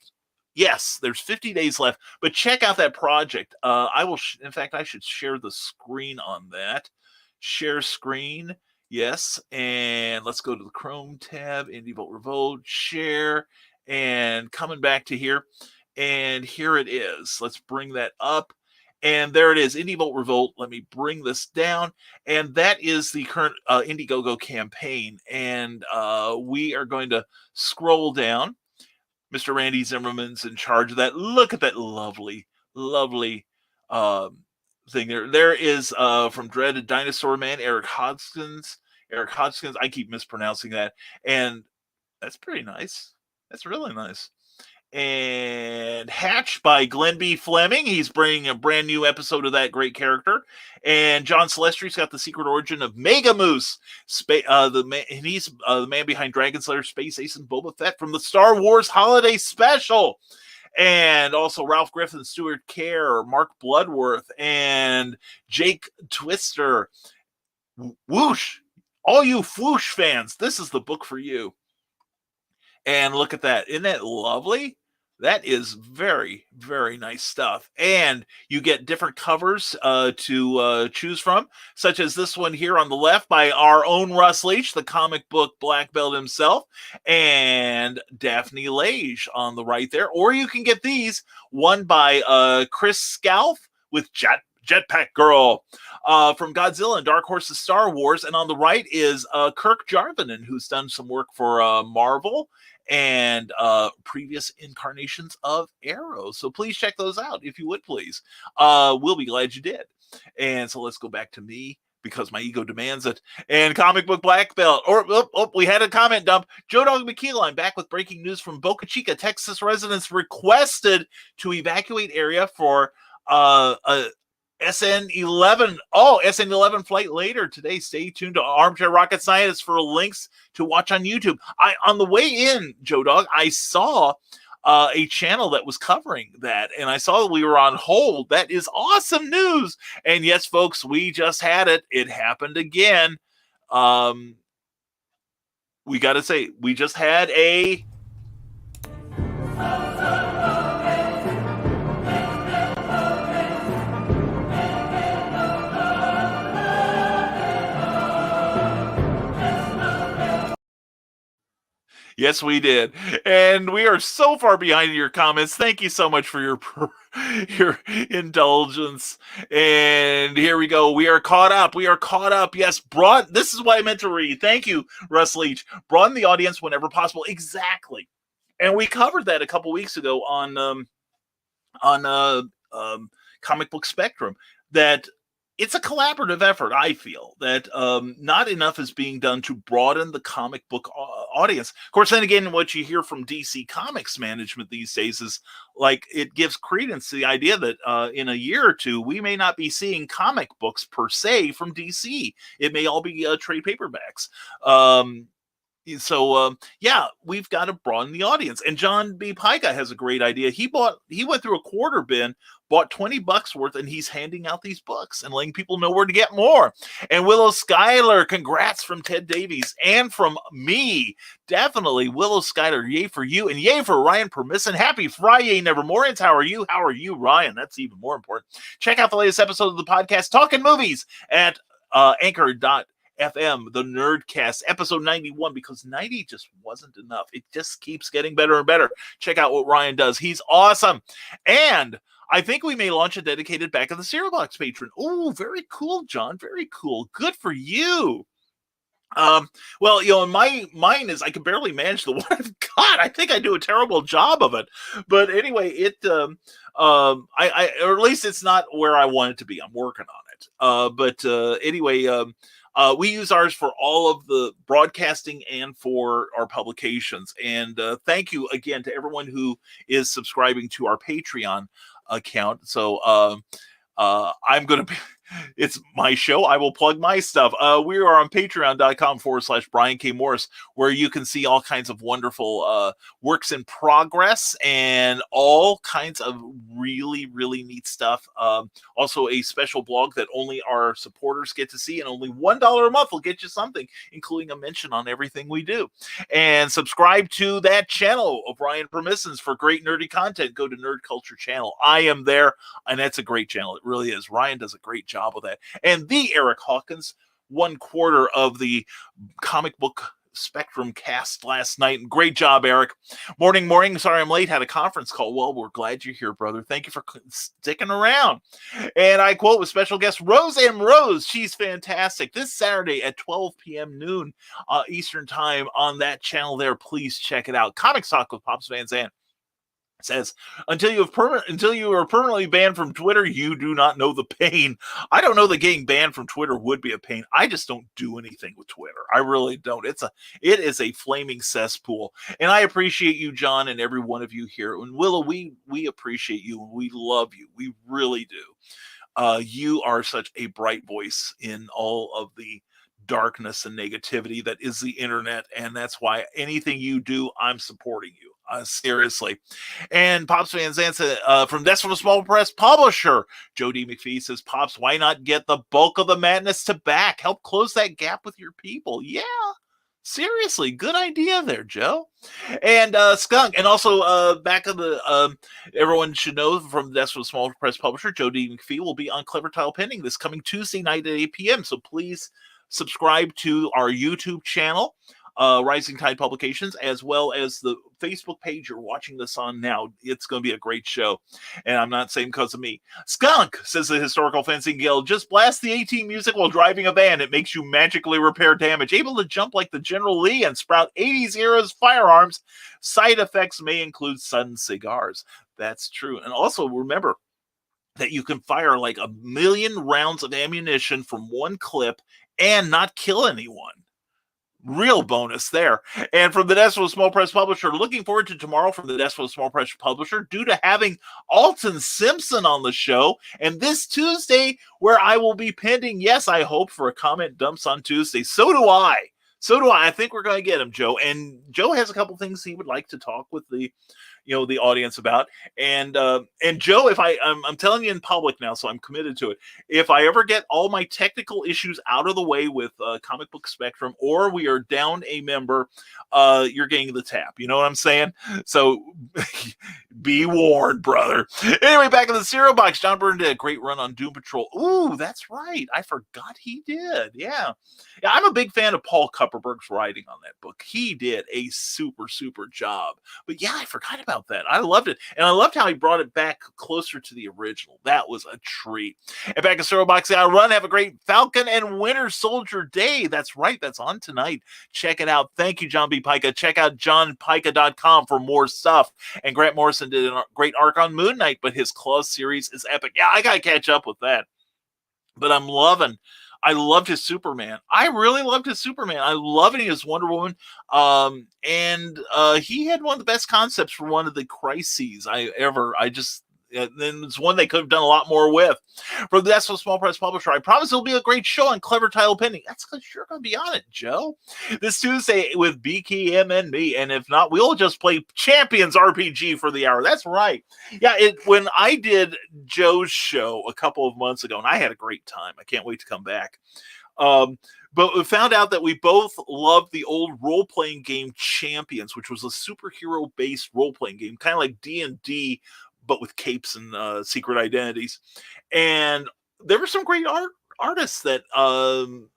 Yes, there's 50 days left, but check out that project. I will, in fact, I should share the screen on that. Share screen. Yes. And let's go to the Chrome tab, Indie Bolt Revolt, share, and coming back to here. And here it is. Let's bring that up. And there it is, Indie Bolt Revolt. Let me bring this down. And that is the current Indiegogo campaign. And we are going to scroll down. Mr. Randy Zimmerman's in charge of that. Look at that lovely, lovely thing there. There is from Dreaded Dinosaur Man, Eric Hodgkins. I keep mispronouncing that. And that's pretty nice. That's really nice. And Hatch by Glenn B. Fleming. He's bringing a brand new episode of that great character. And John Celestri's got the secret origin of Mega Moose. He's the man behind Dragon Slayer, Space Ace, and Boba Fett from the Star Wars Holiday Special. And also Ralph Griffin, Stuart Kerr, Mark Bloodworth, and Jake Twister. Whoosh! All you Whoosh fans, this is the book for you. And look at that. Isn't that lovely? That is very, very nice stuff. And you get different covers to choose from, such as this one here on the left by our own Russ Leach, the comic book black belt himself, and Daphne Lage on the right there. Or you can get these, one by Chris Scalf with Jetpack Girl from Godzilla and Dark Horse's Star Wars. And on the right is Kirk Jarvinen, who's done some work for Marvel and previous incarnations of Arrow. So please check those out, if you would, please. We'll be glad you did. And so let's go back to me, because my ego demands it. And comic book black belt. We had a comment dump. Joe Dog McKeel, I'm back with breaking news from Boca Chica. Texas residents requested to evacuate area for a SN11. SN11 flight later today. Stay tuned to Armchair Rocket Science for links to watch on YouTube. On the way in, Joe Dog, I saw a channel that was covering that, and I saw that we were on hold. That is awesome news. And yes, folks, we just had it. It happened again. We got to say, we just had a Yes, we did. And we are so far behind in your comments. Thank you so much for your indulgence. And here we go. We are caught up. We are caught up. Yes, this is what I meant to read. Thank you, Russ Leach. Broaden the audience whenever possible. Exactly. And we covered that a couple weeks ago on Comic Book Spectrum, that it's a collaborative effort. I feel that not enough is being done to broaden the comic book audience. Of course, then again, what you hear from DC Comics management these days is like it gives credence to the idea that in a year or two, we may not be seeing comic books per se from DC. It may all be trade paperbacks. So yeah, we've got to broaden the audience. And John B. Pica has a great idea. He went through a quarter bin, bought $20 worth, and he's handing out these books and letting people know where to get more. And Willow Schuyler, congrats from Ted Davies and from me. Definitely Willow Schuyler, yay for you, and yay for Ryan Permisson. Happy Friday, Nevermoians. How are you? How are you, Ryan? That's even more important. Check out the latest episode of the podcast, Talking Movies, at anchor.FM, the Nerdcast, episode 91, because 90 just wasn't enough. It just keeps getting better and better. Check out what Ryan does. He's awesome. And I think we may launch a dedicated Back of the Cereal Box patron. Oh, very cool, John. Very cool. Good for you. Well, you know, mine is I can barely manage the one I've got. I think I do a terrible job of it. But anyway, or at least it's not where I want it to be. I'm working on it. Anyway, we use ours for all of the broadcasting and for our publications. And thank you again to everyone who is subscribing to our Patreon account. So I'm going to be, it's my show. I will plug my stuff. We are on patreon.com/Brian K. Morris, where you can see all kinds of wonderful works in progress and all kinds of really, really neat stuff. Also a special blog that only our supporters get to see, and only $1 a month will get you something, including a mention on everything we do. And subscribe to that channel, O'Brien Permissons, for great nerdy content. Go to Nerd Culture Channel. I am there, and that's a great channel. It really is. Ryan does a great job with that. And the Eric Hawkins, 1/4 of the Comic Book Spectrum cast last night. Great job, Eric. Morning. Sorry I'm late. Had a conference call. Well, we're glad you're here, brother. Thank you for sticking around. And I quote with special guest Rose M. Rose. She's fantastic. This Saturday at 12 p.m. noon Eastern time on that channel there. Please check it out. Comics Talk with Pops Van Zandt says, until you are permanently banned from Twitter, you do not know the pain. I don't know that getting banned from Twitter would be a pain. I just don't do anything with Twitter. I really don't. It is a flaming cesspool. And I appreciate you, John, and every one of you here. And Willow, we appreciate you and we love you. We really do. You are such a bright voice in all of the darkness and negativity that is the internet, and that's why anything you do, I'm supporting you. Seriously. And Pops Van Zandt said, from Decimal Small Press Publisher, Joe D. McPhee says, Pops, why not get the bulk of the madness to back? Help close that gap with your people. Yeah. Seriously, good idea there, Joe. And Skunk, and also back of the everyone should know from Decimal Small Press Publisher, Joe D. McPhee will be on Clever Tile Pending this coming Tuesday night at 8 p.m. So please subscribe to our YouTube channel, Rising Tide Publications, as well as the Facebook page you're watching this on now. It's going to be a great show, and I'm not saying because of me. Skunk, says the Historical Fencing Guild, just blast the AT music while driving a van. It makes you magically repair damage, able to jump like the General Lee and sprout 80s era's firearms. Side effects may include sudden cigars. That's true. And also remember that you can fire like 1,000,000 rounds of ammunition from one clip and not kill anyone. Real bonus there. And from the Decimal Small Press Publisher, looking forward to tomorrow from the Decimal Small Press Publisher due to having Alton Simpson on the show. And this Tuesday, where I will be pending, yes, I hope, for a comment dumps on Tuesday. So do I. I think we're going to get him, Joe. And Joe has a couple things he would like to talk with the the audience about. And Joe, if I'm telling you in public now, so I'm committed to it. If I ever get all my technical issues out of the way with Comic Book Spectrum, or we are down a member, you're getting the tap. You know what I'm saying? So be warned, brother. Anyway, back in the cereal box, John Byrne did a great run on Doom Patrol. Ooh, that's right. I forgot he did. Yeah, I'm a big fan of Paul Kupperberg's writing on that book. He did a super, super job. But yeah, I forgot about that. I loved it. And I loved how he brought it back closer to the original. That was a treat. And back in cereal box, run. Have a great Falcon and Winter Soldier Day. That's right. That's on tonight. Check it out. Thank you, John B. Pica. Check out johnpica.com for more stuff. And Grant Morrison did a great arc on Moon Knight, but his Claw series is epic. Yeah, I got to catch up with that. But I loved his Superman. I really loved his Superman. I loved his Wonder Woman. And he had one of the best concepts for one of the crises then it's one they could have done a lot more with. For the That's So Small Press Publisher, I promise it'll be a great show on Clever Title Pending. That's because you're going to be on it, Joe. This Tuesday with BKM and me. And if not, we'll just play Champions RPG for the hour. That's right. Yeah, when I did Joe's show a couple of months ago, and I had a great time. I can't wait to come back. But we found out that we both loved the old role-playing game Champions, which was a superhero-based role-playing game, kind of like D&D, but with capes and secret identities. And there were some great artists that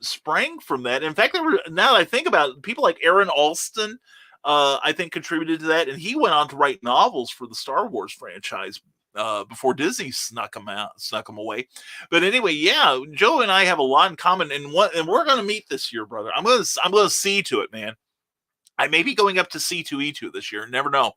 sprang from that. In fact, now that I think about it, people like Aaron Alston, I think, contributed to that. And he went on to write novels for the Star Wars franchise before Disney snuck him away. But anyway, yeah, Joe and I have a lot in common. And we're going to meet this year, brother. I'm going to see to it, man. I may be going up to C2E2 this year. Never know.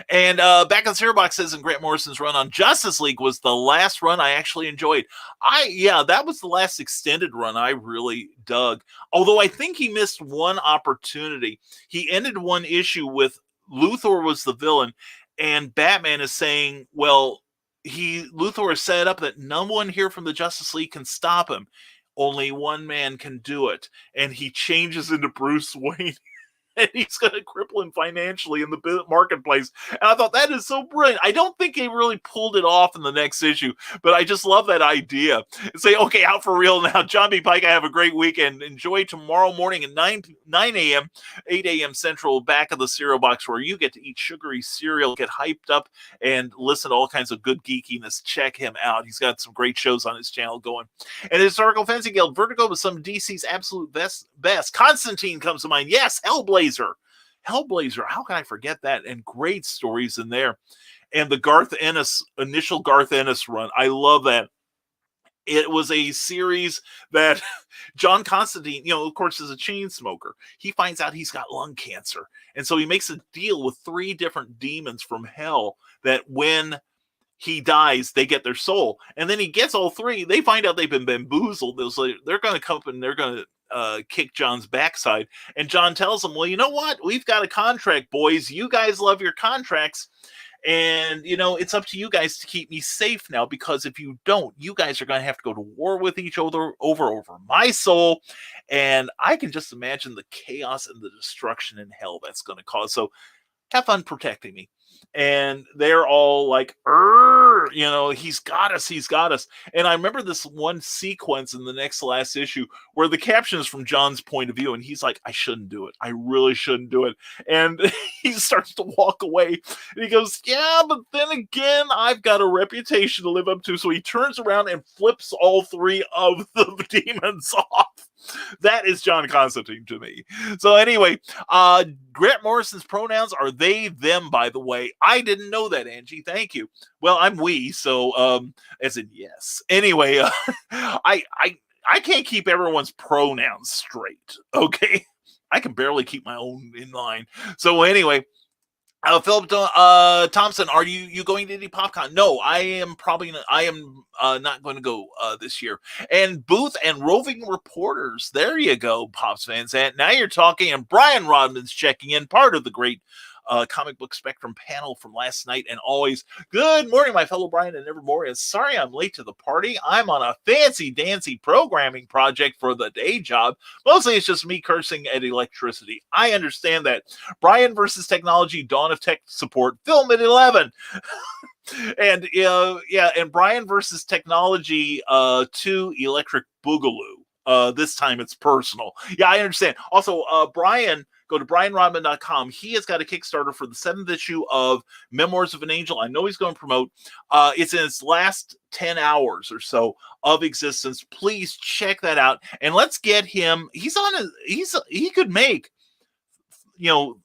And back on Cereal Box says, and Grant Morrison's run on Justice League was the last run I actually enjoyed. That was the last extended run I really dug. Although I think he missed one opportunity. He ended one issue with Luthor was the villain, and Batman is saying, well, Luthor has set up that no one here from the Justice League can stop him. Only one man can do it. And he changes into Bruce Wayne. And he's going to cripple him financially in the marketplace. And I thought, that is so brilliant. I don't think he really pulled it off in the next issue, but I just love that idea. Say, okay, out for real now. John B. Pike, have a great weekend. Enjoy tomorrow morning at 9 a.m., 8 a.m. Central, back of the cereal box, where you get to eat sugary cereal, get hyped up, and listen to all kinds of good geekiness. Check him out. He's got some great shows on his channel going. And Historical Fencing Guild, Vertigo with some DC's absolute best. Constantine comes to mind. Yes, Hellblazer, how can I forget that? And great stories in there. And the initial Garth Ennis run, I love that. It was a series that John Constantine, of course, is a chain smoker. He finds out he's got lung cancer. And so he makes a deal with 3 different demons from hell that when he dies, they get their soul. And then he gets all 3. They find out they've been bamboozled. They're going to come up and they're going to kick John's backside. And John tells them, well, you know what? We've got a contract, boys. You guys love your contracts. And, it's up to you guys to keep me safe now, because if you don't, you guys are going to have to go to war with each other over my soul. And I can just imagine the chaos and the destruction in hell that's going to cause. So have fun protecting me. And they're all like, he's got us. And I remember this one sequence in the next to last issue where the caption is from John's point of view, and he's like, I shouldn't do it. I really shouldn't do it. And he starts to walk away, and he goes, yeah, but then again, I've got a reputation to live up to. So he turns around and flips all 3 of the demons off. That is John Constantine to me. So anyway, Grant Morrison's pronouns are they, them, by the way. I didn't know that, Angie. Thank you. Well, I'm we, so as in yes. Anyway, I can't keep everyone's pronouns straight, okay? I can barely keep my own in line. So anyway, Philip Thompson, are you going to any PopCon? No, I am not going to go this year. And Booth and Roving Reporters, there you go, Pops fans. And now you're talking, and Brian Rodman's checking in, part of the great Comic Book Spectrum panel from last night, and always good morning, my fellow Brian and Nevermoian. Sorry I'm late to the party. I'm on a fancy-dancy programming project for the day job. Mostly it's just me cursing at electricity. I understand that. Brian versus Technology, Dawn of Tech Support, film at 11. And and Brian versus Technology 2 Electric Boogaloo. This time it's personal. Yeah, I understand. Also, Brian, go to brianrodman.com. He has got a Kickstarter for the 7th issue of Memoirs of an Angel. I know he's going to promote. It's in its last 10 hours or so of existence. Please check that out. And let's get him. He could make,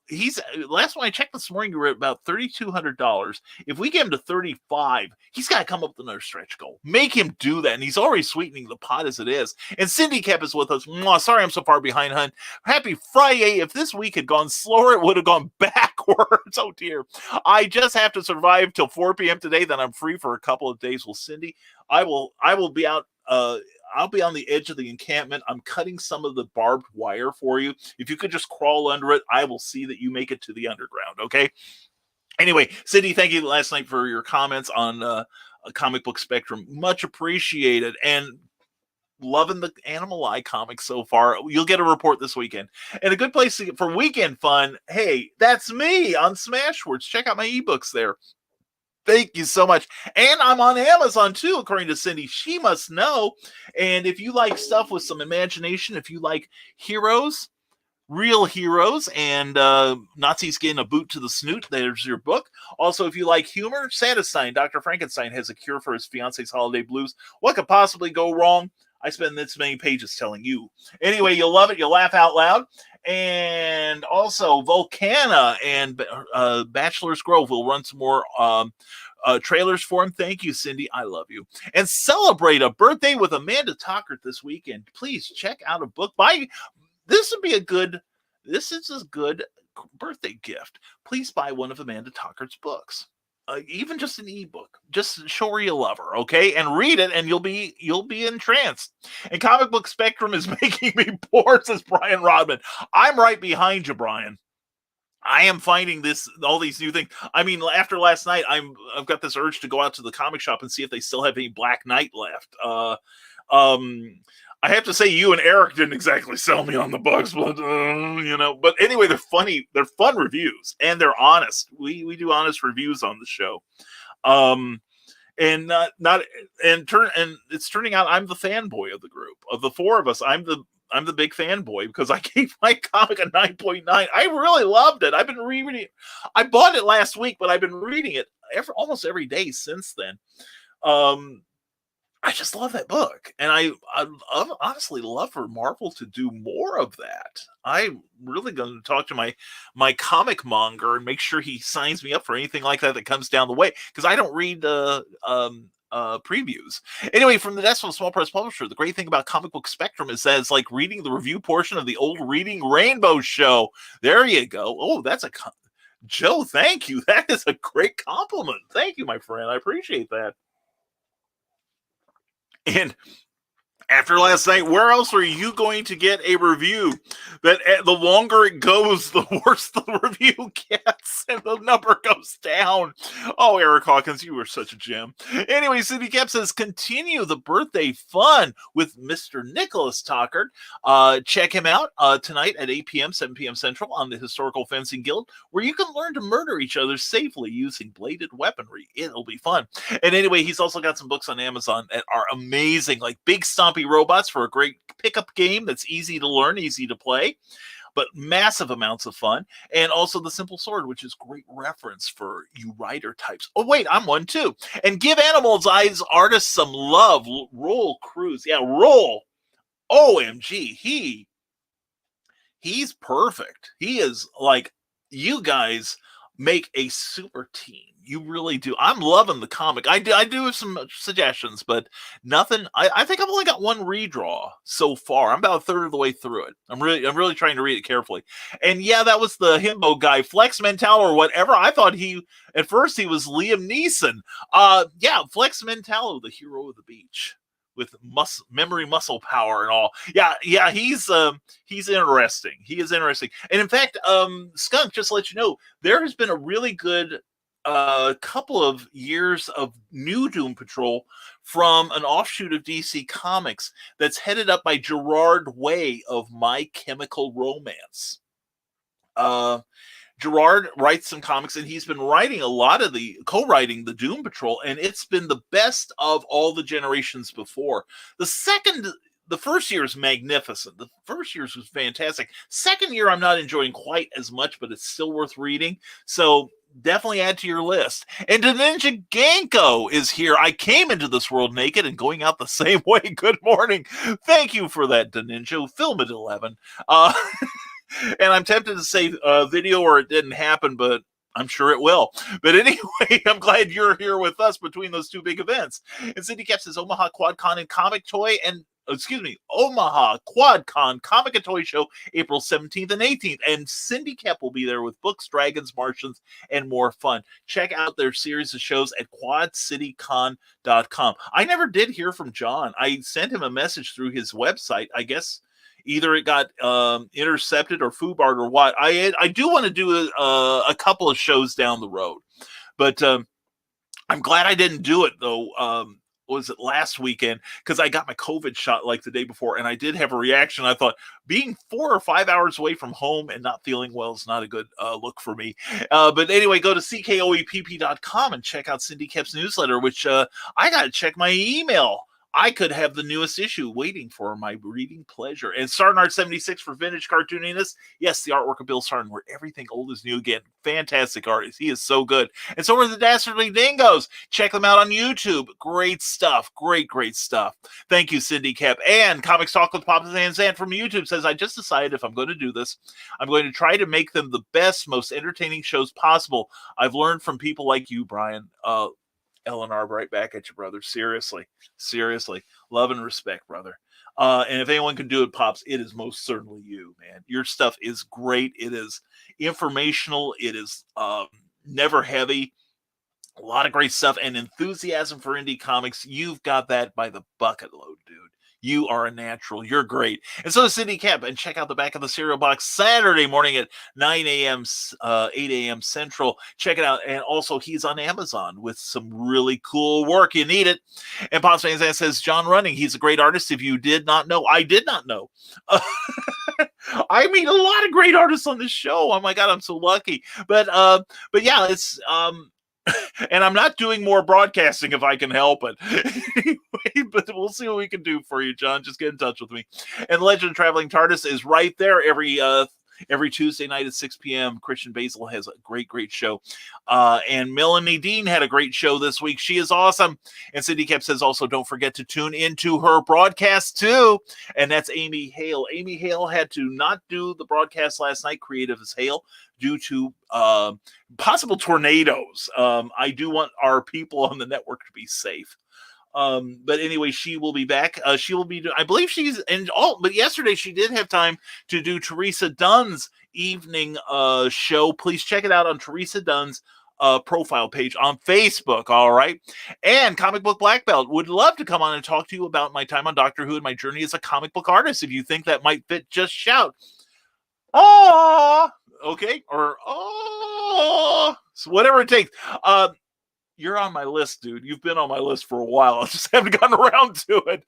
he's last one I checked this morning, we're at about $3,200. If we get him to 35, he's got to come up with another stretch goal. Make him do that, and he's already sweetening the pot as it is. And Cindy Kep is with us. Mwah, sorry I'm so far behind, hun. Happy Friday. If this week had gone slower, it would have gone backwards. Oh dear. I just have to survive till 4 p.m. today. Then I'm free for a couple of days. Well, Cindy, I will be out. I'll be on the edge of the encampment. I'm cutting some of the barbed wire for you. If you could just crawl under it, I will see that you make it to the underground, okay? Anyway, Cindy, thank you last night for your comments on Comic Book Spectrum. Much appreciated. And loving the Animal Eye comics so far. You'll get a report this weekend. And a good place to get for weekend fun, hey, that's me on Smashwords. Check out my ebooks there. Thank you so much. And I'm on Amazon too, according to Cindy. She must know. And if you like stuff with some imagination, if you like heroes, real heroes, and Nazis getting a boot to the snoot, there's your book. Also, if you like humor, Santastein, Dr. Frankenstein has a cure for his fiance's holiday blues. What could possibly go wrong? I spend this many pages telling you. Anyway, you'll love it. You'll laugh out loud. And also, Vulcana and Bachelors Grove will run some more trailers for him. Thank you, Cindy. I love you. And celebrate a birthday with Amanda Tockert this weekend. Please check out a book. This is a good birthday gift. Please buy one of Amanda Tockert's books. Even just an ebook, just show her you love her, okay? And read it, and you'll be entranced. And Comic Book Spectrum is making me bored, says Brian Rodman. I'm right behind you, Brian. I am finding all these new things. I mean, after last night, I've got this urge to go out to the comic shop and see if they still have any Black Knight left. I have to say, you and Eric didn't exactly sell me on the books, but But anyway, they're funny. They're fun reviews, and they're honest. We do honest reviews on the show, and it's turning out I'm the fanboy of the group. Of the four of us, I'm the big fanboy because I gave my comic a 9.9. I really loved it. I've been rereading it. I bought it last week, but I've been reading it almost every day since then. I just love that book, and I honestly love for Marvel to do more of that. I'm really going to talk to my comic monger and make sure he signs me up for anything like that comes down the way, because I don't read previews. Anyway, from the desk of a small press publisher, the great thing about Comic Book Spectrum is that it's like reading the review portion of the old Reading Rainbow show. There you go. Oh, that's Joe, thank you. That is a great compliment. Thank you, my friend. I appreciate that. And after last night, where else are you going to get a review that the longer it goes, the worse the review gets and the number goes down? Oh, Eric Hawkins, you were such a gem. Anyway, Cindy Cap says, continue the birthday fun with Mr. Nicholas Tockert. Check him out tonight at 8 p.m., 7 p.m. Central on the Historical Fencing Guild, where you can learn to murder each other safely using bladed weaponry. It'll be fun. And anyway, he's also got some books on Amazon that are amazing, like Big Stompy Robots for a great pickup game that's easy to learn, easy to play, but massive amounts of fun. And also The Simple Sword, which is great reference for you writer types. Oh, wait, I'm one too. And give Animal's Eyes artists some love. Roll Cruz. Yeah, Roll. OMG. He's perfect. He is like, you guys make a super team. You really do. I'm loving the comic. I do have some suggestions, but nothing. I think I've only got one redraw so far. I'm about a third of the way through it. I'm really trying to read it carefully. And yeah, that was the himbo guy, Flex Mental or whatever. I thought at first he was Liam Neeson. Yeah, Flex Mentallo, the hero of the beach. memory muscle power and all. Yeah, he's interesting. He is interesting. And in fact, Skunk, just to let you know, there has been a really good couple of years of new Doom Patrol from an offshoot of DC Comics that's headed up by Gerard Way of My Chemical Romance. Gerard writes some comics, and he's been writing a lot of co-writing the Doom Patrol, and it's been the best of all the generations before. The first year is magnificent. The first year was fantastic. Second year, I'm not enjoying quite as much, but it's still worth reading. So definitely add to your list. And Ninja Ganko is here. I came into this world naked and going out the same way. Good morning. Thank you for that, Ninja. Film at 11. And I'm tempted to say video or it didn't happen, but I'm sure it will. But anyway, I'm glad you're here with us between those two big events. And Cindy Cap says Omaha QuadCon and Comic Toy and Omaha QuadCon Comic and Toy Show, April 17th and 18th. And Cindy Cap will be there with books, dragons, Martians, and more fun. Check out their series of shows at quadcitycon.com. I never did hear from John. I sent him a message through his website. I guess either it got intercepted or foobarred or what. I do want to do a couple of shows down the road. But I'm glad I didn't do it, though. Was it last weekend? Because I got my COVID shot like the day before, and I did have a reaction. I thought being 4 or 5 hours away from home and not feeling well is not a good look for me. But anyway, go to ckoepp.com and check out Cindy Cap's newsletter, which I got to check my email. I could have the newest issue waiting for my reading pleasure. And Startin Art 76 for vintage cartooniness. Yes, the artwork of Bill Startin, where everything old is new again. Fantastic artist. He is so good. And so are the Dastardly Dingoes. Check them out on YouTube. Great stuff. Great stuff. Thank you, Cindy Cap. And Comics Talk with Pop and Zan from YouTube says, I just decided if I'm going to do this, I'm going to try to make them the best, most entertaining shows possible. I've learned from people like you, Brian. Eleanor, right back at you, brother. Seriously. Love and respect, brother. And if anyone can do it, Pops, it is most certainly you, man. Your stuff is great. It is informational. It is never heavy. A lot of great stuff and enthusiasm for indie comics. You've got that by the bucket load, dude. You are a natural. You're great. And so is Cindy Cap. And check out the back of the cereal box Saturday morning at 9 a.m., 8 a.m. Central. Check it out. And also, he's on Amazon with some really cool work. You need it. And Pops Van Zandt says, John Running, he's a great artist. If you did not know, I did not know. I meet a lot of great artists on this show. Oh, my God, I'm so lucky. But yeah, it's... and I'm not doing more broadcasting if I can help it. Anyway, but we'll see what we can do for you, John. Just get in touch with me. And Legend of Traveling TARDIS is right there every Tuesday night at 6 p.m. Christian Basil has a great show. And Melanie Dean had a great show this week. She is awesome. And Cindy Cap says also don't forget to tune into her broadcast too. And that's Amy Hale. Amy Hale had to not do the broadcast last night, Creative as Hale, due to possible tornadoes. I do want our people on the network to be safe. But anyway, she will be back. She will be, I believe she's in all, but yesterday she did have time to do Teresa Dunn's evening show. Please check it out on Teresa Dunn's profile page on Facebook. All right. And Comic Book Black Belt would love to come on and talk to you about my time on Doctor Who and my journey as a comic book artist. If you think that might fit, just shout. Oh, okay. Or, oh, so whatever it takes. You're on my list, dude. You've been on my list for a while. I just haven't gotten around to it.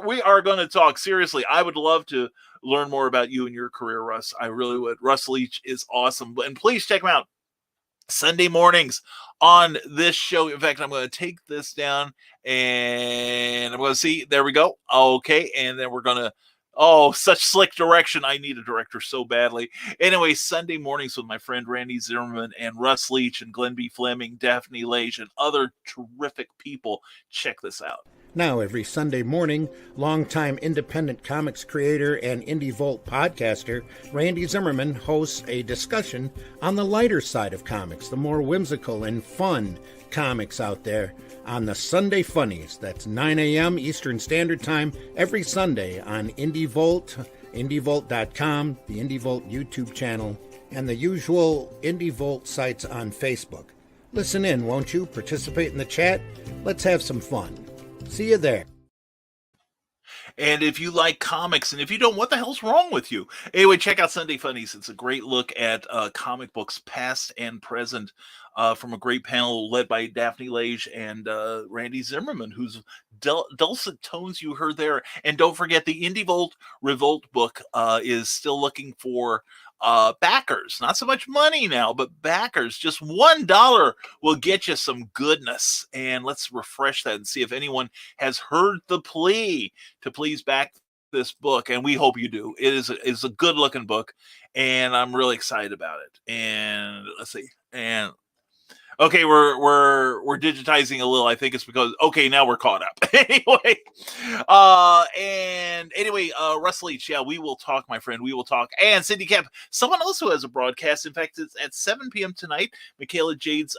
We are going to talk. Seriously, I would love to learn more about you and your career, Russ. I really would. Russ Leach is awesome. And please check him out Sunday mornings on this show. In fact, I'm going to take this down and I'm going to see. There we go. Okay. And then we're going to, oh, such slick direction. I need a director so badly. Anyway, Sunday mornings with my friend Randy Zimmerman and Russ Leach and Glenn B. Fleming, Daphne Lage, and other terrific people. Check this out. Now, every Sunday morning, longtime independent comics creator and Indie Volt podcaster Randy Zimmerman hosts a discussion on the lighter side of comics, the more whimsical and fun comics out there on the Sunday Funnies. That's 9 a.m. Eastern Standard Time every Sunday on Indie Volt, indievolt.com, the Indie Volt YouTube channel, and the usual Indie Volt sites on Facebook. Listen in, won't you? Participate in the chat. Let's have some fun. See you there. And if you like comics, and if you don't, what the hell's wrong with you? Anyway, check out Sunday Funnies. It's a great look at comic books, past and present, from a great panel led by Daphne Lage and Randy Zimmerman, whose dulcet tones you heard there. And don't forget, the Indie Revolt book is still looking for backers. Not so much money now, but backers. Just $1 will get you some goodness. And let's refresh that and see if anyone has heard the plea to please back this book, and we hope you do. It is a good looking book, and I'm really excited about it. And let's see. And okay, we're digitizing a little. I think it's because now we're caught up. Anyway, Russ Leach, yeah, we will talk, my friend. We will talk. And Cindy Kemp, someone else who has a broadcast. In fact, it's at 7 p.m. tonight. Michaela Jade's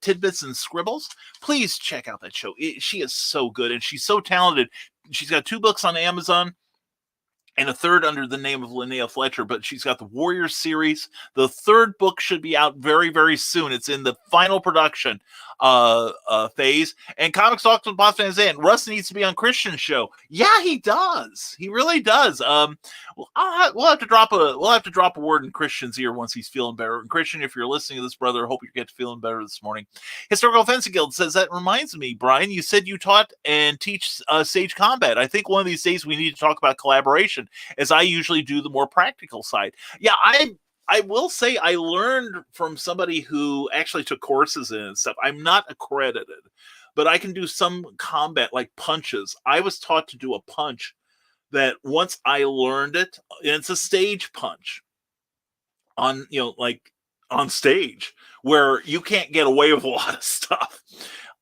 Tidbits and Scribbles. Please check out that show. She is so good, and she's so talented. She's got 2 books on Amazon and a third under the name of Linnea Fletcher, but she's got the Warriors series. The 3rd book should be out very, very soon. It's in the final production phase. And Comics Talk to Boss Van Zandt. Russ needs to be on Christian's show. Yeah, he does. He really does. We'll have to drop a word in Christian's ear once he's feeling better. And Christian, if you're listening to this, brother, I hope you get feeling better this morning. Historical Fencing Guild says, that reminds me, Brian, you said you taught and teach Sage Combat. I think one of these days we need to talk about collaboration, as I usually do the more practical side. Yeah, I will say I learned from somebody who actually took courses in it and stuff. I'm not accredited, but I can do some combat, like punches. I was taught to do a punch that once I learned it, and it's a stage punch on stage where you can't get away with a lot of stuff.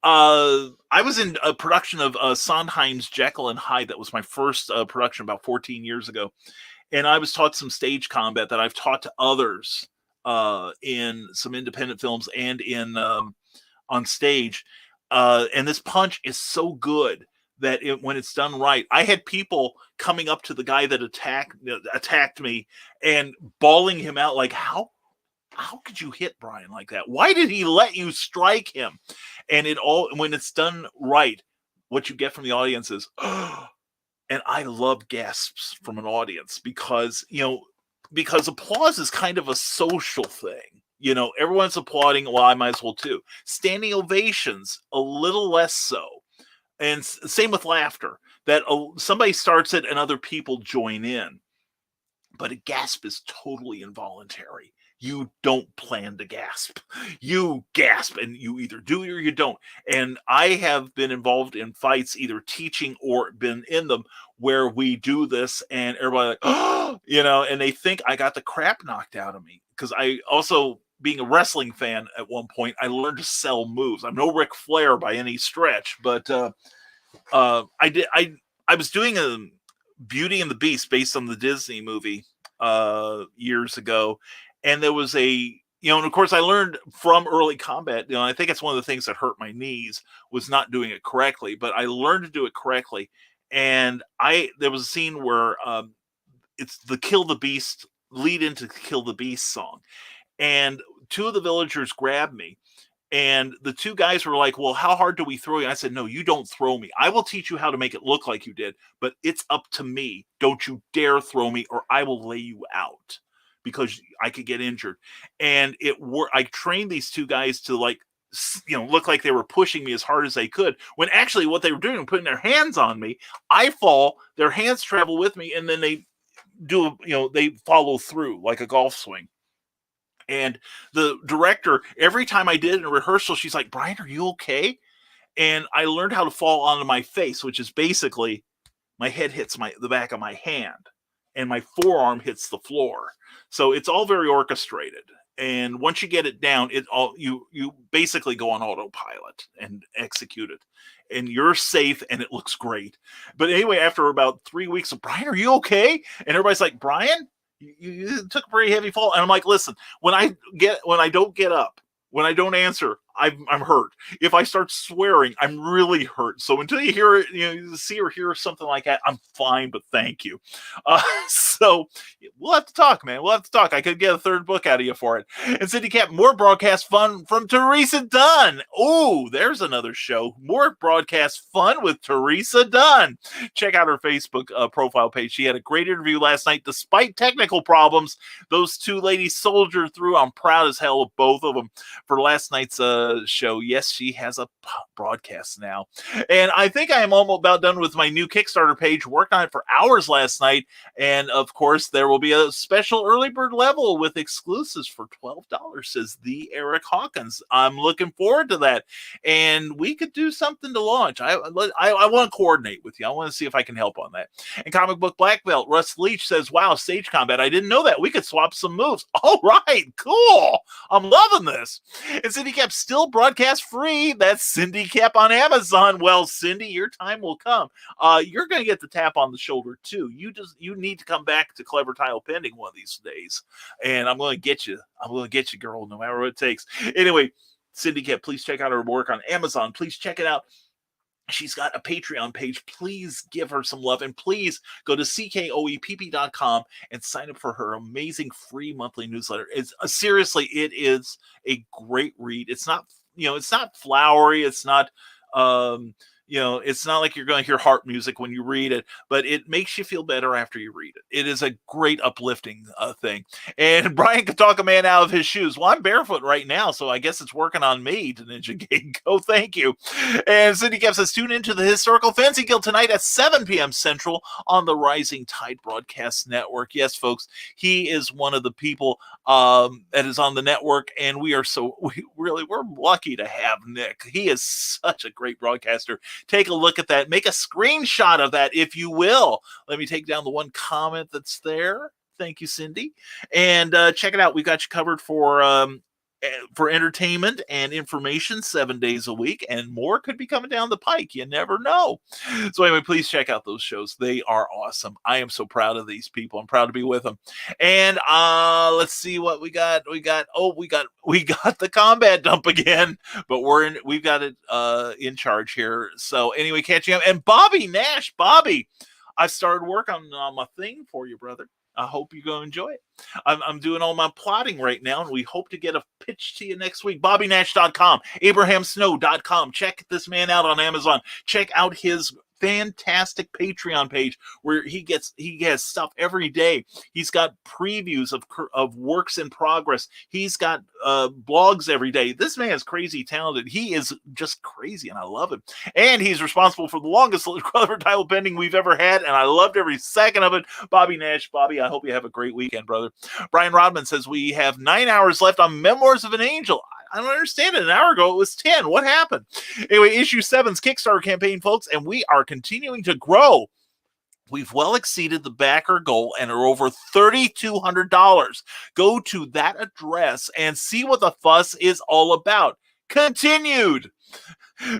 I was in a production of Sondheim's Jekyll and Hyde. That was my first production about 14 years ago. And I was taught some stage combat that I've taught to others in some independent films and in on stage. And this punch is so good that when it's done right, I had people coming up to the guy that attacked me and bawling him out like, how could you hit Brian like that? Why did he let you strike him? And when it's done right, what you get from the audience is, oh. And I love gasps from an audience because applause is kind of a social thing. Everyone's applauding. Well, I might as well too. Standing ovations, a little less so. And same with laughter, that somebody starts it and other people join in. But a gasp is totally involuntary. You don't plan to gasp. You gasp, and you either do or you don't. And I have been involved in fights, either teaching or been in them, where we do this, and everybody like, oh, and they think I got the crap knocked out of me. Because I also, being a wrestling fan at one point, I learned to sell moves. I'm no Ric Flair by any stretch, but I was doing a Beauty and the Beast based on the Disney movie years ago. And there was and of course I learned from early combat, I think it's one of the things that hurt my knees was not doing it correctly, but I learned to do it correctly. And there was a scene where it's the Kill the Beast lead into Kill the Beast song. And 2 of the villagers grabbed me, and the 2 guys were like, well, how hard do we throw you? And I said, no, you don't throw me. I will teach you how to make it look like you did, but it's up to me. Don't you dare throw me, or I will lay you out, because I could get injured. And I trained these 2 guys to look like they were pushing me as hard as they could, when actually what they were doing was putting their hands on me. I fall, their hands travel with me, and then they they follow through like a golf swing. And the director, every time I did in a rehearsal, she's like, Brian, are you okay? And I learned how to fall onto my face, which is basically my head hits the back of my hand and my forearm hits the floor. So it's all very orchestrated. And once you get it down, you basically go on autopilot and execute it. And you're safe, and it looks great. But anyway, after about 3 weeks of, Brian, are you okay? And everybody's like, Brian, you took a pretty heavy fall. And I'm like, listen, when I don't get up, when I don't answer, I'm hurt. If I start swearing, I'm really hurt. So until you hear it, you see or hear something like that, I'm fine, but thank you. So we'll have to talk, man. We'll have to talk. I could get a third book out of you for it. And Cindy Cap, more broadcast fun from Teresa Dunn. Oh, there's another show. More broadcast fun with Teresa Dunn. Check out her Facebook profile page. She had a great interview last night. Despite technical problems, those two ladies soldiered through. I'm proud as hell of both of them for last night's show. Yes, she has a broadcast now. And I think I am almost about done with my new Kickstarter page. Worked on it for hours last night. And of course, there will be a special early bird level with exclusives for $12, says the Eric Hawkins. I'm looking forward to that. And we could do something to launch. I want to coordinate with you. I want to see if I can help on that. And Comic Book Black Belt, Russ Leach says, wow, Stage Combat. I didn't know that. We could swap some moves. All right, cool. I'm loving this. And Cindy Cap still broadcast free. That's Cindy Cap on Amazon. Well, Cindy, your time will come. You're going to get the tap on the shoulder too. You need to come back to Clever Tile Pending one of these days. And I'm going to get you. I'm going to get you, girl, no matter what it takes. Anyway, Cindy Cap, please check out her work on Amazon. Please check it out. She's got a Patreon page. Please give her some love. And please go to ckoepp.com and sign up for her amazing free monthly newsletter. Seriously, it is a great read. It's not, it's not flowery. It's not, it's not like you're going to hear harp music when you read it, but it makes you feel better after you read it. It is a great uplifting thing. And Brian could talk a man out of his shoes. Well, I'm barefoot right now, so I guess it's working on me to Ninja Gate. Go, thank you. And Cindy Cap says, tune into the Historical Fancy Guild tonight at 7 p.m. Central on the Rising Tide Broadcast Network. Yes, folks, he is one of the people that is on the network, and we're lucky to have Nick. He is such a great broadcaster. Take a look at that. Make a screenshot of that, if you will. Let me take down the one comment that's there. Thank you, Cindy. And check it out. We've got you covered for entertainment and information 7 days a week, and more could be coming down the pike. You never know. So anyway, please check out those shows. They are awesome. I am so proud of these people. I'm proud to be with them. And let's see what we got. We got the combat dump again, but we've got it in charge here. So anyway, catching up. And Bobby Nash, Bobby, I started work on my thing for you, brother. I hope you're going to enjoy it. I'm doing all my plotting right now, and we hope to get a pitch to you next week. BobbyNash.com, AbrahamSnow.com. Check this man out on Amazon. Check out his fantastic Patreon page where he has stuff every day. He's got previews of works in progress. He's got blogs every day. This man is crazy talented. He is just crazy, and I love him. And he's responsible for the longest Clever Title Pending we've ever had, and I loved every second of it. Bobby Nash, Bobby, I hope you have a great weekend, brother. Brian Rodman says we have 9 hours left on Memoirs of an Angel. I don't understand it. An hour ago, it was 10. What happened? Anyway, issue 7's Kickstarter campaign, folks, and we are continuing to grow. We've well exceeded the backer goal and are over $3,200. Go to that address and see what the fuss is all about. Continued.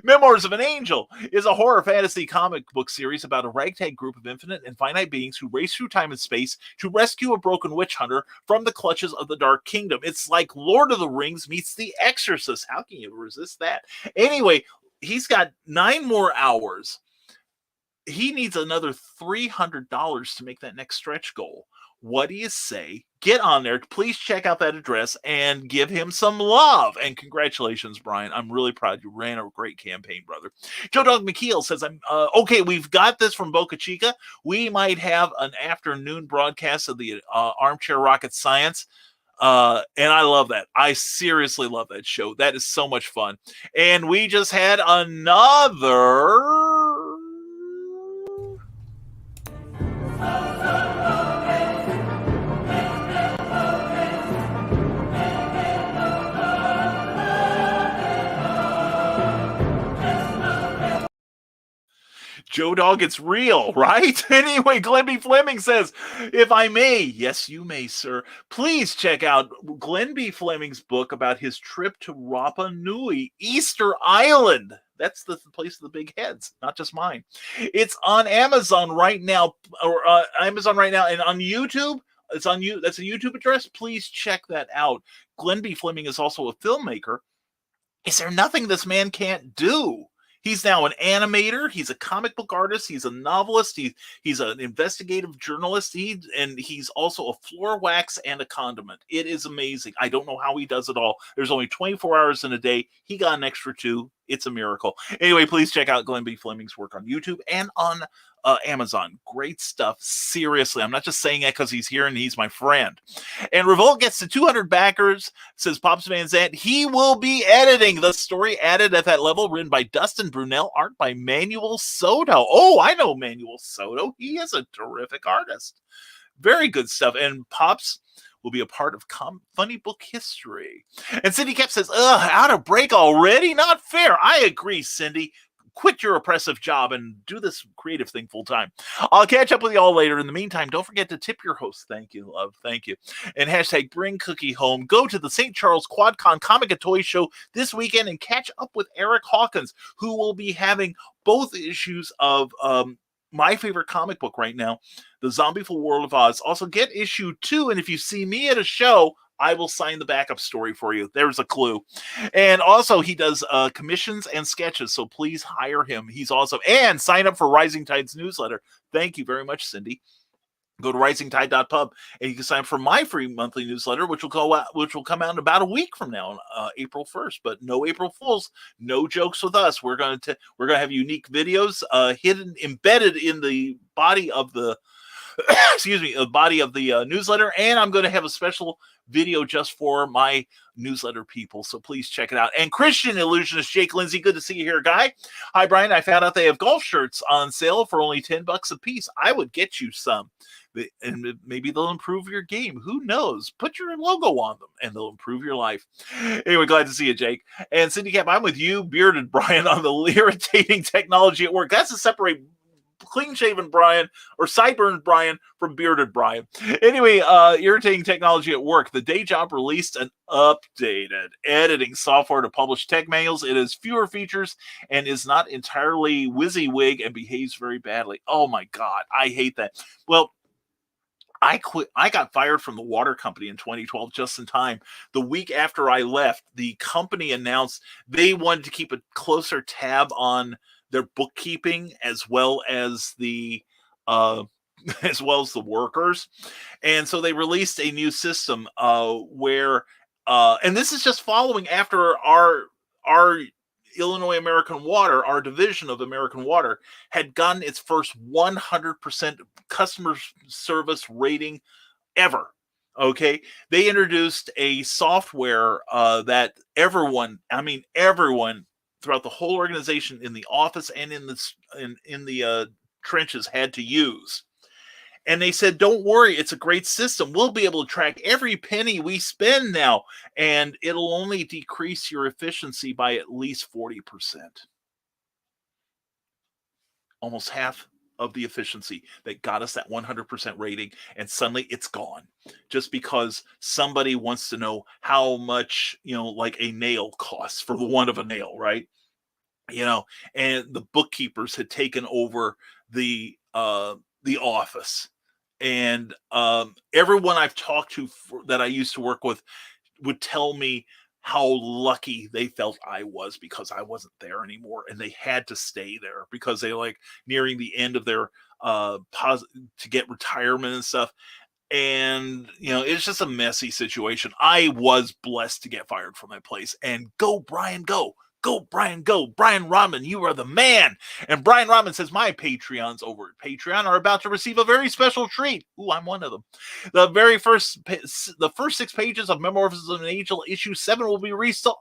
Memoirs of an Angel is a horror fantasy comic book series about a ragtag group of infinite and finite beings who race through time and space to rescue a broken witch hunter from the clutches of the Dark Kingdom. It's like Lord of the Rings meets The Exorcist. How can you resist that? Anyway, he's got 9 more hours. He needs another $300 to make that next stretch goal. What do you say? Get on there. Please check out that address and give him some love. And congratulations, Brian. I'm really proud. You ran a great campaign, brother. Joe Dog McKeel says, okay, we've got this from Boca Chica. We might have an afternoon broadcast of the Armchair Rocket Science. And I love that. I seriously love that show. That is so much fun. And we just had another... Joe Dog, it's real, right? Anyway, Glenn B. Fleming says, if I may, yes, you may, sir, please check out Glenn B. Fleming's book about his trip to Rapa Nui, Easter Island. That's the place of the big heads, not just mine. It's on Amazon right now, and on YouTube. It's on you. That's a YouTube address. Please check that out. Glenn B. Fleming is also a filmmaker. Is there nothing this man can't do? He's now an animator. He's a comic book artist. He's a novelist. He's an investigative journalist. He's also a floor wax and a condiment. It is amazing. I don't know how he does it all. There's only 24 hours in a day. He got an extra 2. It's a miracle. Anyway, please check out Glenn B. Fleming's work on YouTube and on Amazon. Great stuff. Seriously, I'm not just saying that because he's here and he's my friend. And Revolt gets to 200 backers, says Pops Van Zant. He will be editing the story added at that level, written by Dustin Brunel, art by Manuel Soto. Oh, I know Manuel Soto. He is a terrific artist. Very good stuff. And Pops will be a part of funny book history. And Cindy Cap says, out of break already? Not fair. I agree, Cindy. Quit your oppressive job and do this creative thing full time. I'll catch up with you all later. In the meantime, don't forget to tip your host. Thank you, love. Thank you. And hashtag bring cookie home. Go to the St. Charles QuadCon Comic and Toy Show this weekend and catch up with Eric Hawkins, who will be having both issues of my favorite comic book right now, The Zombieful World of Oz. Also get issue 2. And if you see me at a show, I will sign the backup story for you. There's a clue. And also he does commissions and sketches, so please hire him. He's awesome. And sign up for Rising Tide's newsletter. Thank you very much, Cindy. Go to risingtide.pub and you can sign up for my free monthly newsletter, which will come out in about a week from now, on April 1st. But no April Fools, no jokes with us. We're going to have unique videos embedded in the body of the newsletter, and I'm going to have a special video just for my newsletter people, so please check it out. And Christian illusionist Jake Lindsay, good to see you here, guy. Hi, Brian. I found out they have golf shirts on sale for only $10 a piece. I would get you some, and maybe they'll improve your game. Who knows? Put your logo on them, and they'll improve your life. Anyway, glad to see you, Jake. And Cindy Cap, I'm with you, bearded Brian, on the irritating technology at work. That's to separate clean-shaven Brian or sideburns Brian from bearded Brian. Anyway, irritating technology at work. The day job released an updated editing software to publish tech manuals. It has fewer features and is not entirely WYSIWYG and behaves very badly. Oh my God, I hate that. Well, I quit. I got fired from the water company in 2012 just in time. The week after I left, the company announced they wanted to keep a closer tab on their bookkeeping as well as the workers, and so they released a new system where and this is just following after our Illinois American Water, our division of American Water, had gotten its first 100% customer service rating ever. Okay, they introduced a software that everyone throughout the whole organization, in the office and in the trenches, had to use. And they said, don't worry, it's a great system. We'll be able to track every penny we spend now, and it'll only decrease your efficiency by at least 40%. Almost half of the efficiency that got us that 100% rating, and suddenly it's gone. Just because somebody wants to know how much, like a nail costs, for the want of a nail, right? And the bookkeepers had taken over the office. And everyone I've talked to that I used to work with would tell me how lucky they felt I was because I wasn't there anymore, and they had to stay there because they nearing the end of their to get retirement and stuff. And it's just a messy situation. I was blessed to get fired from that place. And go Brian, go. Go, Brian, go. Brian Rodman, you are the man. And Brian Rodman says, my Patreons over at Patreon are about to receive a very special treat. Ooh, I'm one of them. The first 6 pages of Metamorphosis of an Angel issue 7 will be released to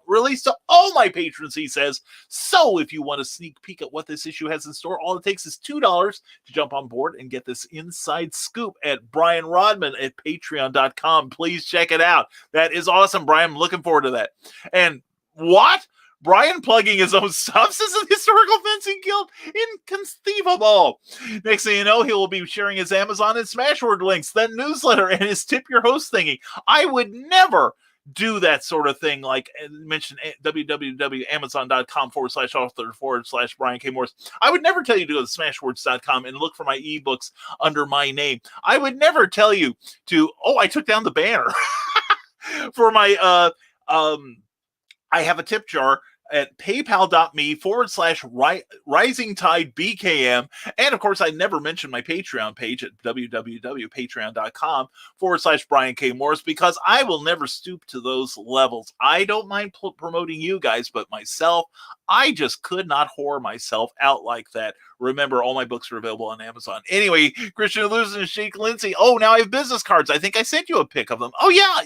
all my patrons, he says. So if you want a sneak peek at what this issue has in store, all it takes is $2 to jump on board and get this inside scoop at Brian Rodman at patreon.com. Please check it out. That is awesome, Brian. I'm looking forward to that. And what? Brian plugging his own stuff, says the Historical Fencing Guild. Inconceivable. Next thing you know, he will be sharing his Amazon and Smashword links, that newsletter, and his Tip Your Host thingy. I would never do that sort of thing, like mention www.amazon.com/author/Brian K. Morris. I would never tell you to go to smashwords.com and look for my ebooks under my name. I would never tell you to, I took down the banner for my, I have a tip jar at paypal.me/Rising Tide BKM. And of course, I never mentioned my Patreon page at www.patreon.com/Brian K. Morris, because I will never stoop to those levels. I don't mind promoting you guys, but myself, I just could not whore myself out like that. Remember, all my books are available on Amazon. Anyway, Christian Illusion and Shake Lindsay. Oh, now I have business cards. I think I sent you a pic of them. Oh yeah,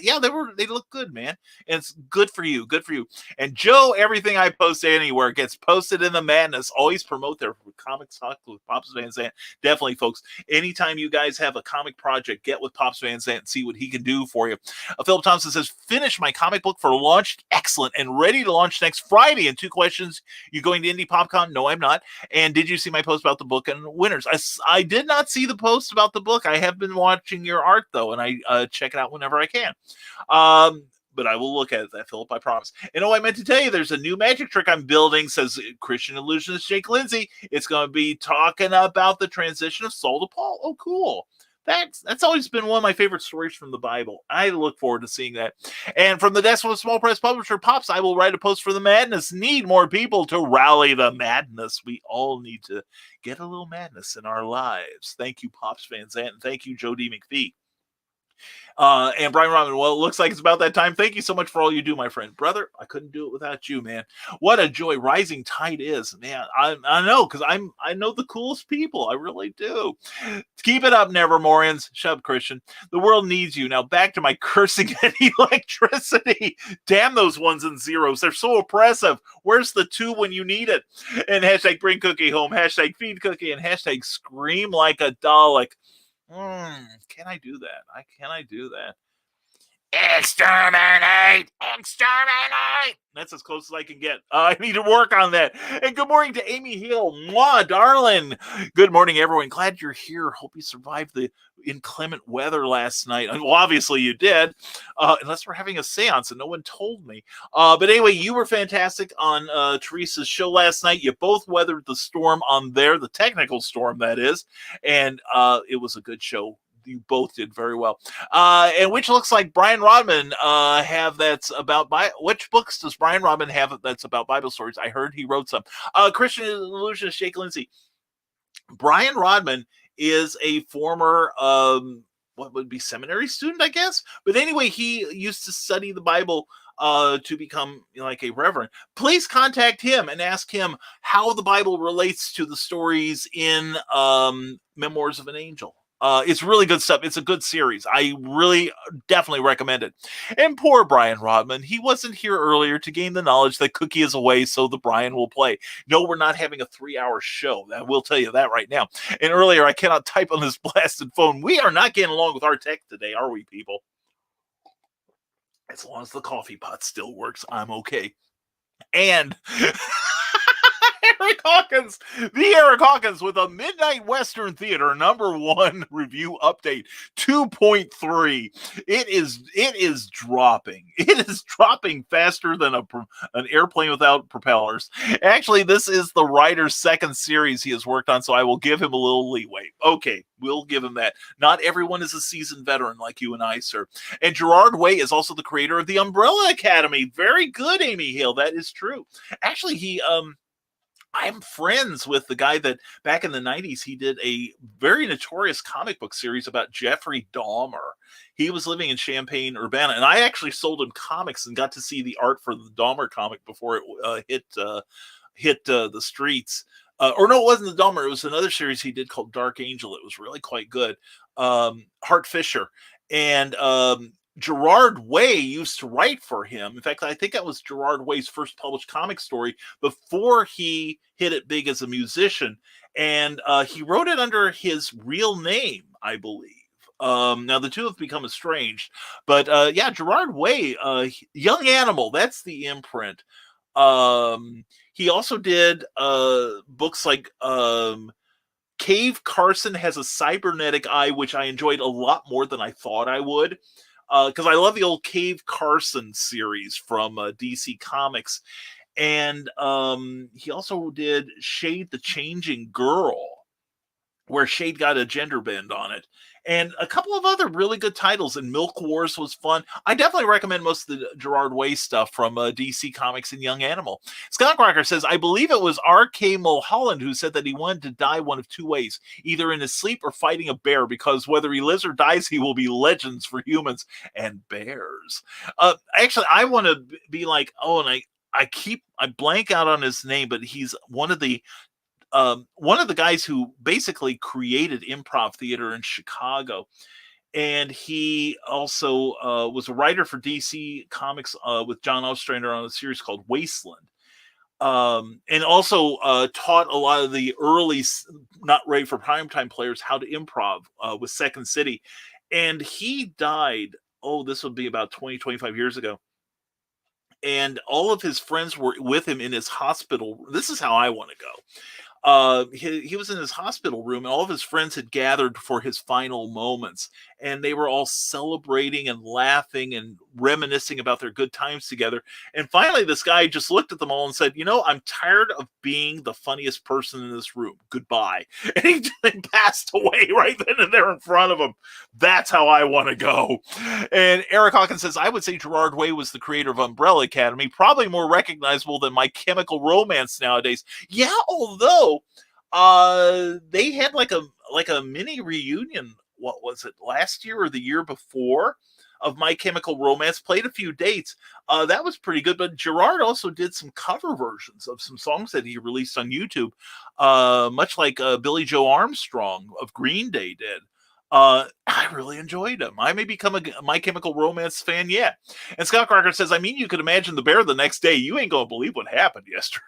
they look good, man. And it's good for you. Good for you. And Joe, everything I post anywhere gets posted in the madness. Always promote their comic talk with Pops Van Zandt. Definitely, folks. Anytime you guys have a comic project, get with Pops Van Zandt and see what he can do for you. Philip Thompson says, finish my comic book for launch. Excellent. And ready to launch next Friday. And 2 questions. You going to Indie PopCon? No, I'm not. And did you see my post about the book and winners? I did not see the post about the book. I have been watching your art, though, and I check it out whenever I can. But I will look at that, Philip, I promise. And I meant to tell you, there's a new magic trick I'm building, says Christian Illusionist Jake Lindsay. It's going to be talking about the transition of Saul to Paul. Oh, cool. That's always been one of my favorite stories from the Bible. I look forward to seeing that. And from the desk of a small press publisher, Pops, I will write a post for the madness. Need more people to rally the madness. We all need to get a little madness in our lives. Thank you, Pops Van Zandt, and thank you, Joe D. McPhee. And Brian Rodman, well, it looks like it's about that time. Thank you so much for all you do, my friend. Brother, I couldn't do it without you, man. What a joy Rising Tide is, man. I know, because I know the coolest people. I really do. Keep it up, Nevermoians. Shut up, Christian. The world needs you. Now back to my cursing at electricity. Damn those ones and zeros. They're so oppressive. Where's the 2 when you need it? And hashtag bring cookie home. Hashtag feed cookie. And hashtag scream like a Dalek. Can I do that? Can I do that? Exterminate! Exterminate! That's as close as I can get. I need to work on that. And good morning to Amy Hill. Mwah, darling. Good morning, everyone. Glad you're here. Hope you survived the inclement weather last night. Well, obviously you did. Unless we're having a seance and no one told me. But anyway, you were fantastic on Teresa's show last night. You both weathered the storm on there, the technical storm, that is. And it was a good show. You both did very well. And which looks like Brian Rodman have that's about which books does Brian Rodman have that's about Bible stories? I heard he wrote some. Christian Illusionist Shake Lindsay. Brian Rodman is a former what would be seminary student, I guess. But anyway, he used to study the Bible to become like a reverend. Please contact him and ask him how the Bible relates to the stories in Memoirs of an Angel. It's really good stuff. It's a good series. I really definitely recommend it. And poor Brian Rodman, he wasn't here earlier to gain the knowledge that Cookie is away, so the Brian will play. No, we're not having a 3-hour show. I will tell you that right now. And earlier, I cannot type on this blasted phone. We are not getting along with our tech today, are we, people? As long as the coffee pot still works, I'm okay. And Eric Hawkins, the Eric Hawkins with a Midnight Western Theater #1 review update 2.3. It is dropping. It is dropping faster than an airplane without propellers. Actually, this is the writer's second series he has worked on, so I will give him a little leeway. Okay, we'll give him that. Not everyone is a seasoned veteran like you and I, sir. And Gerard Way is also the creator of the Umbrella Academy. Very good, Amy Hill. That is true. Actually, I'm friends with the guy that back in the 90s, he did a very notorious comic book series about Jeffrey Dahmer. He was living in Champaign-Urbana, and I actually sold him comics and got to see the art for the Dahmer comic before it hit the streets. Or no, it wasn't the Dahmer. It was another series he did called Dark Angel. It was really quite good. Hart Fisher. And Gerard Way used to write for him. In fact, I think that was Gerard Way's first published comic story before he hit it big as a musician. And he wrote it under his real name, I believe. Now, the two have become estranged. But yeah, Gerard Way, Young Animal, that's the imprint. He also did books like Cave Carson Has a Cybernetic Eye, which I enjoyed a lot more than I thought I would. Because I love the old Cave Carson series from DC Comics. And he also did Shade the Changing Girl. where Shade got a gender bend on it. And a couple of other really good titles, and Milk Wars was fun. I definitely recommend most of the Gerard Way stuff from DC Comics and Young Animal. Scott Crocker says, I believe it was R.K. Mulholland who said that he wanted to die one of two ways, either in his sleep or fighting a bear, because whether he lives or dies, he will be legends for humans and bears. Actually, I want to be like, and I blank out on his name, but he's one of the guys who basically created improv theater in Chicago. And he also was a writer for DC Comics with John Ostrander on a series called Wasteland. And also taught a lot of the early, not ready for primetime players how to improv with Second City. And he died, this would be about 20, 25 years ago. And all of his friends were with him in his hospital. This is how I want to go. He was in his hospital room, and all of his friends had gathered for his final moments, and they were all celebrating and laughing and reminiscing about their good times together. And finally, this guy just looked at them all and said, I'm tired of being the funniest person in this room. Goodbye. And he just passed away right then and there in front of him. That's how I want to go. And Eric Hawkins says, I would say Gerard Way was the creator of Umbrella Academy, probably more recognizable than My Chemical Romance nowadays. Yeah, although they had like a mini reunion. What was it, last year or the year before, of My Chemical Romance? Played a few dates. That was pretty good. But Gerard also did some cover versions of some songs that he released on YouTube, much like Billy Joe Armstrong of Green Day did. I really enjoyed them. I may become a My Chemical Romance fan yet. And Scott Crocker says, you could imagine the bear the next day. You ain't gonna believe what happened yesterday.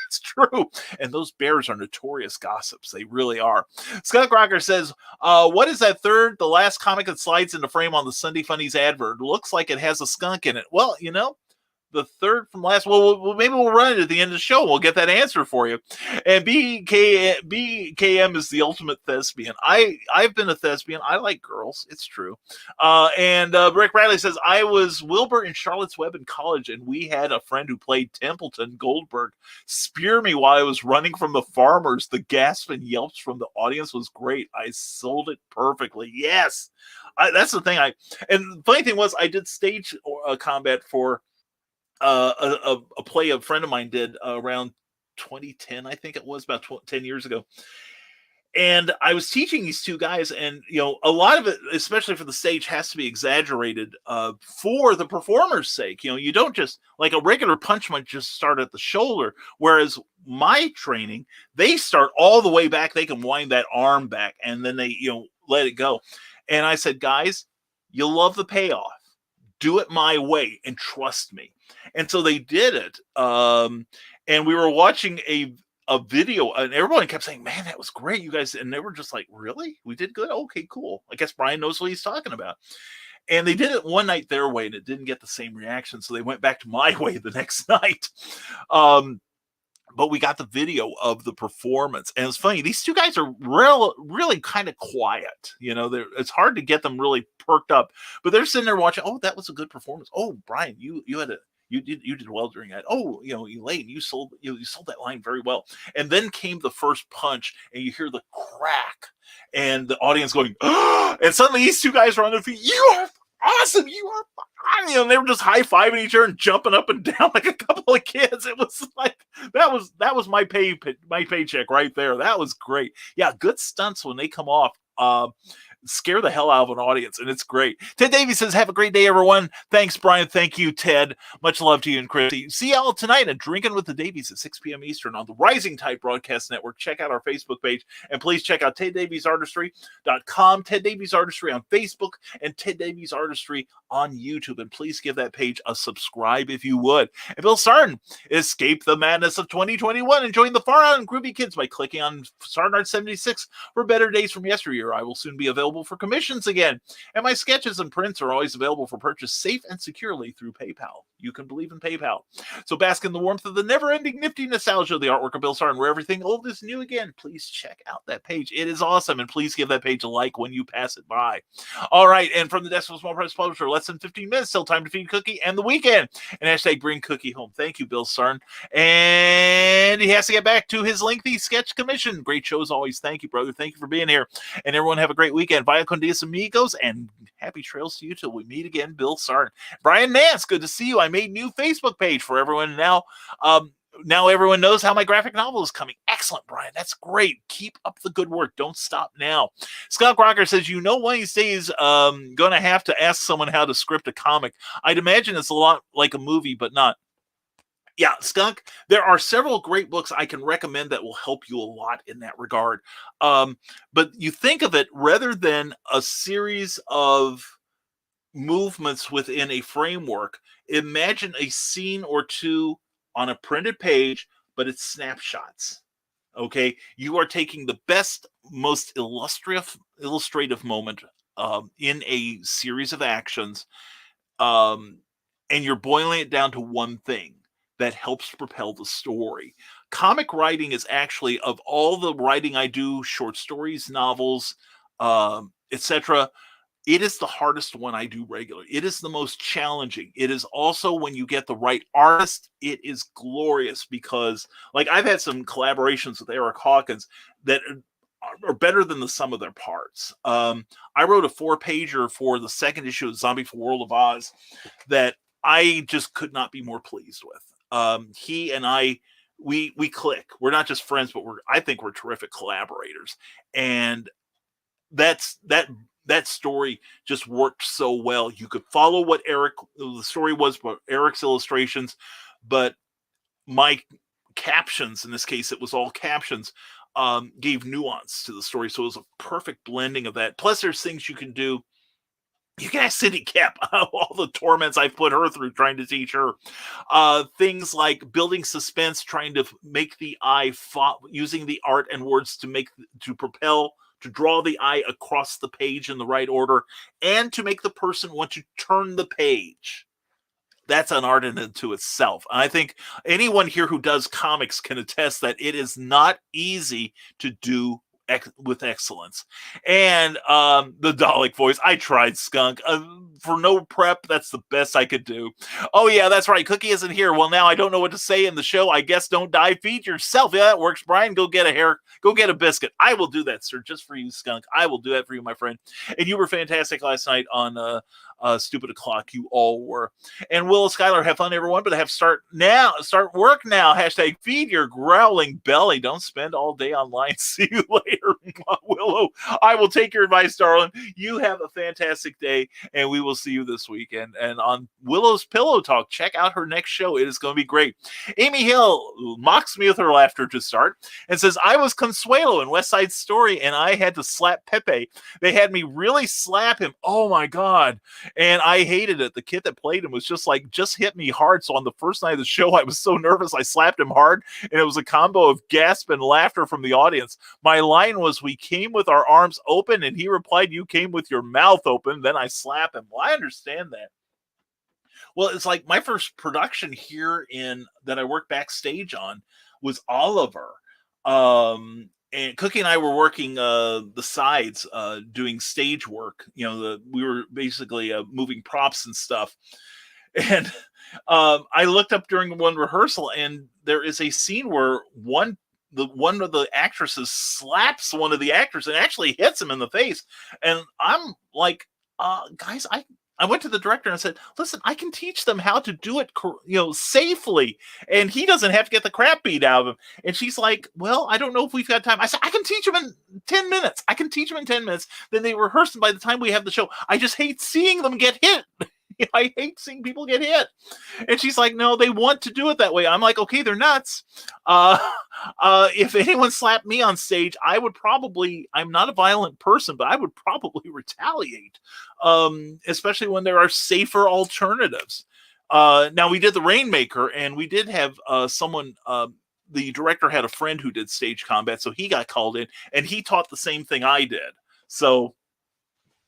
It's true. And those bears are notorious gossips. They really are. Scott Crocker says, what is that the last comic that slides into frame on the Sunday Funnies advert? Looks like it has a skunk in it. Well, the third from last. Well, maybe we'll run it at the end of the show. We'll get that answer for you. And BKM is the ultimate thespian. I've been a thespian. I like girls. It's true. And Rick Bradley says, I was Wilbur in Charlotte's Web in college, and we had a friend who played Templeton Goldberg spear me while I was running from the farmers. The gasp and yelps from the audience was great. I sold it perfectly. Yes. That's the thing. And the funny thing was, I did stage combat for a play a friend of mine did around 2010, I think it was, about 10 years ago. And I was teaching these two guys, and a lot of it, especially for the stage, has to be exaggerated for the performer's sake. You don't just, like a regular punch might just start at the shoulder, whereas my training, they start all the way back. They can wind that arm back, and then they let it go. And I said, guys, you'll love the payoff. Do it my way and trust me. And so they did it. And we were watching a video, and everyone kept saying, man, that was great, you guys. And they were just like, really? We did good? Okay, cool. I guess Brian knows what he's talking about. And they did it one night their way, and it didn't get the same reaction. So they went back to my way the next night. But we got the video of the performance, and it's funny. These two guys are really kind of quiet. It's hard to get them really perked up, but they're sitting there watching. Oh, that was a good performance. Oh, Brian, you did well during that. Oh, Elaine, you sold that line very well. And then came the first punch, and you hear the crack, and the audience going, oh, and suddenly these two guys are on their feet. You are awesome. You are fine. And they were just high-fiving each other and jumping up and down like a couple of kids. It was like, that was my paycheck right there. That was great. Yeah, good stunts when they come off. Scare the hell out of an audience, and it's great. Ted Davies says, have a great day, everyone. Thanks, Brian. Thank you, Ted. Much love to you and Christy. See y'all tonight at Drinking with the Davies at 6 p.m. Eastern on the Rising Tide Broadcast Network. Check out our Facebook page, and please check out TedDaviesArtistry.com, Ted Davies Artistry on Facebook, and Ted Davies Artistry on YouTube. And please give that page a subscribe if you would. And Bill Sartin, escape the madness of 2021 and join the far out and groovy kids by clicking on Sartin Art 76 for better days from yesteryear. I will soon be available available for commissions again. And my sketches and prints are always available for purchase safe and securely through PayPal. You can believe in PayPal. So bask in the warmth of the never-ending nifty nostalgia of the artwork of Bill Starr, and where everything old is new again. Please check out that page. It is awesome, and please give that page a like when you pass it by. All right, and from the desk of a small press publisher, less than 15 minutes, still time to feed Cookie and the weekend. And hashtag bring Cookie home. Thank you, Bill Starr. And he has to get back to his lengthy sketch commission. Great show as always. Thank you, brother. Thank you for being here. And everyone have a great weekend. Vaya con dias amigos, and happy trails to you till we meet again, Bill Starr. Brian Nance, good to see you. I made a new Facebook page for everyone now. Now everyone knows how my graphic novel is coming. Excellent, Brian. That's great. Keep up the good work. Don't stop now. Scott Rocker says, you know, one of these days, going to have to ask someone how to script a comic. I'd imagine it's a lot like a movie, but not. Yeah, Skunk, there are several great books I can recommend that will help you a lot in that regard. But you think of it rather than a series of movements within a framework, imagine a scene or two on a printed page, but it's snapshots. Okay, you are taking the best, most illustrative moment in a series of actions, and you're boiling it down to one thing that helps propel the story. Comic writing is actually, of all the writing I do, short stories, novels, etc., it is the hardest one I do regularly. It is the most challenging. It is also, when you get the right artist, it is glorious because, like, I've had some collaborations with Eric Hawkins that are better than the sum of their parts. I wrote a 4-pager for the second issue of Zombie for World of Oz that I just could not be more pleased with. He and I, we click. We're not just friends, but I think we're terrific collaborators. And that story just worked so well. You could follow what the story was, but Eric's illustrations, but my captions, in this case, it was all captions, gave nuance to the story. So it was a perfect blending of that. Plus there's things you can do. You can ask Cindy Kep all the torments I've put her through trying to teach her. Things like building suspense, trying to make the eye, using the art and words to draw the eye across the page in the right order, and to make the person want to turn the page. That's an art in and to itself. And I think anyone here who does comics can attest that it is not easy to do with excellence. And the Dalek voice, I tried, Skunk. For no prep, that's the best I could do. Oh yeah, that's right, Cookie isn't here. Well, now I don't know what to say in the show. I guess don't die, feed yourself. Yeah, that works, Brian. Go get a biscuit. I will do that, sir, just for you, Skunk. I will do that for you, my friend. And you were fantastic last night on Stupid O'Clock. You all were. And Will Schuyler, have fun, everyone, but start work now. Hashtag feed your growling belly. Don't spend all day online. See you later, Willow. I will take your advice, darling. You have a fantastic day, and we will see you this weekend. And on Willow's Pillow Talk, check out her next show. It is going to be great. Amy Hill mocks me with her laughter to start and says, I was Consuelo in West Side Story, and I had to slap Pepe. They had me really slap him. Oh, my God. And I hated it. The kid that played him was just hit me hard. So on the first night of the show, I was so nervous, I slapped him hard. And it was a combo of gasp and laughter from the audience. My line was, we came with our arms open. And he replied, you came with your mouth open. Then I slap him. Well, I understand that. Well, it's like my first production here that I worked backstage on was Oliver. And Cookie and I were working the sides, doing stage work. We were basically moving props and stuff. And I looked up during one rehearsal, and there is a scene where one of the actresses slaps one of the actors and actually hits him in the face. And I'm like, guys, I went to the director and I said, listen, I can teach them how to do it, safely. And he doesn't have to get the crap beat out of him. And she's like, well, I don't know if we've got time. I said, I can teach them in 10 minutes. Then they rehearse them by the time we have the show. I just hate seeing them get hit. I hate seeing people get hit. And she's like, no, they want to do it that way. I'm like, okay, they're nuts. If anyone slapped me on stage, I'm not a violent person, but I would probably retaliate, especially when there are safer alternatives. Now, we did the Rainmaker, and we did have someone, the director had a friend who did stage combat, so he got called in, and he taught the same thing I did. So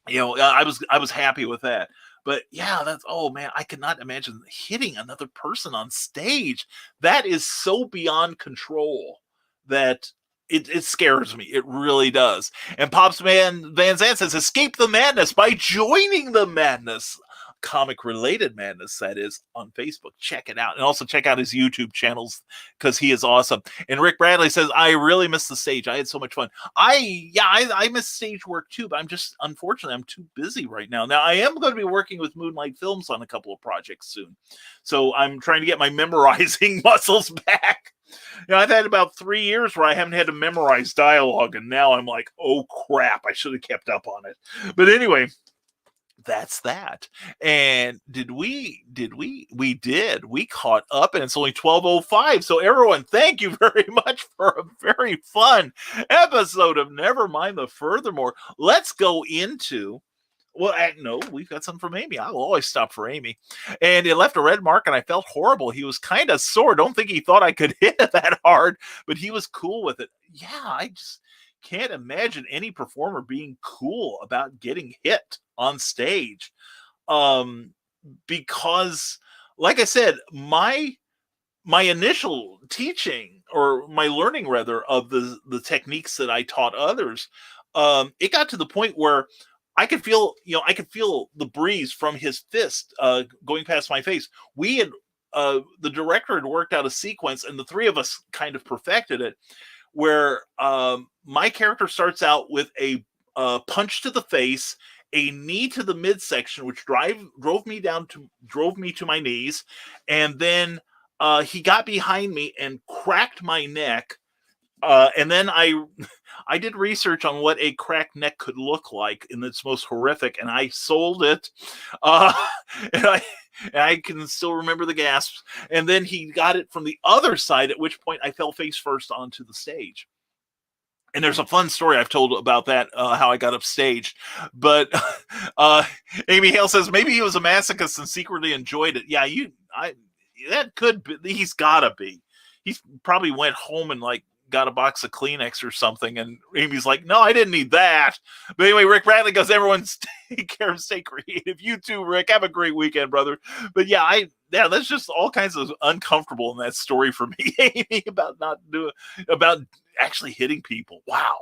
I was happy with that. But yeah, oh man, I cannot imagine hitting another person on stage. That is so beyond control that it scares me. It really does. And Pops Van Zandt says, escape the madness by joining the madness. Comic related madness, that is, on Facebook. Check it out. And also check out his YouTube channels because he is awesome. And Rick Bradley says, I really miss the stage. I had so much fun. I miss stage work too, but unfortunately, I'm too busy right now. Now, I am going to be working with Moonlight Films on a couple of projects soon. So I'm trying to get my memorizing muscles back. I've had about 3 years where I haven't had to memorize dialogue, and now I'm like, oh crap, I should have kept up on it. But anyway, that's that. And we did. We caught up, and it's only 12:05. So everyone, thank you very much for a very fun episode of Nevermind the Furthermore. Let's go into, well, no, we've got something from Amy. I will always stop for Amy. And it left a red mark, and I felt horrible. He was kind of sore. Don't think he thought I could hit it that hard, but he was cool with it. Yeah, I just can't imagine any performer being cool about getting hit on stage. Because, like I said, my initial teaching, or my learning rather, of the techniques that I taught others, it got to the point where I could feel the breeze from his fist going past my face. We had the director had worked out a sequence, and the three of us kind of perfected it, where my character starts out with a punch to the face, a knee to the midsection, which drove me to my knees, and then he got behind me and cracked my neck. And then I did research on what a cracked neck could look like in its most horrific, and I sold it. And I can still remember the gasps. And then he got it from the other side, at which point I fell face first onto the stage. And there's a fun story I've told about that, how I got upstaged. But Amy Hale says, maybe he was a masochist and secretly enjoyed it. Yeah, that could be. He's gotta be. He probably went home and got a box of Kleenex or something, and Amy's like, no, I didn't need that. But anyway, Rick Bradley goes, everyone take care and stay creative. You too, Rick. Have a great weekend, brother. But yeah, that's just all kinds of uncomfortable in that story for me, Amy, about actually hitting people. Wow.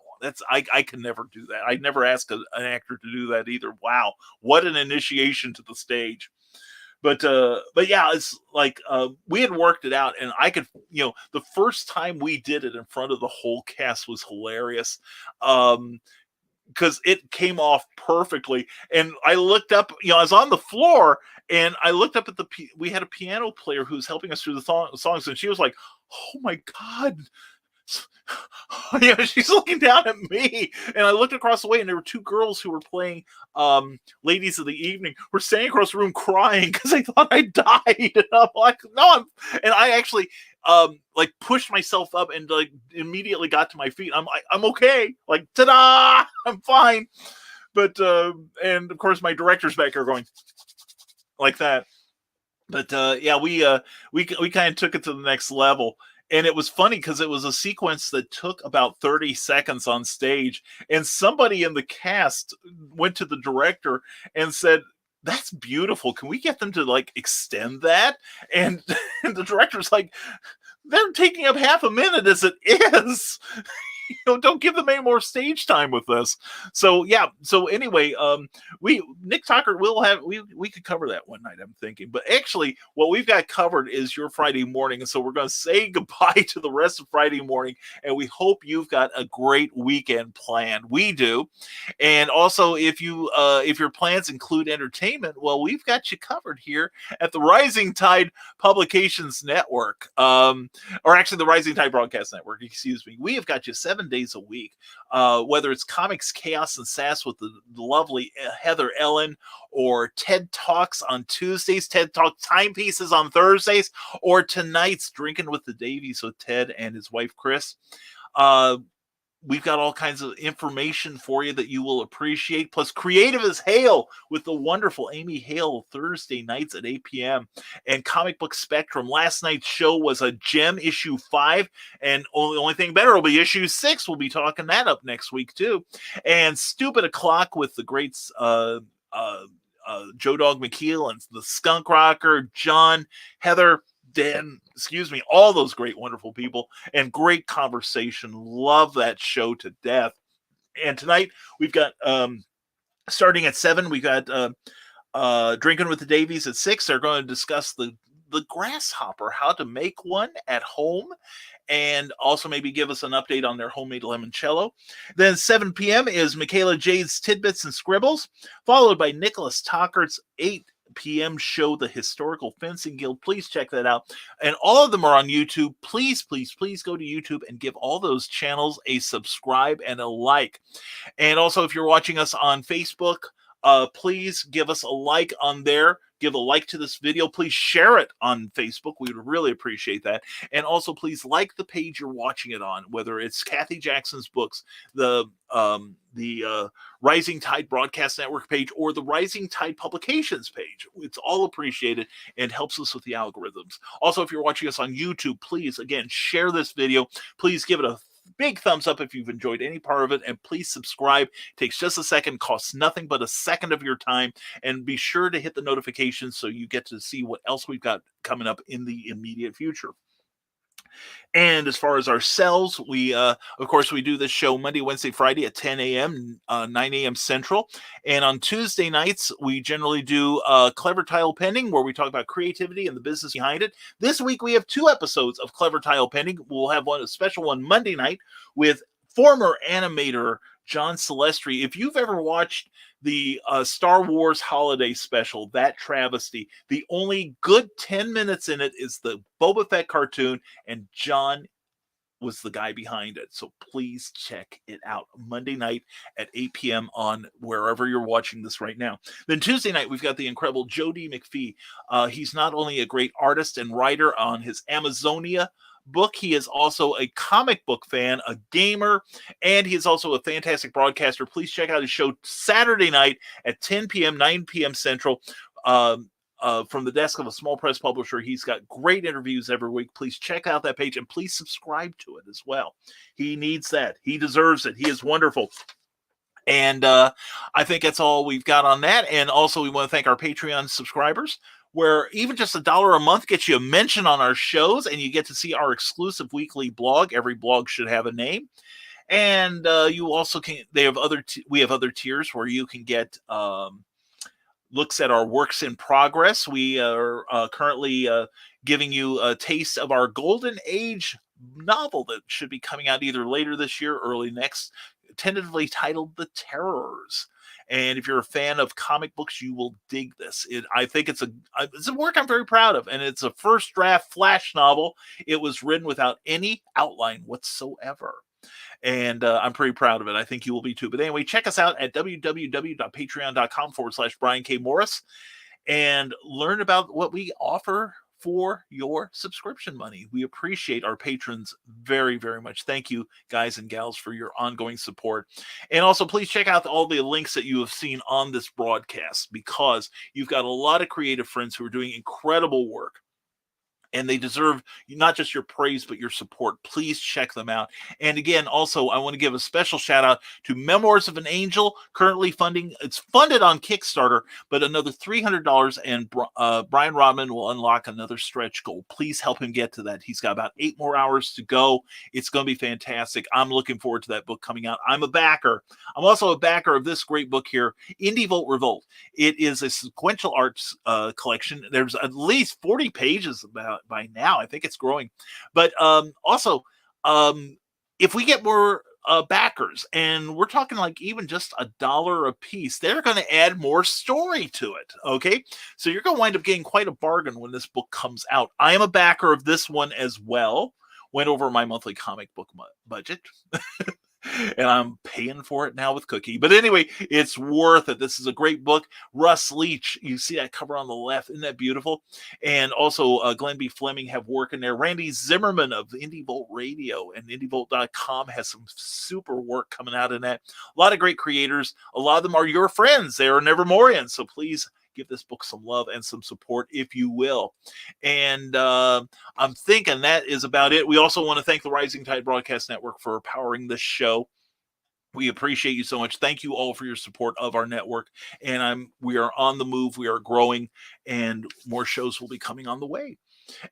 I can never do that. I'd never ask an actor to do that either. Wow. What an initiation to the stage. But yeah, it's like we had worked it out, and I could, the first time we did it in front of the whole cast was hilarious, because it came off perfectly. And I looked up, I was on the floor, and I looked up at we had a piano player who was helping us through the songs, and she was like, "Oh my God." She's looking down at me, and I looked across the way, and there were two girls who were playing Ladies of the Evening, were standing across the room crying because they thought I died. And I'm like, no, and I actually pushed myself up and immediately got to my feet. I'm okay, ta-da, I'm fine. But and of course my director's back here going like that. But yeah, we kind of took it to the next level. And it was funny because it was a sequence that took about 30 seconds on stage. And somebody in the cast went to the director and said, that's beautiful. Can we get them to extend that? And the director's like, they're taking up half a minute as it is. Don't give them any more stage time with this. So yeah. So anyway, Nick Tucker we could cover that one night, I'm thinking. But actually, what we've got covered is your Friday morning, and so we're going to say goodbye to the rest of Friday morning, and we hope you've got a great weekend planned. We do, and also if your plans include entertainment, well, we've got you covered here at the Rising Tide Publications Network, or actually the Rising Tide Broadcast Network. Excuse me. We have got you 7 days a week, whether it's Comics, Chaos, and Sass with the lovely Heather Ellen, or TED Talks on Tuesdays, TED Talk Timepieces on Thursdays, or tonight's Drinking with the Davies with Ted and his wife Chris. we've got all kinds of information for you that you will appreciate. Plus, Creative as Hale with the wonderful Amy Hale Thursday nights at 8 p.m. And Comic Book Spectrum. Last night's show was a gem, issue 5. And only thing better will be issue 6. We'll be talking that up next week, too. And Stupid O'Clock with the greats Joe Dog McKeel and the Skunk Rocker, John, Heather, Dan, all those great, wonderful people, and great conversation. Love that show to death. And tonight we've got, starting at 7, we've got Drinking with the Davies at 6. They're going to discuss the grasshopper, how to make one at home, and also maybe give us an update on their homemade limoncello. Then 7 p.m. is Michaela Jade's Tidbits and Scribbles, followed by Nicholas Tockert's 8 p.m. show, The Historical Fencing Guild. Please check that out. And all of them are on YouTube. Please, please, please go to YouTube and give all those channels a subscribe and a like. And also, if you're watching us on Facebook, please give us a like on there. Give a like to this video. Please share it on Facebook. We would really appreciate that. And also, please like the page you're watching it on, whether it's Kathy Jackson's books, the Rising Tide Broadcast Network page, or the Rising Tide Publications page. It's all appreciated and helps us with the algorithms. Also, if you're watching us on YouTube, please, again, share this video. Please give it a big thumbs up if you've enjoyed any part of it, and please subscribe. It takes just a second, costs nothing but a second of your time, and be sure to hit the notifications so you get to see what else we've got coming up in the immediate future. And as far as ourselves, we, of course, we do this show Monday, Wednesday, Friday at 10 a.m., 9 a.m. Central. And on Tuesday nights, we generally do Clever Tile Pending, where we talk about creativity and the business behind it. This week, we have 2 episodes of Clever Tile Pending. We'll have a special one Monday night with former animator John Celestri. If you've ever watched the Star Wars holiday special, that travesty, the only good 10 minutes in it is the Boba Fett cartoon, and John was the guy behind it. So please check it out Monday night at 8 p.m. on wherever you're watching this right now. Then Tuesday night, we've got the incredible Joe D. McPhee. He's not only a great artist and writer on his Amazonia book, he is also a comic book fan, a gamer, and he is also a fantastic broadcaster. Please check out his show Saturday night at 10 p.m., 9 p.m. Central. From the desk of a small press publisher. He's got great interviews every week. Please check out that page and please subscribe to it as well. He needs that. He deserves it. He is wonderful. And I think that's all we've got on that. And also, we want to thank our Patreon subscribers, where even just $1 a month gets you a mention on our shows, and you get to see our exclusive weekly blog. Every blog should have a name. And you also can, we have other tiers where you can get looks at our works in progress. We are currently giving you a taste of our Golden Age novel that should be coming out either later this year or early next, tentatively titled The Terrors. And if you're a fan of comic books, you will dig this. I think it's a work I'm very proud of, and it's a first draft flash novel. It was written without any outline whatsoever. And I'm pretty proud of it. I think you will be too. But anyway, check us out at www.patreon.com/Brian K. Morris and learn about what we offer for your subscription money. We appreciate our patrons very, very much. Thank you, guys and gals, for your ongoing support. And also, please check out all the links that you have seen on this broadcast, because you've got a lot of creative friends who are doing incredible work. And they deserve not just your praise, but your support. Please check them out. And again, also, I want to give a special shout out to Memoirs of an Angel, currently funding. It's funded on Kickstarter, but another $300, and Brian Rodman will unlock another stretch goal. Please help him get to that. He's got about 8 more hours to go. It's going to be fantastic. I'm looking forward to that book coming out. I'm a backer. I'm also a backer of this great book here, Indie Volt Revolt. It is a sequential arts collection. There's at least 40 pages by now. I think it's growing. But also, if we get more backers, and we're talking like even just $1 a piece, they're going to add more story to it. Okay, so you're going to wind up getting quite a bargain when this book comes out. I am a backer of this one as well. Went over my monthly comic book budget. and I'm paying for it now with Cookie. But anyway, it's worth it. This is a great book. Russ Leach, you see that cover on the left. Isn't that beautiful? And also Glenn B. Fleming have work in there. Randy Zimmerman of Indie Volt Radio and IndieVolt.com has some super work coming out in that. A lot of great creators. A lot of them are your friends. They are Nevermoian. So please give this book some love and some support, if you will. And I'm thinking that is about it. We also want to thank the Rising Tide Broadcast Network for powering this show. We appreciate you so much. Thank you all for your support of our network. And we are on the move. We are growing, and more shows will be coming on the way.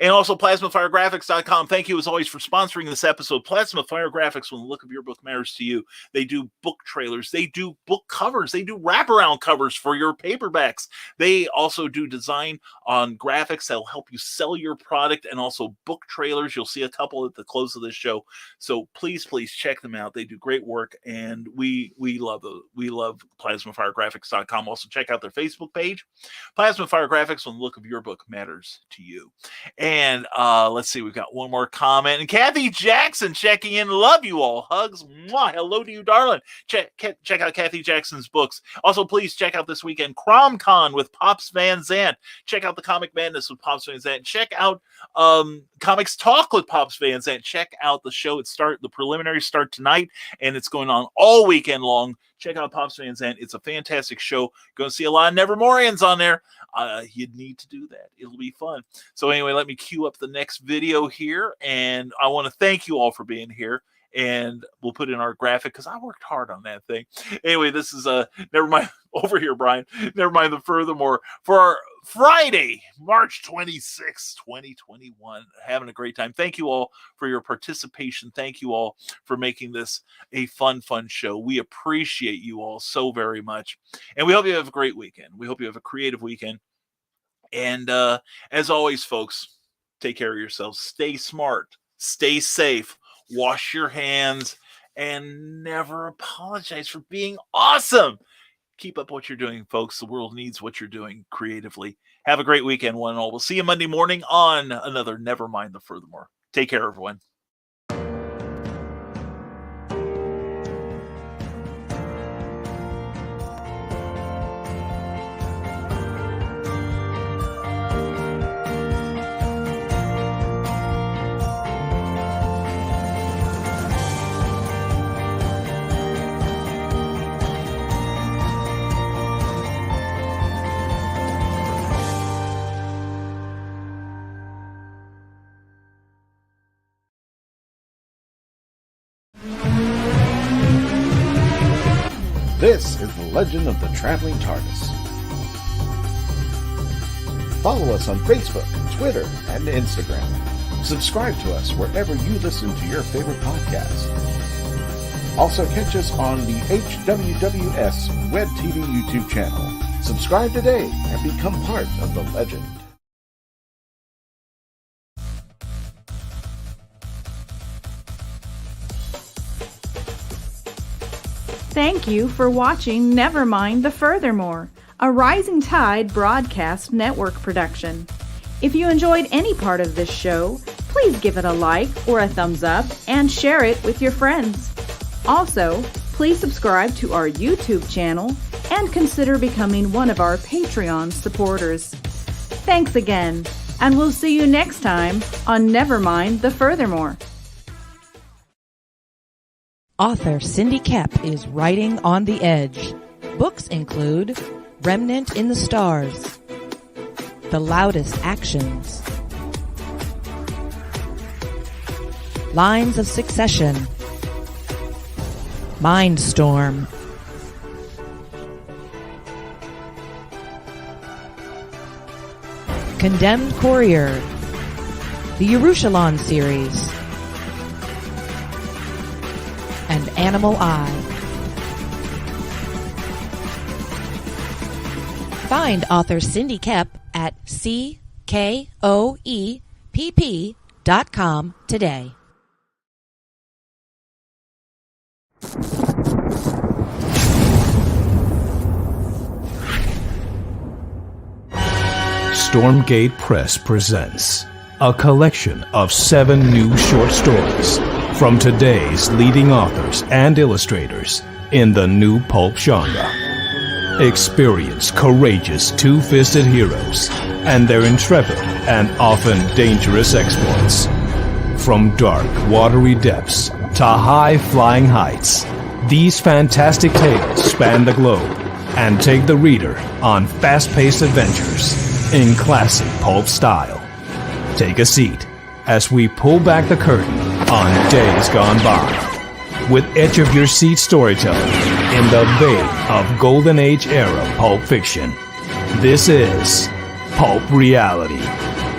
And also PlasmaFireGraphics.com. Thank you as always for sponsoring this episode. Plasma Fire Graphics, when the look of your book matters to you. They do book trailers. They do book covers. They do wraparound covers for your paperbacks. They also do design on graphics that'll help you sell your product, and also book trailers. You'll see a couple at the close of this show. So please check them out. They do great work, and we love those. We love PlasmaFireGraphics.com. Also check out their Facebook page. Plasma Fire Graphics, when the look of your book matters to you. And let's see, we've got one more comment. And Kathy Jackson checking in. Love you all. Hugs. Mwah. Hello to you, darling. Check out Kathy Jackson's books. Also, please check out this weekend CromCon with Pops Van Zandt. Check out the Comic Madness with Pops Van Zandt. Check out Comics Talk with Pops Van Zandt. Check out the show. The preliminaries start tonight, and it's going on all weekend long. Check out Pops Van Zandt. It's a fantastic show. Going to see a lot of Nevermoians on there. You'd need to do that. It'll be fun. So anyway, let me cue up the next video here. And I want to thank you all for being here. And we'll put in our graphic because I worked hard on that thing. Anyway, this is Nevermind over here, Brian. Nevermind the Furthermore for our Friday, March 26, 2021. Having a great time. Thank you all for your participation. Thank you all for making this a fun show. We appreciate you all so very much. And we hope you have a great weekend. We hope you have a creative weekend. And as always, folks, take care of yourselves. Stay smart. Stay safe. Wash your hands. And never apologize for being awesome. Keep up what you're doing, folks. The world needs what you're doing creatively. Have a great weekend, one and all. We'll see you Monday morning on another Nevermind the Furthermore. Take care, everyone. This is the Legend of the Traveling TARDIS. Follow us on Facebook, Twitter, and Instagram. Subscribe to us wherever you listen to your favorite podcast. Also catch us on the HWWS Web TV YouTube channel. Subscribe today and become part of the legend. Thank you for watching Nevermind the Furthermore, a Rising Tide Broadcast Network production. If you enjoyed any part of this show, please give it a like or a thumbs up and share it with your friends. Also, please subscribe to our YouTube channel and consider becoming one of our Patreon supporters. Thanks again, and we'll see you next time on Nevermind the Furthermore. Author Cindy Kep is writing on the edge. Books include Remnant in the Stars, The Loudest Actions, Lines of Succession, Mindstorm, Condemned Courier, the Yerushalayim series, and Animal Eye. Find author Cindy Kep at CKOEPP.com today. Stormgate Press presents a collection of 7 new short stories from today's leading authors and illustrators in the new pulp genre. Experience courageous two-fisted heroes and their intrepid and often dangerous exploits. From dark, watery depths to high-flying heights, these fantastic tales span the globe and take the reader on fast-paced adventures in classic pulp style. Take a seat as we pull back the curtain on Days Gone By with edge-of-your-seat storytelling in the vein of Golden Age era pulp fiction. This is Pulp Reality.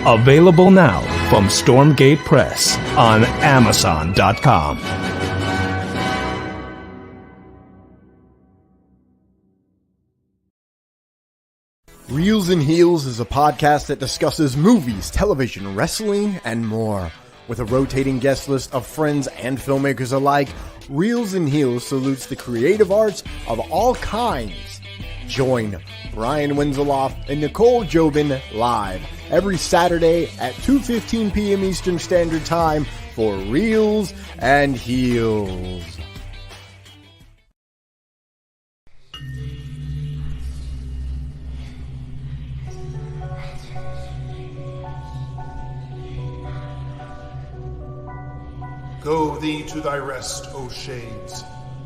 Available now from Stormgate Press on Amazon.com. Reels and Heels is a podcast that discusses movies, television, wrestling, and more. With a rotating guest list of friends and filmmakers alike, Reels and Heels salutes the creative arts of all kinds. Join Brian Winzeloff and Nicole Jobin live every Saturday at 2:15 p.m. Eastern Standard Time for Reels and Heels. Go thee to thy rest, O shades.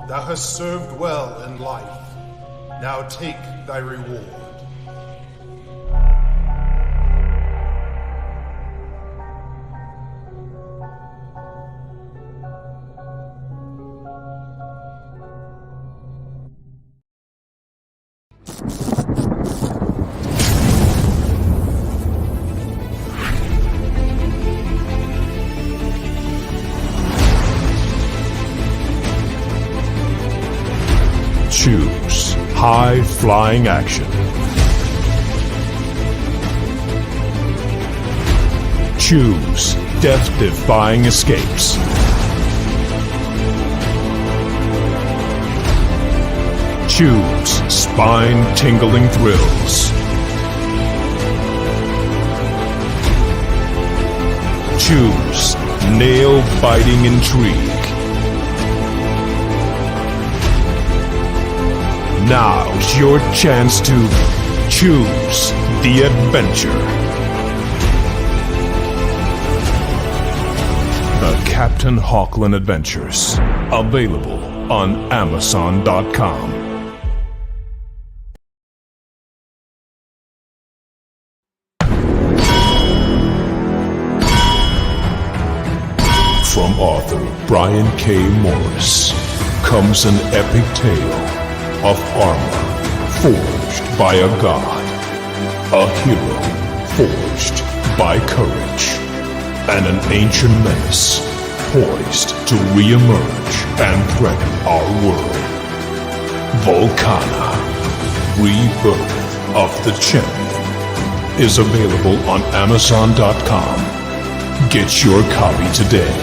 Thou hast served well in life. Now take thy reward. Choose high-flying action. Choose death-defying escapes. Choose spine-tingling thrills. Choose nail-biting intrigue. Now's your chance to choose the adventure. The Captain Hawkland Adventures. Available on Amazon.com. From author Brian K. Morris comes an epic tale of armor forged by a god, a hero forged by courage, and an ancient menace poised to re-emerge and threaten our world. Vulcana, Rebirth of the Champion, is available on Amazon.com. Get your copy today.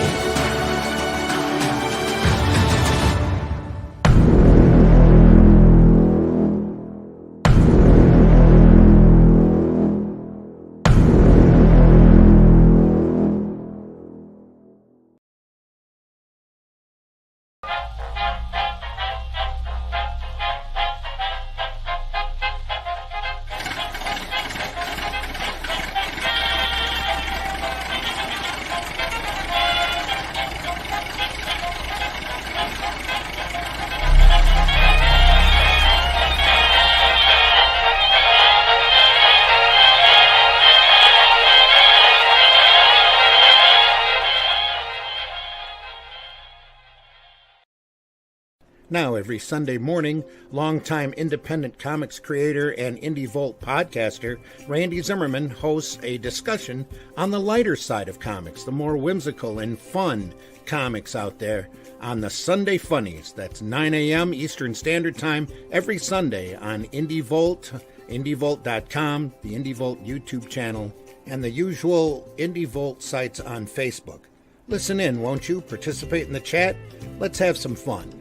Now, every Sunday morning, longtime independent comics creator and Indie Vault podcaster Randy Zimmerman hosts a discussion on the lighter side of comics, the more whimsical and fun comics out there on the Sunday Funnies. That's 9 a.m. Eastern Standard Time every Sunday on Indie Vault, IndieVault.com, the Indie Vault YouTube channel, and the usual Indie Vault sites on Facebook. Listen in, won't you? Participate in the chat. Let's have some fun.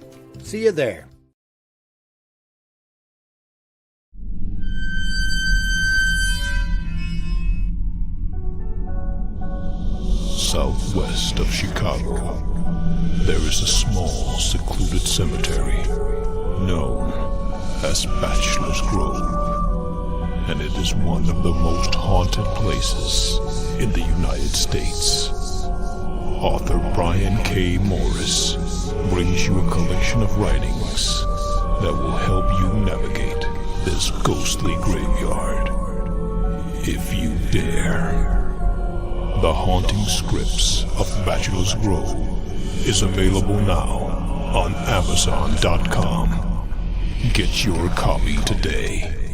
See you there. southwest of Chicago, there is a small, secluded cemetery known as Bachelors Grove, and it is one of the most haunted places in the United States. Author Brian K. Morris brings you a collection of writings that will help you navigate this ghostly graveyard, if you dare. The Haunting Scripts of Bachelors Grove is available now on Amazon.com. Get your copy today.